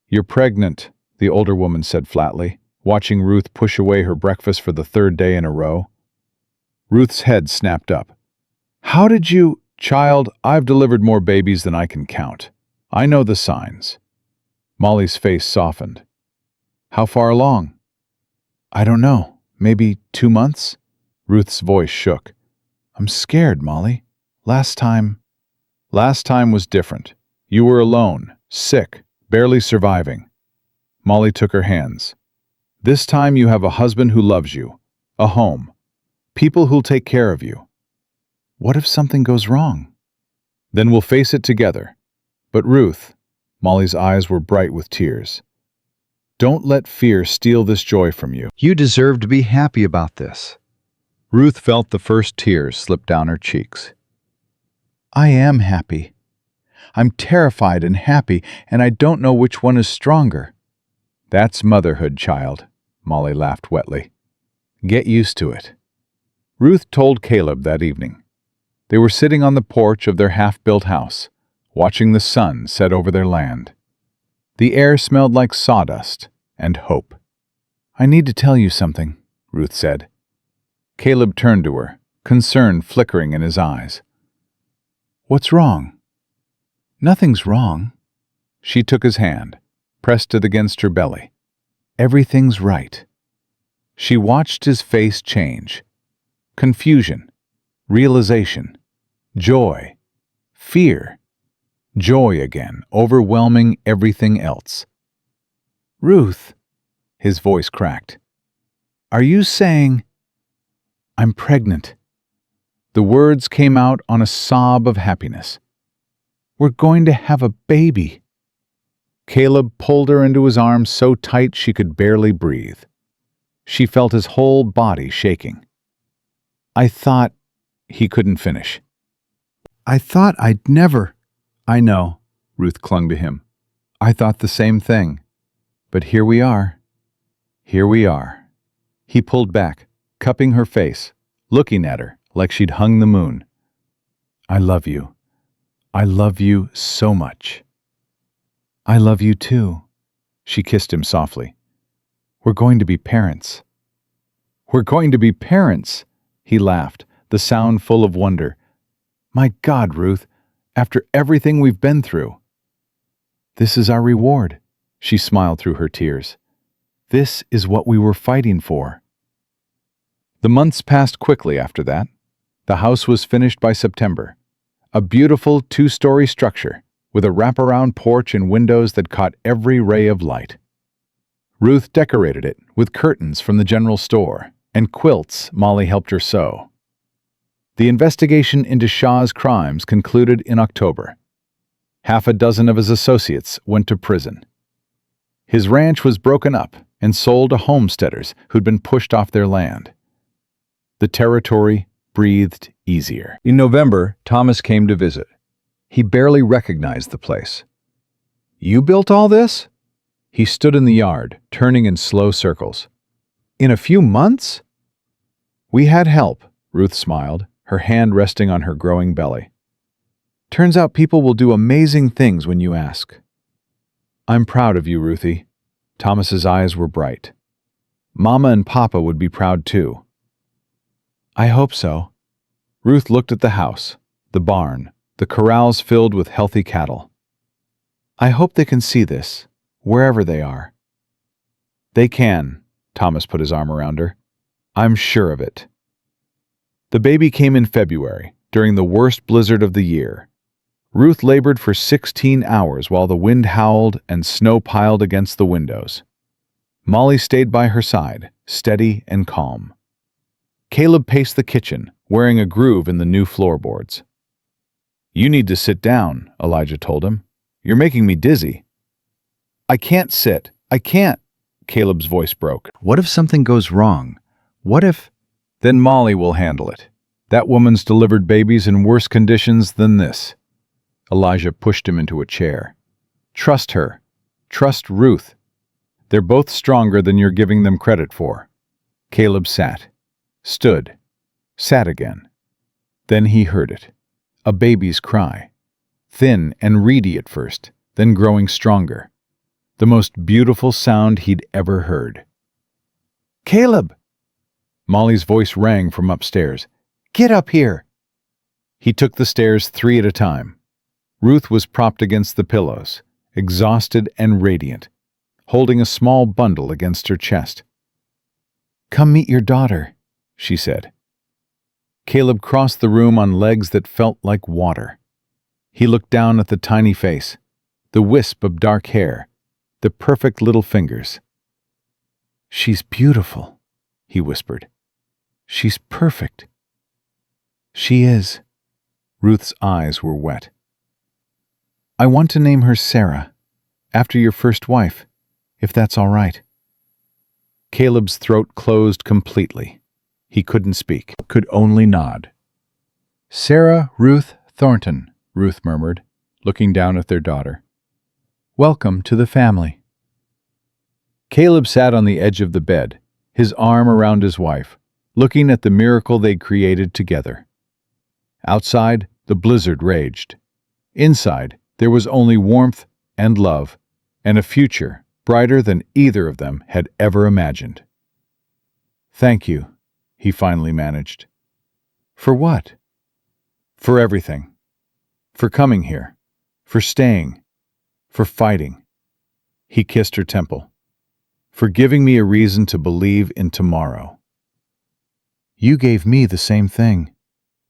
Speaker 1: "You're pregnant," the older woman said flatly, watching Ruth push away her breakfast for the 3rd day in a row. Ruth's head snapped up. "How did you—" "Child, I've delivered more babies than I can count. I know the signs." Molly's face softened. "How far along?" "I don't know. Maybe 2 months?" Ruth's voice shook. "I'm scared, Molly. Last time was different. You were alone, sick, barely surviving." Molly took her hands. "This time you have a husband who loves you, a home, people who'll take care of you. What if something goes wrong? Then we'll face it together. But Ruth," Molly's eyes were bright with tears, "don't let fear steal this joy from you. You deserve to be happy about this." Ruth felt the first tears slip down her cheeks. "I am happy. I'm terrified and happy, and I don't know which one is stronger." "That's motherhood, child," Molly laughed wetly. "Get used to it." Ruth told Caleb that evening. They were sitting on the porch of their half-built house, watching the sun set over their land. The air smelled like sawdust and hope. "I need to tell you something," Ruth said. Caleb turned to her, concern flickering in his eyes. "What's wrong?" "Nothing's wrong." She took his hand, pressed it against her belly. "Everything's right." She watched his face change. Confusion, realization, joy, fear, joy again, overwhelming everything else. "Ruth," his voice cracked, "are you saying—" "I'm pregnant." The words came out on a sob of happiness. "We're going to have a baby." Caleb pulled her into his arms so tight she could barely breathe. She felt his whole body shaking. "I thought—" He couldn't finish. "I thought I'd never—" "I know," Ruth clung to him. "I thought the same thing. But here we are. Here we are." He pulled back, cupping her face, looking at her like she'd hung the moon. "I love you. I love you so much." "I love you too." She kissed him softly. "We're going to be parents." "We're going to be parents," he laughed, the sound full of wonder. "My God, Ruth, after everything we've been through." "This is our reward," she smiled through her tears. "This is what we were fighting for." The months passed quickly after that. The house was finished by September. A beautiful 2-story structure with a wraparound porch and windows that caught every ray of light. Ruth decorated it with curtains from the general store and quilts Molly helped her sew. The investigation into Shaw's crimes concluded in October. 6 of his associates went to prison. His ranch was broken up and sold to homesteaders who'd been pushed off their land. The territory breathed easier. In November, Thomas came to visit. He barely recognized the place. "You built all this?" He stood in the yard, turning in slow circles. "In a few months?" "We had help," Ruth smiled, her hand resting on her growing belly. "Turns out people will do amazing things when you ask." "I'm proud of you, Ruthie." Thomas's eyes were bright. "Mama and Papa would be proud too." "I hope so." Ruth looked at the house, the barn, the corrals filled with healthy cattle. "I hope they can see this, wherever they are." "They can," Thomas put his arm around her. "I'm sure of it."
Speaker 3: The baby came in February, during the worst blizzard of the year. Ruth labored for 16 hours while the wind howled and snow piled against the windows. Molly stayed by her side, steady and calm. Caleb paced the kitchen, wearing a groove in the new floorboards. "You need to sit down," Elijah told him. "You're making me dizzy." "I can't sit. I can't." Caleb's voice broke.
Speaker 1: What if something goes wrong? What if... Then Molly will handle it. That woman's delivered babies in worse conditions than this. Elijah pushed him into a chair. Trust her. Trust Ruth. They're both stronger than you're giving them credit for. Caleb sat. Stood. Sat again. Then he heard it. A baby's cry. Thin and reedy at first, then growing stronger. The most beautiful sound he'd ever heard. "Caleb!" Molly's voice rang from upstairs. "Get up here!" He took the stairs 3 at a time. Ruth was propped against the pillows, exhausted and radiant, holding a small bundle against her chest. "Come meet your daughter," she said. Caleb crossed the room on legs that felt like water. He looked down at the tiny face, the wisp of dark hair, the perfect little fingers. "She's beautiful," he whispered. "She's perfect." "She is." Ruth's eyes were wet. "I want to name her Sarah, after your first wife, if that's all right." Caleb's throat closed completely. He couldn't speak, could only nod. "Sarah Ruth Thornton," Ruth murmured, looking down at their daughter. "Welcome to the family." Caleb sat on the edge of the bed, his arm around his wife, looking at the miracle they'd created together. Outside, the blizzard raged. Inside, there was only warmth and love, and a future brighter than either of them had ever imagined. "Thank you," he finally managed. "For what?" "For everything. For coming here. For staying. For fighting." He kissed her temple. "For giving me a reason to believe in tomorrow." "You gave me the same thing."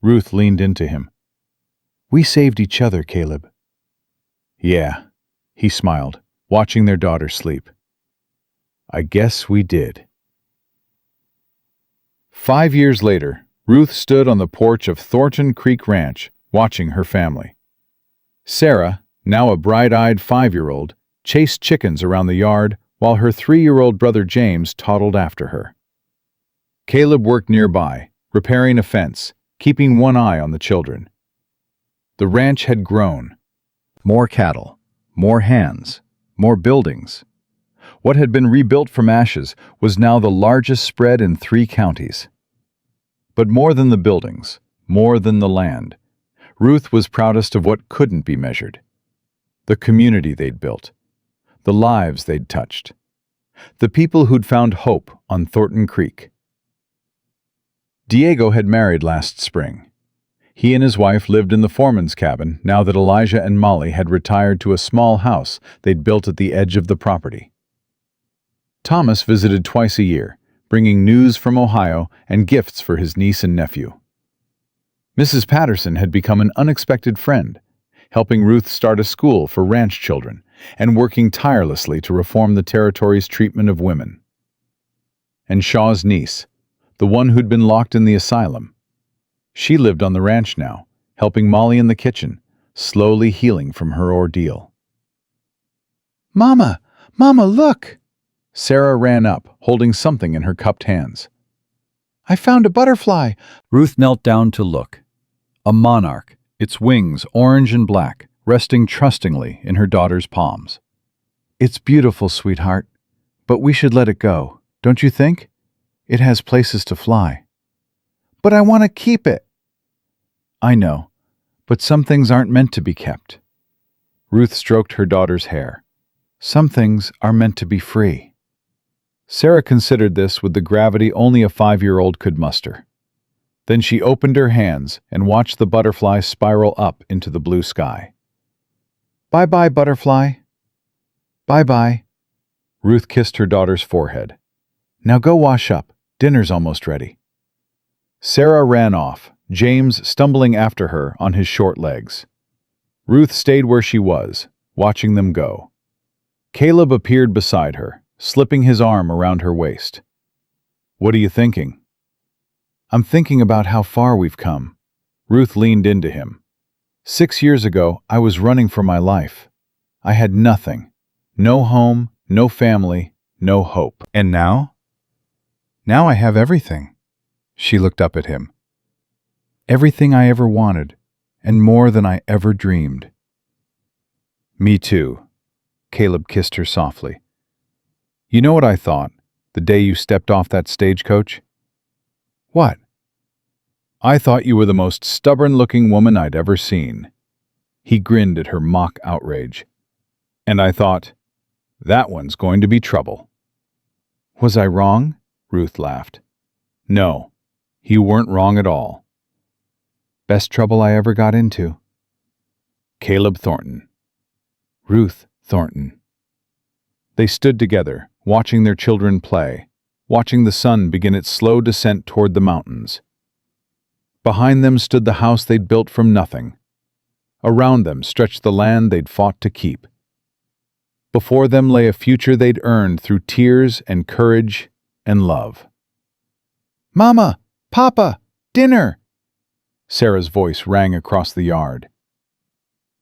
Speaker 1: Ruth leaned into him. "We saved each other, Caleb." "Yeah," he smiled, watching their daughter sleep. "I guess we did." 5 years later, Ruth stood on the porch of Thornton Creek Ranch, watching her family. Sarah, now a bright-eyed 5-year-old, chased chickens around the yard while her 3-year-old brother James toddled after her. Caleb worked nearby, repairing a fence, keeping one eye on the children. The ranch had grown. More cattle, more hands, more buildings. What had been rebuilt from ashes was now the largest spread in 3 counties. But more than the buildings, more than the land, Ruth was proudest of what couldn't be measured. The community they'd built, the lives they'd touched, the people who'd found hope on Thornton Creek. Diego had married last spring. He and his wife lived in the foreman's cabin now that Elijah and Molly had retired to a small house they'd built at the edge of the property. Thomas visited twice a year, bringing news from Ohio and gifts for his niece and nephew. Mrs. Patterson had become an unexpected friend, helping Ruth start a school for ranch children and working tirelessly to reform the territory's treatment of women. And Shaw's niece, the one who'd been locked in the asylum. She lived on the ranch now, helping Molly in the kitchen, slowly healing from her ordeal. "Mama! Mama, look!" Sarah ran up, holding something in her cupped hands. "I found a butterfly!" Ruth knelt down to look. A monarch, its wings orange and black, resting trustingly in her daughter's palms. "It's beautiful, sweetheart, but we should let it go, don't you think? It has places to fly." "But I want to keep it." "I know, but some things aren't meant to be kept." Ruth stroked her daughter's hair. "Some things are meant to be free." Sarah considered this with the gravity only a 5-year-old could muster. Then she opened her hands and watched the butterfly spiral up into the blue sky. "Bye-bye, butterfly." "Bye-bye." Ruth kissed her daughter's forehead. "Now go wash up. Dinner's almost ready."
Speaker 3: Sarah ran off, James stumbling after her on his short legs. Ruth stayed where she was, watching them go. Caleb appeared beside her, slipping his arm around her waist. "What are you thinking?" "I'm thinking about how far we've come." Ruth leaned into him. 6 years ago, I was running for my life. I had nothing. No home, no family, no hope. And now? Now I have everything. She looked up at him. Everything I ever wanted, and more than I ever dreamed. Me too. Caleb kissed her softly. You know what I thought, the day you stepped off that stagecoach? What? I thought you were the most stubborn-looking woman I'd ever seen. He grinned at her mock outrage. And I thought, that one's going to be trouble. Was I wrong? Ruth laughed. No, you weren't wrong at all. Best trouble I ever got into. Caleb Thornton. Ruth Thornton. They stood together, watching their children play, watching the sun begin its slow descent toward the mountains. Behind them stood the house they'd built from nothing. Around them stretched the land they'd fought to keep. Before them lay a future they'd earned through tears and courage and love. Mama! Papa! Dinner! Sarah's voice rang across the yard.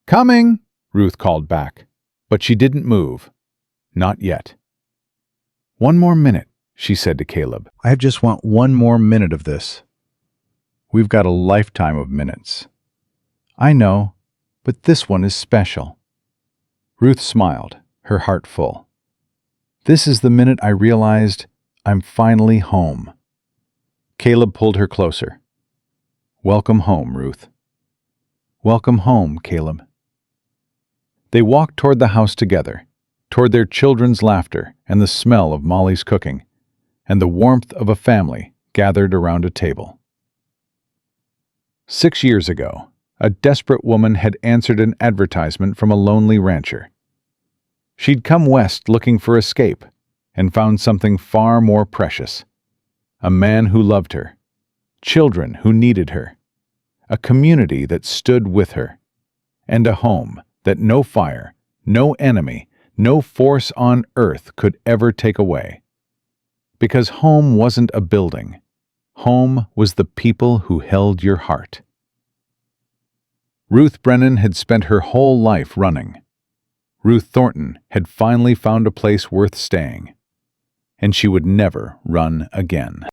Speaker 3: Coming! Ruth called back, but she didn't move. Not yet. One more minute, she said to Caleb.
Speaker 1: I just want one more minute of this. We've got a lifetime of minutes. I know, but this one is special. Ruth smiled, her heart full. This is the minute I realized I'm finally home. Caleb pulled her closer. Welcome home, Ruth. Welcome home, Caleb. They walked toward the house together, toward their children's laughter and the smell of Molly's cooking, and the warmth of a family gathered around a table. 6 years ago, a desperate woman had answered an advertisement from a lonely rancher. She'd come west looking for escape and found something far more precious. A man who loved her, children who needed her, a community that stood with her, and a home that no fire, no enemy, no force on earth could ever take away. Because home wasn't a building. Home was the people who held your heart. Ruth Brennan had spent her whole life running. Ruth Thornton had finally found a place worth staying, and she would never run again.